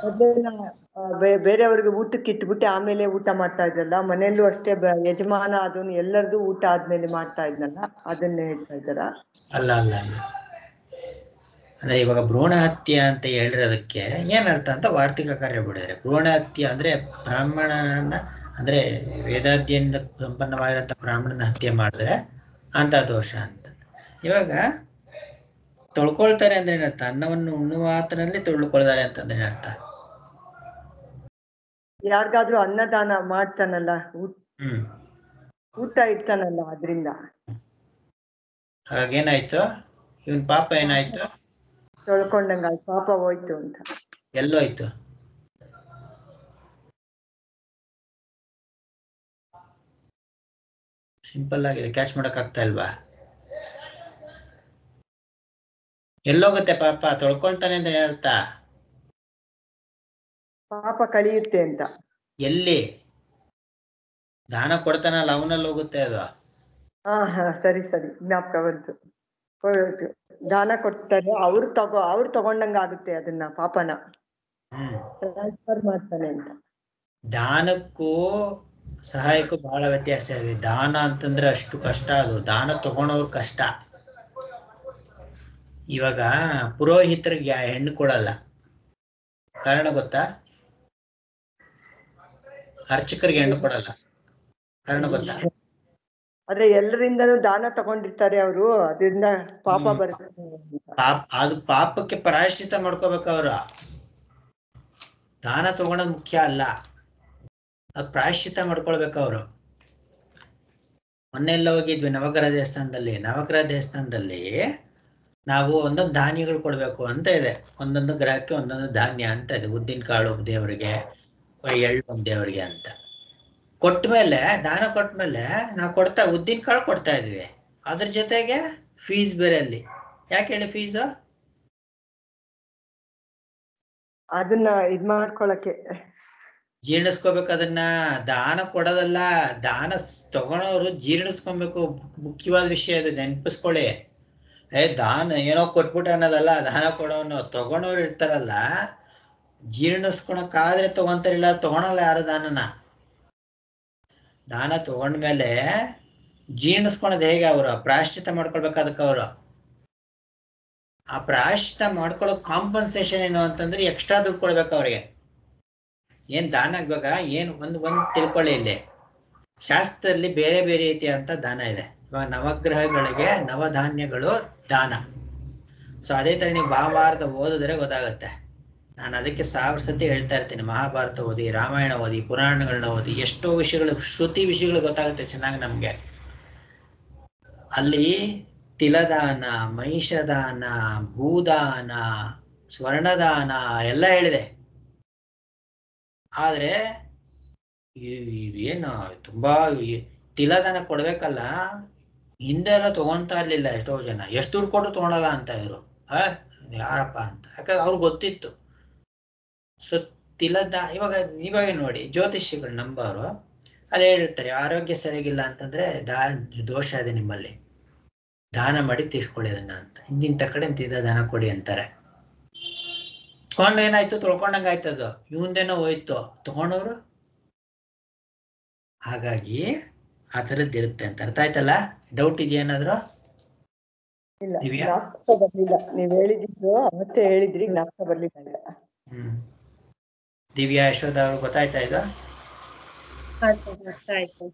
ಅದನ್ನ ಬೇರೆಯವ್ರಿಗೆ ಊಟಕ್ಕೆ ಇಟ್ಬಿಟ್ಟು ಆಮೇಲೆ ಊಟ ಮಾಡ್ತಾ ಇದ್ರಲ್ಲ, ಮನೆಯಲ್ಲೂ ಅಷ್ಟೇ ಯಜಮಾನ ಅದನ್ನು ಎಲ್ಲರದು ಊಟ ಆದ್ಮೇಲೆ ಮಾಡ್ತಾ ಇದ್ನಲ್ಲ, ಅದನ್ನೇ ಹೇಳ್ತಾ ಇದ್ದಾರ? ಅಲ್ಲ ಅಲ್ಲ ಅಲ್ಲ, ಅಂದ್ರೆ ಇವಾಗ ಭ್ರೂಣ ಹತ್ಯೆ ಅಂತ ಹೇಳಿರೋದಕ್ಕೆ ಏನರ್ಥ ಅಂತ ವಾರ್ತಿಕ ಕಾರ್ಯ ಬಿಡಿದ್ದಾರೆ. ಭ್ರೂಣ ಹತ್ಯೆ ಅಂದ್ರೆ ಬ್ರಾಹ್ಮಣನ ಅಂದ್ರೆ ವೇದಾಧ್ಯದಿಂದ ಸಂಪನ್ನವಾಗಿರಂತ ಬ್ರಾಹ್ಮಣನ ಹತ್ಯೆ ಮಾಡಿದ್ರೆ ಅಂತ ದೋಷ ಅಂತ. ಇವಾಗ ತೊಳ್ಕೊಳ್ತಾರೆ ಅಂದ್ರೆ ಏನರ್ಥ? ಅನ್ನವನ್ನು ಉಣ್ಣುವಾತನಲ್ಲಿ ತೊಳ್ಕೊಳ್ತಾರೆ ಅಂತಂದ್ರೆ ಏನರ್ಥ? ಯಾರಿಗಾದ್ರೂ ಅನ್ನದಾನ ಮಾಡ್ತಾನಲ್ಲ, ಊಟ ಇಡ್ತಾನಲ್ಲ, ಅದ್ರಿಂದ. ಹಾಗೇನಾಯ್ತು? ಇವನ್ ಪಾಪ ಏನಾಯ್ತು? ತೊಳ್ಕೊಂಡಂಗ ಪಾಪ ಹೋಯ್ತು ಅಂತ. ಎಲ್ಲೋಯ್ತು? ಸಿಂಪಲ್ ಆಗಿದೆ, ಕ್ಯಾಚ್ ಮಾಡಕ್ ಆಗ್ತಾ ಇಲ್ವಾ? ಎಲ್ಲೋಗುತ್ತೆ ಪಾಪ? ತೊಳ್ಕೊಳ್ತಾನೆ ಅಂದ್ರೆ ಏನರ್ಥ? ಪಾಪ ಕಳಿಯುತ್ತೆ ಅಂತ. ಎಲ್ಲಿ? ದಾನ ಕೊಡ್ತಾನಲ್ಲ ಅವನಲ್ಲಿ ಹೋಗುತ್ತೆ ಅದು. ಹಾ ಸರಿ ಜ್ಞಾಪಕ ಬಂತು. ದಾನ ಕೊಡ್ತಾರೆ, ಅವ್ರು ತಗೊಂಡಂಗ ಆಗುತ್ತೆ ಅದನ್ನ, ಪಾಪನ ಟ್ರಾನ್ಸ್ಫರ್ ಮಾಡ್ತಾನೆ ಅಂತ. ದಾನಕ್ಕೂ ಸಹಾಯಕ್ಕೂ ಬಹಳ ವ್ಯತ್ಯಾಸ ಇದೆ. ದಾನ ಅಂತಂದ್ರೆ ಅಷ್ಟು ಕಷ್ಟ, ಅದು ದಾನ ತಗೊಳೋರು ಕಷ್ಟ. ಇವಾಗ ಪುರೋಹಿತರಿಗೆ ಹೆಣ್ಣು ಕೊಡಲ್ಲ, ಕಾರಣ ಗೊತ್ತಾ? ಅರ್ಚಕರಿಗೆ ಹೆಣ್ಣು ಕೊಡಲ್ಲ, ಕಾರಣ ಗೊತ್ತಾ? ಆದ್ರೆ ಎಲ್ಲರಿಂದನೂ ದಾನ ತಗೊಂಡಿರ್ತಾರೆ ಅವರು, ಅದರಿಂದ ಪಾಪ ಬರುತ್ತೆ. ಅದು ಪಾಪಕ್ಕೆ ಪ್ರಾಯಶ್ಚಿತ್ತ ಮಾಡ್ಕೋಬೇಕು ಅವರು. ದಾನ ತಗೊಳೋದು ಮುಖ್ಯ ಅಲ್ಲ, ಅದು ಪ್ರಾಯಶ್ಚಿತ್ತ ಮಾಡ್ಕೊಳ್ಬೇಕು ಅವರು. ಮೊನ್ನೆಲ್ಲ ಹೋಗಿದ್ವಿ ನವಗ್ರಹ ದೇವಸ್ಥಾನದಲ್ಲಿ ನಾವು ಒಂದೊಂದು ಧಾನ್ಯಗಳು ಕೊಡ್ಬೇಕು ಅಂತ ಇದೆ. ಒಂದೊಂದು ಗ್ರಹಕ್ಕೆ ಒಂದೊಂದು ಧಾನ್ಯ ಅಂತ ಇದೆ. ಉದ್ದಿನ ಕಾಳು ದೇವರಿಗೆ, ಎಳ್ಳು ದೇವರಿಗೆ ಅಂತ ಕೊಟ್ಮೇಲೆ, ದಾನ ಕೊಟ್ಮೇಲೆ ನಾವು ಉದ್ದಿನ ಕಾಳು ಕೊಡ್ತಾ ಇದ್ವಿ, ಅದ್ರ ಜೊತೆಗೆ ಫೀಸ್ ಬೇರೆ. ಅಲ್ಲಿ ಯಾಕೆ ಹೇಳಿ ಫೀಸು? ಅದನ್ನ ಇದ್ ಮಾಡ್ಕೊಳಕ್ಕೆ, ಜೀರ್ಣಿಸ್ಕೋಬೇಕು ಅದನ್ನ. ದಾನ ಕೊಡೋದಲ್ಲ, ದಾನ ತಗೊಳೋರು ಜೀರ್ಣಿಸ್ಕೊಬೇಕು. ಮುಖ್ಯವಾದ ವಿಷಯ ಇದು, ನೆನಪಿಸ್ಕೊಳ್ಳಿ. ದಾನ ಏನೋ ಕೊಟ್ಬಿಟ್ಟು ಅನ್ನೋದಲ್ಲ. ದಾನ ಕೊಡೋನು ತಗೊಳೋರು ಇರ್ತಾರಲ್ಲ, ಜೀರ್ಣಿಸ್ಕೊಳಕ್ಕಾದ್ರೆ ತಗೊಂತಾರಿಲ್ಲ, ತಗೊಳಲ್ಲ ಯಾರು ದಾನನ. ದಾನ ತಗೊಂಡ್ಮೇಲೆ ಜೀರ್ಣಿಸ್ಕೊಳೋದು ಹೇಗೆ? ಅವರು ಪ್ರಾಯಶ್ಚಿತ್ತ ಮಾಡ್ಕೊಳ್ಬೇಕು ಅದಕ್ಕೆ. ಅವರು ಆ ಪ್ರಾಯಶ್ಚಿತ್ತ ಮಾಡ್ಕೊಳ್ಳೋ ಕಾಂಪನ್ಸೇಷನ್ ಏನು ಅಂತಂದ್ರೆ ಎಕ್ಸ್ಟ್ರಾ ದುಡ್ಡು ಕೊಡ್ಬೇಕು ಅವ್ರಿಗೆ. ಏನ್ ದಾನ ಇವಾಗ ಏನು ಒಂದು ತಿಳ್ಕೊಳ್ಳಿ. ಇಲ್ಲಿ ಶಾಸ್ತ್ರದಲ್ಲಿ ಬೇರೆ ಬೇರೆ ರೀತಿಯಂತ ದಾನ ಇದೆ. ಇವಾಗ ನವಗ್ರಹಗಳಿಗೆ ನವಧಾನ್ಯಗಳು ದಾನ. ಸೊ ಅದೇ ತರ ನೀವು ಮಹಾಭಾರತ ಓದಿದ್ರೆ ಗೊತ್ತಾಗುತ್ತೆ. ನಾನು ಅದಕ್ಕೆ 1000 ಸತಿ ಹೇಳ್ತಾ ಇರ್ತೀನಿ, ಮಹಾಭಾರತ ಓದಿ, ರಾಮಾಯಣ ಓದಿ, ಪುರಾಣಗಳನ್ನ ಓದಿ. ಎಷ್ಟೋ ವಿಷಯಗಳು, ಶ್ರುತಿ ವಿಷಯಗಳು ಗೊತ್ತಾಗುತ್ತೆ ಚೆನ್ನಾಗಿ ನಮ್ಗೆ. ಅಲ್ಲಿ ತಿಲದಾನ, ಮಹಿಷದಾನ, ಭೂದಾನ, ಸ್ವರ್ಣದಾನ ಎಲ್ಲ ಹೇಳಿದೆ. ಆದ್ರೆ ಏನು ತುಂಬಾ ತಿಲದಾನ ಕೊಡ್ಬೇಕಲ್ಲ, ಹಿಂದೆ ಎಲ್ಲ ತಗೊಂತಾ ಇರ್ಲಿಲ್ಲ. ಎಷ್ಟೋ ಜನ ಎಷ್ಟು ದುಡ್ಡು ಕೊಟ್ಟು ತಗೊಳಲ್ಲ ಅಂತ ಇದ್ರು. ಯಾರಪ್ಪ ಅಂತ, ಯಾಕಂದ್ರೆ ಅವ್ರಿಗೆ ಗೊತ್ತಿತ್ತು. ಸೊ ಇವಾಗ ನೋಡಿ, ಜ್ಯೋತಿಷಿಗಳು ನಂಬೋರು ಅಲ್ಲಿ ಹೇಳಿರ್ತಾರೆ, ಆರೋಗ್ಯ ಸರಿಯಾಗಿಲ್ಲ ಅಂತಂದ್ರೆ ದೋಷ ಇದೆ ನಿಮ್ಮಲ್ಲಿ, ದಾನ ಮಾಡಿ ತೀರ್ಸ್ಕೊಳ್ಳಿ ಅದನ್ನ ಅಂತ. ಇಂಥ ಕಡೆ ಇಂತಿದ್ದ ದಾನ ಕೊಡಿ ಅಂತಾರೆ. ತಗೊಂಡು ಏನಾಯ್ತು? ತೊಳ್ಕೊಂಡಂಗ ಆಯ್ತದು. ಇವಂದೇನೋ ಹೋಯ್ತು, ತಗೊಂಡವ್ರು. ಹಾಗಾಗಿ ಆ ಥರದ್ದು ಇರುತ್ತೆ ಅಂತ. ಅರ್ಥ ಆಯ್ತಲ್ಲ? ಡೌಟ್ ಇದೆಯೇನಾದ್ರು? ಇಲ್ಲ, ಜ್ಞಾಪಕ ಬರ್ಲಿಲ್ಲ. ನೀವ್ ಹೇಳಿದ್ರು ಅವತ್ತೇ ಹೇಳಿದ್ರಿ, ಜ್ಞಾಪಕ ಬರ್ಲಿಲ್ಲ. ದಿವ್ಯಾ, ಯಶೋಧ ಅವ್ರು ಗೊತ್ತಾಯ್ತಾ ಇದು? ಆಯ್ತು.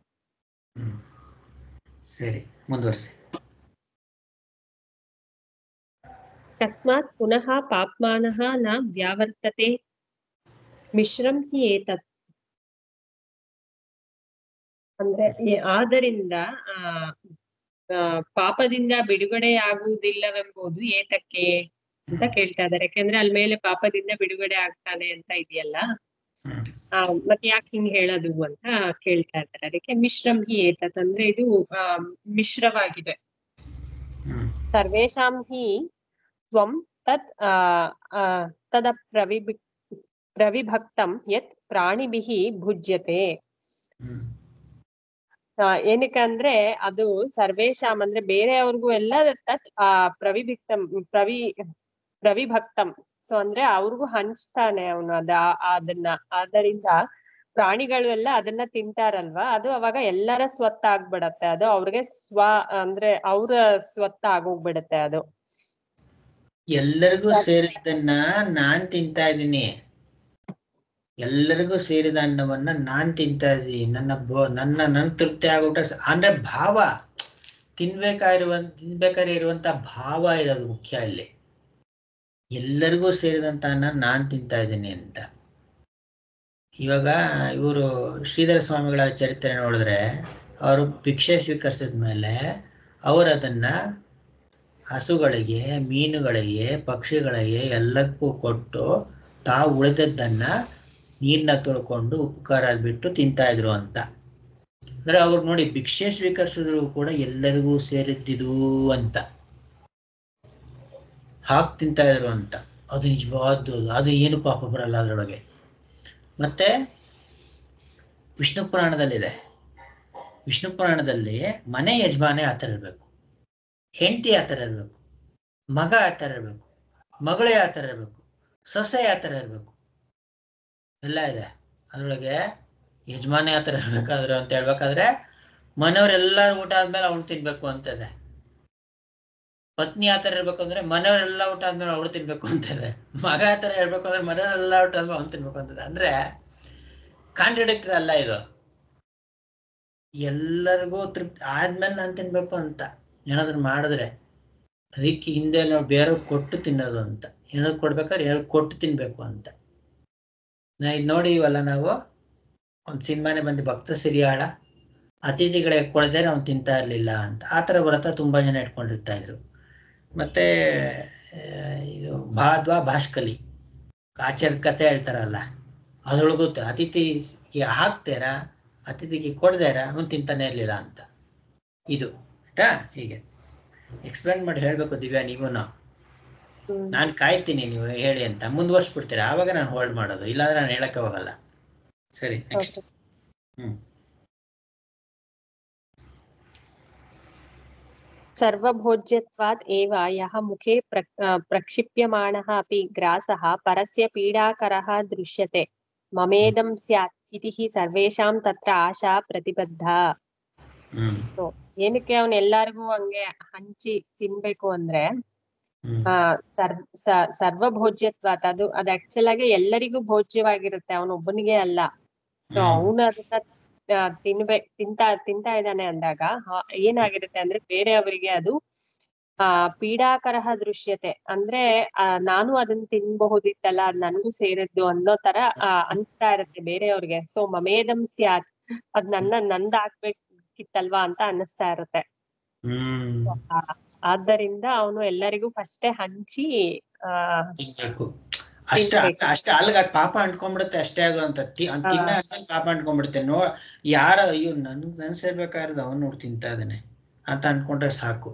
ಸರಿ, ಮುಂದುವರ್ಸಿ. ತಸ್ಮಾತ್ ಪುನಃ ಪಾಪ್ಮಾನಃ ನ ವ್ಯಾವರ್ತತೆ ಮಿಶ್ರಂ ಹಿ ಏತತ್. ಅಂದ್ರೆ ಆದ್ದರಿಂದ ಪಾಪದಿಂದ ಬಿಡುಗಡೆಯಾಗುವುದಿಲ್ಲವೆಂಬುದು ಏತಕ್ಕೆ ಅಂತ ಕೇಳ್ತಾ ಇದ್ದಾರೆ. ಯಾಕೆಂದ್ರೆ ಅಲ್ಲಿ ಮೇಲೆ ಪಾಪದಿಂದ ಬಿಡುಗಡೆ ಆಗ್ತಾನೆ ಅಂತ ಇದೆಯಲ್ಲ, ಮತ್ತೆ ಯಾಕೆ ಹಿಂಗ್ ಹೇಳೋದು ಅಂತ ಕೇಳ್ತಾ ಇದ್ದಾರೆ. ಅದಕ್ಕೆ ಮಿಶ್ರಂ ಹಿ ಏತತ್ ಅಂದ್ರೆ ಇದು ಮಿಶ್ರವಾಗಿದೆ. ಸರ್ವೇಷಾಂ ಹಿ ತ್ವಂ ತತ್ ತದ ಪ್ರವಿಭಕ್ತಂ ಯತ್ ಪ್ರಾಣಿಭಿಃ ಭುಜ್ಯತೆ. ಏನಕ್ಕೆ ಅಂದ್ರೆ ಅದು ಸರ್ವೇಶಾಮ್ ಅಂದ್ರೆ ಬೇರೆಯವ್ರಿಗೂ ಎಲ್ಲ ತತ್ ಪ್ರವಿಭಕ್ತಂ. ಸೊ ಅಂದ್ರೆ ಅವ್ರಿಗೂ ಹಂಚ್ತಾನೆ ಅವನು ಅದನ್ನ. ಆದ್ದರಿಂದ ಪ್ರಾಣಿಗಳು ಎಲ್ಲ ಅದನ್ನ ತಿಂತಾರಲ್ವಾ, ಅದು ಅವಾಗ ಎಲ್ಲರ ಸ್ವತ್ತಾಗ್ಬಿಡತ್ತೆ. ಅದು ಅವ್ರಿಗೆ ಅಂದ್ರೆ ಅವ್ರ ಸ್ವತ್ತಾಗೋಗ್ಬಿಡತ್ತೆ. ಅದು ಎಲ್ಲರಿಗೂ ಸೇರಿದ್ದನ್ನ ನಾನ್ ತಿಂತಾ ಇದ್ದೀನಿ. ಎಲ್ಲರಿಗೂ ಸೇರಿದ ಅನ್ನವನ್ನ ನಾನ್ ತಿಂತಾ ಇದ್ದೀನಿ. ನನ್ನ ತೃಪ್ತಿ ಆಗ್ಬಿಟ್ರೆ ಅಂದ್ರೆ ಭಾವ, ತಿನ್ಬೇಕಾದ್ರೆ ಇರುವಂತ ಭಾವ ಇರೋದು ಮುಖ್ಯ ಅಲ್ಲಿ. ಎಲ್ಲರಿಗೂ ಸೇರಿದಂತ ಅನ್ನ ನಾನ್ ತಿಂತಾ ಇದ್ದೀನಿ ಅಂತ. ಇವಾಗ ಇವರು ಶ್ರೀಧರ ಸ್ವಾಮಿಗಳ ಚರಿತ್ರೆ ನೋಡಿದ್ರೆ, ಅವರು ಭಿಕ್ಷೆ ಸ್ವೀಕರಿಸಿದ್ಮೇಲೆ ಅವರು ಅದನ್ನ ಹಸುಗಳಿಗೆ, ಮೀನುಗಳಿಗೆ, ಪಕ್ಷಿಗಳಿಗೆ ಎಲ್ಲಕ್ಕೂ ಕೊಟ್ಟು ತಾವು ಉಳಿದದ್ದನ್ನ ನೀರ್ನ ತೊಳ್ಕೊಂಡು ಉಪ್ಪು ಖಾರ ಬಿಟ್ಟು ತಿಂತಾ ಇದ್ರು ಅಂತ. ಅಂದ್ರೆ ಅವ್ರು ನೋಡಿ, ಭಿಕ್ಷೆ ಸ್ವೀಕರಿಸಿದ್ರು ಕೂಡ ಎಲ್ಲರಿಗೂ ಸೇರಿದ್ದಿದು ಅಂತ, ಹಾಕ್ ತಿಂತಾ ಇದ್ರು ಅಂತ. ಅದು ನಿಜವಾದ್ದು. ಅದು ಏನು ಪಾಪ ಬರಲ್ಲ ಅದರೊಳಗೆ. ಮತ್ತೆ ವಿಷ್ಣು ಪುರಾಣದಲ್ಲಿದೆ. ವಿಷ್ಣು ಪುರಾಣದಲ್ಲಿ ಮನೆ ಯಜಮಾನೆ ಆ ಥರ ಇರ್ಬೇಕು, ಹೆಂಡತಿ ಆ ಥರ ಇರ್ಬೇಕು, ಮಗ ಆ ಥರ ಇರ್ಬೇಕು, ಮಗಳೇ ಆ ಥರ ಇರ್ಬೇಕು, ಸೊಸೆ ಆ ಥರ ಇರ್ಬೇಕು, ಎಲ್ಲ ಇದೆ ಅದ್ರೊಳಗೆ. ಯಜಮಾನಿ ಆ ಥರ ಇರ್ಬೇಕಾದ್ರೆ ಅಂತ ಹೇಳ್ಬೇಕಾದ್ರೆ ಮನೆಯವರೆಲ್ಲರೂ ಊಟ ಆದ್ಮೇಲೆ ಅವ್ನು ತಿನ್ಬೇಕು ಅಂತ ಇದೆ. ಪತ್ನಿ ಆ ಥರ ಇರ್ಬೇಕು ಅಂದ್ರೆ ಮನೆಯವರೆಲ್ಲ ಊಟ ಆದ್ಮೇಲೆ ಅವಳು ತಿನ್ಬೇಕು ಅಂತ ಇದೆ. ಮಗ ಆ ಥರ ಹೇಳ್ಬೇಕು ಅಂದ್ರೆ ಮನೆಯವರೆಲ್ಲ ಊಟ ಆದ್ಮೇಲೆ ಅವ್ನು ತಿನ್ಬೇಕು ಅಂತದೆ. ಅಂದ್ರೆ ಕಾಂಟ್ರಡಿಕ್ಟರಿ ಅಲ್ಲ ಇದು. ಎಲ್ಲರಿಗೂ ತೃಪ್ತಿ ಆದ್ಮೇಲೆ ನಾನು ತಿನ್ಬೇಕು ಅಂತ ಏನಾದ್ರು ಮಾಡಿದ್ರೆ, ಅದಕ್ಕೆ ಹಿಂದೆ ನಾವು ಬೇರೆ ಕೊಟ್ಟು ತಿನ್ನೋದು ಅಂತ. ಏನಾದ್ರು ಕೊಡ್ಬೇಕಾದ್ರೆ ಕೊಟ್ಟು ತಿನ್ಬೇಕು ಅಂತ. ಇದು ನೋಡಿ, ಇವಲ್ಲ ನಾವು ಒಂದು ಸಿನಿಮಾನೇ ಬಂದು ಭಕ್ತ ಸಿರಿಯಾಳ, ಅತಿಥಿಗಳಿಗೆ ಕೊಡದೆ ಅವ್ನು ತಿಂತಾ ಇರ್ಲಿಲ್ಲ ಅಂತ. ಆ ಥರ ವ್ರತ ತುಂಬಾ ಜನ ಇಟ್ಕೊಂಡಿರ್ತಾ ಇದ್ರು. ಮತ್ತೆ ಇದು ಭಾಷ್ಕಲಿ ಆಚಾರ ಕಥೆ ಹೇಳ್ತಾರಲ್ಲ, ಅದ್ರೊಳಗೂ ಅತಿಥಿಗೆ ಹಾಕ್ತಾರ, ಅತಿಥಿಗೆ ಕೊಡ್ದಾರ ಅವ್ನು ತಿಂತಾನೆ ಇರ್ಲಿಲ್ಲ ಅಂತ. ಇದು ಆಯ್ತಾ? ಹೀಗೆ ಎಕ್ಸ್ಪ್ಲೇನ್ ಮಾಡಿ ಹೇಳ್ಬೇಕು ದಿವ್ಯಾ. ನೀವು ನಾನು ಕಾಯ್ತೀನಿ ನೀವು ಹೇಳಿ ಅಂತ ಮುಂದುವರ್ಸ್ಬಿಡ್ತೀರಾ, ಆವಾಗ ನಾನು ಹೋಲ್ಡ್ ಮಾಡೋದು. ಇಲ್ಲಾಂದ್ರೆ ನಾನು ಹೇಳಕ್ಕೆ ಹೋಗಲ್ಲ. ಸರಿ ನೆಕ್ಸ್ಟ್. सर्वभोज्यत्वात् एव यः मुखे प्रक्षिप्यमाणः अपि ग्रासः परस्य पीडाकरः दृश्यते ममेदं स्यात् इति हि सर्वेषां तत्र आशा प्रतिबद्धा. So, ಏನಕ್ಕೆ ಅವನ್ ಎಲ್ಲಾರ್ಗೂ ಹಂಗೆ ಹಂಚಿ ತಿನ್ಬೇಕು ಅಂದ್ರೆ ಸರ್ವಭೋಜ್ಯತ್ವಾತ್ ಅದು ಆಕ್ಚುಲ್ ಆಗಿ ಎಲ್ಲರಿಗೂ ಭೋಜ್ಯವಾಗಿರುತ್ತೆ, ಅವನೊಬ್ಬನಿಗೆ ಅಲ್ಲ. ಸೊ ಅವನು ಅದನ್ನ ತಿಂತಾ ಇದ್ದಾನೆ ಅಂದಾಗ ಏನಾಗಿರುತ್ತೆ ಅಂದ್ರೆ ಬೇರೆಯವರಿಗೆ ಅದು ಪೀಡಾಕರಹ ದೃಶ್ಯತೆ ಅಂದ್ರೆ ನಾನು ಅದನ್ನ ತಿನ್ಬಹುದಿತ್ತಲ್ಲ, ಅದ್ ನನ್ಗೂ ಸೇರಿದ್ದು ಅನ್ನೋ ತರ ಅನ್ಸ್ತಾ ಇರುತ್ತೆ ಬೇರೆಯವ್ರಿಗೆ. ಸೊ ಮಮೇದಂ ಸ್ಯಾತ್, ಅದ್ ನಂದಾಗ್ಬೇಕಿತ್ತಲ್ವಾ ಅಂತ ಅನ್ನಿಸ್ತಾ ಇರುತ್ತೆ. ಆದ್ದರಿಂದ ಅವನು ಎಲ್ಲರಿಗೂ ಫಸ್ಟೇ ಹಂಚಿ ಅಷ್ಟೇ ಅಲ್ಗ ಪಾಪ ಅಂಟ್ಕೊಂಡ್ಬಿಡುತ್ತೆ ಅಷ್ಟೇ. ಅದು ಅಂತ ತಿನ್ನ ಪಾಪ ಅಂಟ್ಕೊಂಡ್ಬಿಡುತ್ತೆ. ಯಾರ ಅಯ್ಯೋ ನನ್ ಸೇರ್ಬೇಕಾದ್ರೆ ಅವನು ನೋಡಿ ತಿಂತಾ ಇದ್ದಾನೆ ಅಂತ ಅನ್ಕೊಂಡ್ರೆ ಸಾಕು.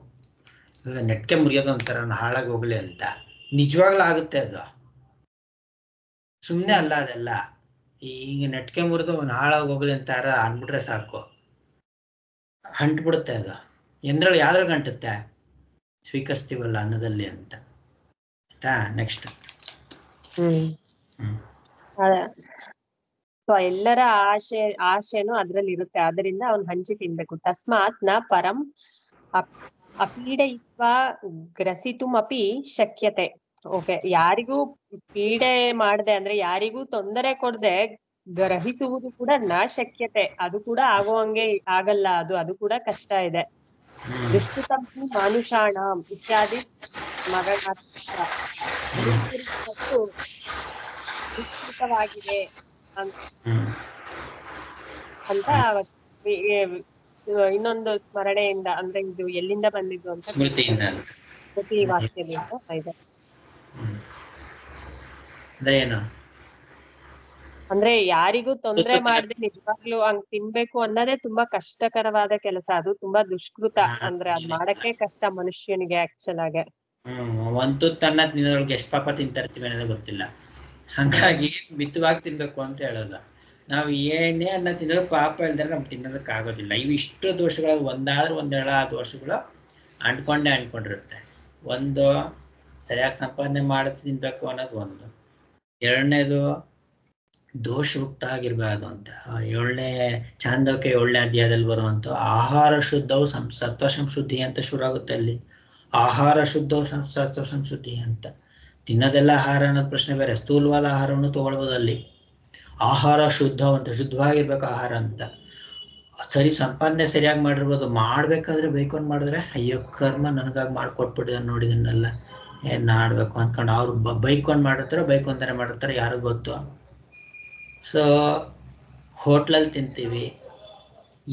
ನೆಟ್ಕೆ ಮುರಿಯೋದು ಅಂತಾರ ಹಾಳಾಗಿ ಹೋಗ್ಲಿ ಅಂತ. ನಿಜವಾಗ್ಲೂ ಆಗುತ್ತೆ ಅದು, ಸುಮ್ನೆ ಅಲ್ಲ ಅದೆಲ್ಲ. ಈಗ ನೆಟ್ಕೆ ಮುರಿದು ಅವ್ನು ಹಾಳಾಗಿ ಹೋಗ್ಲಿ ಅಂತ ಅನ್ಬಿಟ್ರೆ ಸಾಕು, ಅಂಟ್ಬಿಡುತ್ತೆ ಅದು. ಎಂದ್ರಲ್ಲಿ ಯಾವ್ದ್ರಾಗ ಅಂಟುತ್ತೆ? ಸ್ವೀಕರಿಸ್ತೀವಲ್ಲ ಅನ್ನದಲ್ಲಿ ಅಂತ. ಆಯ್ತಾ? ನೆಕ್ಸ್ಟ್. ಸೊ ಎಲ್ಲರ ಆಶೆನೂ ಅದ್ರಲ್ಲಿ ಇರುತ್ತೆ, ಅದರಿಂದ ಅವ್ನು ಹಂಚಿ ತಿನ್ಬೇಕು. ತಸ್ಮಾತ್ ನ ಪರಂ ಅಪೀಡಯಿತ್ವ ಗ್ರಸಿತುಂ ಅಪಿ ಶಕ್ಯತೆ. ಓಕೆ, ಯಾರಿಗೂ ಪೀಡೆ ಮಾಡದೆ ಅಂದ್ರೆ ಯಾರಿಗೂ ತೊಂದರೆ ಕೊಡದೆ ಗ್ರಹಿಸುವುದು ಕೂಡ ನ ಶಕ್ಯತೆ, ಅದು ಕೂಡ ಆಗೋಂಗೆ ಆಗಲ್ಲ, ಅದು ಕೂಡ ಕಷ್ಟ ಇದೆ. ದುಷ್ಕೃತಂ ಮಾನುಷಾಣಂ ಇತ್ಯಾದಿ ಮರಣಾರ್ಥ ದುಷ್ಕೃತವಾಗಿದೆ ಅಂತ ಇನ್ನೊಂದು ಸ್ಮರಣೆಯಿಂದ, ಅಂದ್ರೆ ಇದು ಎಲ್ಲಿಂದ ಬಂದಿದ್ದು ಅಂತ ಸ್ಮೃತಿ ವಾಕ್ಯದಿಂದ ಇದೆ. ಅಂದ್ರೆ ಯಾರಿಗೂ ತೊಂದ್ರೆ ಮಾಡದೆ ನಿಜವಾಗ್ಲೂ ಹಂಗ್ ತಿನ್ಬೇಕು ಅನ್ನೋದೇ ತುಂಬಾ ಕಷ್ಟಕರವಾದ ಕೆಲಸ, ಅದು ತುಂಬಾ ದುಷ್ಕೃತ. ಅಂದ್ರೆ ಅದ್ ಮಾಡಕ್ಕೆ ಕಷ್ಟ ಮನುಷ್ಯನಿಗೆ ಆಕ್ಚುಲ್ ಆಗಿ. ಒಂದು ತನ್ನ ತಿನ್ನೋದ್ರೊಳಗೆ ಎಷ್ಟು ಪಾಪ ತಿಂತಾ ಇರ್ತೀವಿ ಅನ್ನೋದೇ ಗೊತ್ತಿಲ್ಲ. ಹಂಗಾಗಿ ಮಿತವಾಗಿ ತಿನ್ಬೇಕು ಅಂತ ಹೇಳೋದು. ನಾವು ಏನೇ ಅನ್ನ ತಿನ್ನೋದು ಪಾಪ ಇಲ್ದ್ರೆ ನಮ್ಗೆ ತಿನ್ನೋದಕ್ಕೆ ಆಗೋದಿಲ್ಲ. ಇವು ಇಷ್ಟು ದೋಷಗಳು ಒಂದಾದ್ರೂ ಒಂದೆರಡು ದೋಷಗಳು ಅಂಟ್ಕೊಂಡಿರುತ್ತೆ. ಒಂದು ಸರಿಯಾಗಿ ಸಂಪಾದನೆ ಮಾಡಿ ತಿನ್ಬೇಕು ಅನ್ನೋದು ಒಂದು. ಎರಡನೇದು ದೋಷಯುಕ್ತ ಆಗಿರ್ಬಾರ್ದು ಅಂತ. 7ನೇ ಚಾಂದೋಕೆ 7ನೇ ಅಧ್ಯಾಯದಲ್ಲಿ ಬರುವಂತ ಆಹಾರ ಶುದ್ಧವು ಸತ್ವ ಸಂಶುದ್ಧಿ ಅಂತ ಶುರು ಆಗುತ್ತೆ ಅಲ್ಲಿ. ಆಹಾರ ಶುದ್ಧವು ಸತ್ವ ಸಂಶುದ್ಧಿ ಅಂತ. ತಿನ್ನೋದೆಲ್ಲ ಆಹಾರ ಅನ್ನೋದು ಪ್ರಶ್ನೆ ಬೇರೆ. ಸ್ಥೂಲವಾದ ಆಹಾರವನ್ನು ತಗೊಳ್ಬೋದು ಅಲ್ಲಿ. ಆಹಾರ ಶುದ್ಧವಾಗಿರ್ಬೇಕು ಆಹಾರ ಅಂತ. ಸರಿ ಸಂಪಾದನೆ ಸರಿಯಾಗಿ ಮಾಡಿರ್ಬೋದು, ಮಾಡ್ಬೇಕಾದ್ರೆ ಬೈಕೊಂಡು ಮಾಡಿದ್ರೆ ಅಯ್ಯೋ ಕರ್ಮ ನನಗಾಗಿ ಮಾಡ್ಕೊಟ್ಬಿಟ್ಟಿದ ನೋಡಿದನ್ನೆಲ್ಲ ಏನ್ ಆಡ್ಬೇಕು ಅನ್ಕೊಂಡು ಅವ್ರು ಬೈಕೊಂಡು ಮಾಡಿರ್ತಾರೋ ಬೈಕೊಂತಾನೆ ಮಾಡಿರ್ತಾರೆ, ಯಾರಿಗೂ ಗೊತ್ತು. ಸೊ ಹೋಟ್ಲಲ್ಲಿ ತಿಂತೀವಿ,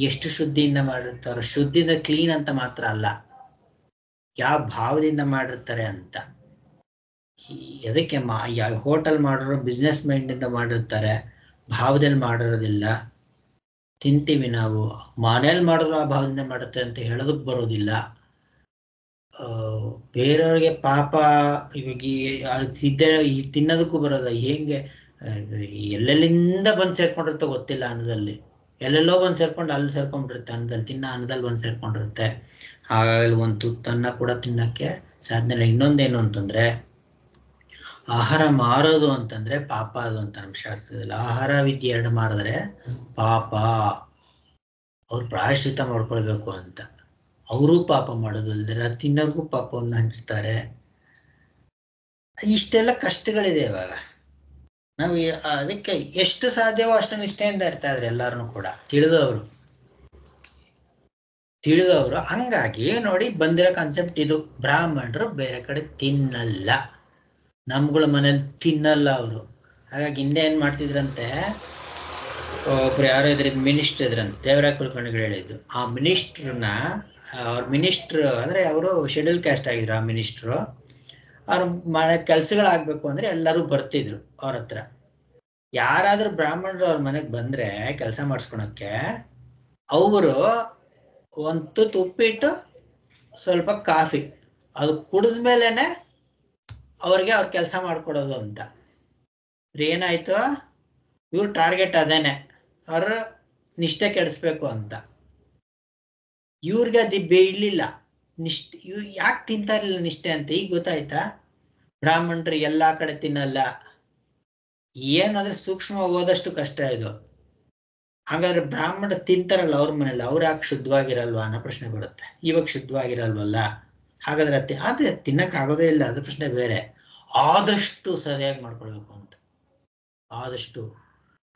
ಎಷ್ಟು ಶುದ್ಧಿಯಿಂದ ಮಾಡಿರ್ತಾರೋ, ಶುದ್ಧಿಯಿಂದ ಕ್ಲೀನ್ ಅಂತ ಮಾತ್ರ ಅಲ್ಲ, ಯಾವ ಭಾವದಿಂದ ಮಾಡಿರ್ತಾರೆ ಅಂತ. ಅದಕ್ಕೆ ಹೋಟೆಲ್ ಮಾಡೋರು ಬಿಸ್ನೆಸ್ ಮೈಂಡಿಂದ ಮಾಡಿರ್ತಾರೆ, ಭಾವದಲ್ಲಿ ಮಾಡಿರೋದಿಲ್ಲ. ತಿಂತೀವಿ ನಾವು, ಮನೇಲಿ ಮಾಡಿದ್ರು ಆ ಭಾವದಿಂದ ಮಾಡುತ್ತೆ ಅಂತ ಹೇಳೋದಕ್ಕೆ ಬರೋದಿಲ್ಲ. ಬೇರೆಯವ್ರಿಗೆ ಪಾಪ ಇವಾಗ ತಿನ್ನೋದಕ್ಕೂ ಬರೋದ ಹೆಂಗೆ, ಎಲ್ಲೆಲ್ಲಿಂದ ಬಂದು ಸೇರ್ಕೊಂಡಿರುತ್ತೋ ಗೊತ್ತಿಲ್ಲ ಅನ್ನದಲ್ಲಿ. ಎಲ್ಲೆಲ್ಲೋ ಬಂದು ಸೇರ್ಕೊಂಡು ಅಲ್ಲಿ ಸೇರ್ಕೊಂಡ್ಬಿಡುತ್ತೆ ಅನ್ನದಲ್ಲಿ, ಅನ್ನದಲ್ಲಿ ಬಂದು ಸೇರ್ಕೊಂಡಿರುತ್ತೆ. ಹಾಗಾಗಿ ಒಂದು ತುತ್ತನ್ನ ಕೂಡ ತಿನ್ನಕ್ಕೆ ಸಾಧ್ಯ ಇಲ್ಲ. ಇನ್ನೊಂದೇನು ಅಂತಂದ್ರೆ ಆಹಾರ ಮಾರೋದು ಅಂತಂದ್ರೆ ಪಾಪ ಅದು ಅಂತ ನಮ್ಮ ಶಾಸ್ತ್ರದಲ್ಲಿ. ಆಹಾರ ವಿದ್ಯೆ 2 ಮಾರಿದ್ರೆ ಪಾಪ, ಅವ್ರು ಪ್ರಾಯಶ್ಚಿತ್ತ ಮಾಡ್ಕೊಳ್ಬೇಕು ಅಂತ. ಅವರು ಪಾಪ ಮಾಡೋದಲ್ದಿರ ತಿನ್ನೋರ್ಗೂ ಪಾಪವನ್ನು ಹಂಚ್ತಾರೆ. ಇಷ್ಟೆಲ್ಲ ಕಷ್ಟಗಳಿದೆ ಇವಾಗ. ನಾವು ಅದಕ್ಕೆ ಎಷ್ಟು ಸಾಧ್ಯವೋ ಅಷ್ಟು ನಿಷ್ಠೆಯಿಂದ ಇರ್ತಾ ಇದ್ರೆ ಎಲ್ಲಾರು ಕೂಡ ತಿಳಿದವರು. ಹಂಗಾಗಿ ನೋಡಿ ಬಂದಿರೋ ಕಾನ್ಸೆಪ್ಟ್ ಇದು. ಬ್ರಾಹ್ಮಣರು ಬೇರೆ ಕಡೆ ತಿನ್ನಲ್ಲ, ನಮ್ಗಳ ಮನೇಲಿ ತಿನ್ನಲ್ಲ ಅವರು. ಹಾಗಾಗಿ ಹಿಂದೆ ಏನ್ ಮಾಡ್ತಿದ್ರಂತೆ, ಒಬ್ರು ಯಾರೋ ಇದ್ರದ್ದು ಮಿನಿಸ್ಟರ್ ಇದ್ರಂತೆ, ದೇವರಾಯ ಕುಲಕರ್ಣಿಗಳು ಹೇಳಿದ್ದು. ಆ ಮಿನಿಸ್ಟ್ರನ್ನ, ಅವ್ರ ಮಿನಿಸ್ಟ್ರು ಅಂದ್ರೆ ಅವರು ಶೆಡ್ಯೂಲ್ ಕ್ಯಾಸ್ಟ್ ಆಗಿದ್ರು. ಆ ಮಿನಿಸ್ಟ್ರು ಅವ್ರ ಮನೆ ಕೆಲ್ಸಗಳಾಗ್ಬೇಕು ಅಂದ್ರೆ ಎಲ್ಲರೂ ಬರ್ತಿದ್ರು ಅವ್ರ ಹತ್ರ. ಯಾರಾದ್ರೂ ಬ್ರಾಹ್ಮಣರು ಅವ್ರ ಮನೆಗೆ ಬಂದ್ರೆ ಕೆಲಸ ಮಾಡಿಸ್ಕೊಳಕ್ಕೆ, ಅವರು ಒಂದು ತುತ್ತು ಉಪ್ಪಿಟ್ಟು ಸ್ವಲ್ಪ ಕಾಫಿ ಅದು ಕುಡಿದ್ಮೇಲೆನೆ ಅವ್ರಿಗೆ ಅವ್ರ ಕೆಲಸ ಮಾಡ್ಕೊಡೋದು ಅಂತ. ಏನಾಯ್ತು, ಇವ್ರ ಟಾರ್ಗೆಟ್ ಅದೇನೆ, ಅವ್ರ ನಿಷ್ಠೆ ಕೆಡಿಸ್ಬೇಕು ಅಂತ. ಇವ್ರಿಗೆ ಅದು ಬೇಡಲಿಲ್ಲ ನಿಷ್ಠೆ. ಇವ್ ಯಾಕೆ ತಿಂತಾ ಇರ್ಲಿಲ್ಲ ನಿಷ್ಠೆ ಅಂತ ಈಗ ಗೊತ್ತಾಯ್ತಾ? ಬ್ರಾಹ್ಮಣರು ಎಲ್ಲಾ ಕಡೆ ತಿನ್ನಲ್ಲ, ಏನಾದ್ರೆ ಸೂಕ್ಷ್ಮವಾಗಿ ಹೋದಷ್ಟು ಕಷ್ಟ ಇದು. ಹಾಗಾದ್ರೆ ಬ್ರಾಹ್ಮಣರು ತಿಂತಾರಲ್ಲ ಅವ್ರ ಮನೇಲಿ, ಅವ್ರು ಯಾಕೆ ಶುದ್ಧವಾಗಿರಲ್ವಾ ಅನ್ನೋ ಪ್ರಶ್ನೆ ಬರುತ್ತೆ. ಇವಾಗ ಶುದ್ಧವಾಗಿರಲ್ವಲ್ಲ, ಹಾಗಾದ್ರೆ ಅದೇ ತಿನ್ನಕ್ ಆಗೋದೇ ಇಲ್ಲ, ಅದು ಪ್ರಶ್ನೆ ಬೇರೆ. ಆದಷ್ಟು ಸರಿಯಾಗಿ ಮಾಡ್ಕೊಳ್ಬೇಕು ಅಂತ, ಆದಷ್ಟು.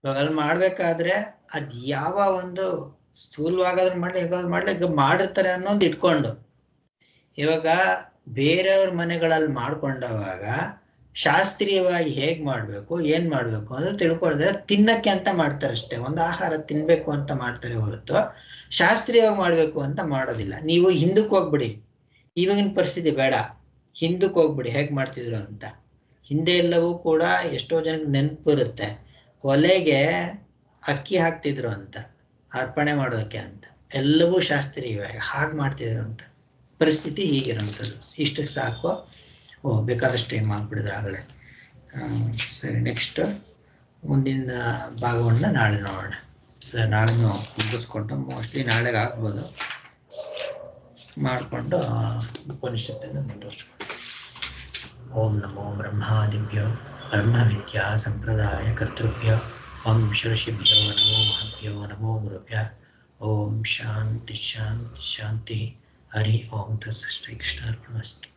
ಇವಾಗ ಅಲ್ಲಿ ಮಾಡ್ಬೇಕಾದ್ರೆ ಅದ್ ಯಾವ ಒಂದು ಸ್ಥೂಲವಾಗಾದ್ರೂ ಮಾಡ್ಲಿ ಹೇಗಾದ್ರೂ ಮಾಡ್ಲಿ, ಈಗ ಮಾಡಿರ್ತಾರೆ ಅನ್ನೋದು ಇಟ್ಕೊಂಡು. ಇವಾಗ ಬೇರೆಯವ್ರ ಮನೆಗಳಲ್ಲಿ ಮಾಡ್ಕೊಂಡವಾಗ ಶಾಸ್ತ್ರೀಯವಾಗಿ ಹೇಗ್ ಮಾಡ್ಬೇಕು, ಏನ್ ಮಾಡ್ಬೇಕು ಅಂತ ತಿಳ್ಕೊಳಿದ್ರೆ, ತಿನ್ನಕ್ಕೆ ಅಂತ ಮಾಡ್ತಾರೆ ಅಷ್ಟೇ. ಒಂದು ಆಹಾರ ತಿನ್ಬೇಕು ಅಂತ ಮಾಡ್ತಾರೆ ಹೊರತು ಶಾಸ್ತ್ರೀಯವಾಗಿ ಮಾಡ್ಬೇಕು ಅಂತ ಮಾಡೋದಿಲ್ಲ. ನೀವು ಹಿಂದಕ್ಕೆ ಹೋಗ್ಬಿಡಿ, ಇವಾಗಿನ ಪರಿಸ್ಥಿತಿ ಬೇಡ, ಹಿಂದಕ್ಕೆ ಹೋಗ್ಬಿಡಿ ಹೇಗ್ ಮಾಡ್ತಿದ್ರು ಅಂತ. ಹಿಂದೆ ಎಲ್ಲವೂ ಕೂಡ ಎಷ್ಟೋ ಜನಕ್ಕೆ ನೆನಪು ಇರುತ್ತೆ, ಒಲೆಗೆ ಅಕ್ಕಿ ಹಾಕ್ತಿದ್ರು ಅಂತ ಅರ್ಪಣೆ ಮಾಡೋದಕ್ಕೆ ಅಂತ, ಎಲ್ಲವೂ ಶಾಸ್ತ್ರೀಯವಾಗಿ ಹಾಗೆ ಮಾಡ್ತಿದ್ರು ಅಂತ. ಪರಿಸ್ಥಿತಿ ಹೀಗಿರೋಂಥದ್ದು. ಇಷ್ಟು ಸಾಕು. ಬೇಕಾದಷ್ಟು ಟೈಮ್ ಆಗ್ಬಿಡಿದೆ ಆಗಲೇ. ಸರಿ, ನೆಕ್ಸ್ಟ್ ಮುಂದಿನ ಭಾಗವನ್ನು ನಾಳೆ ನೋಡೋಣ. ಸರಿ, ನಾಳೆ ಮುಗಿಸ್ಕೊಂಡು ಮೋಸ್ಟ್ಲಿ ನಾಳೆಗೆ ಆಗ್ಬೋದು ಮಾಡಿಕೊಂಡು ಉಪನಿಷತ್ತನ್ನು ಮುಂದುವರ್ಸ್ಕೊಂಡು. ಓಂ ನಮೋ ಬ್ರಹ್ಮಾದಿಭ್ಯೋ ಬ್ರಹ್ಮ ವಿದ್ಯಾ ಸಂಪ್ರದಾಯ ಕರ್ತೃಭ್ಯೋ ವಂಶಋಷಿಭ್ಯೋ ನಮೋ ಮಹಭ್ಯೋ ನಮೋ ಗುರುಭ್ಯ. ಓಂ ಶಾಂತಿ ಶಾಂತಿ ಶಾಂತಿ. ಹರಿ ಓಂ ತತ್ಸತ್. ಶ್ರೀ ಕೃಷ್ಣಾರ್ಪಣಮಸ್ತು.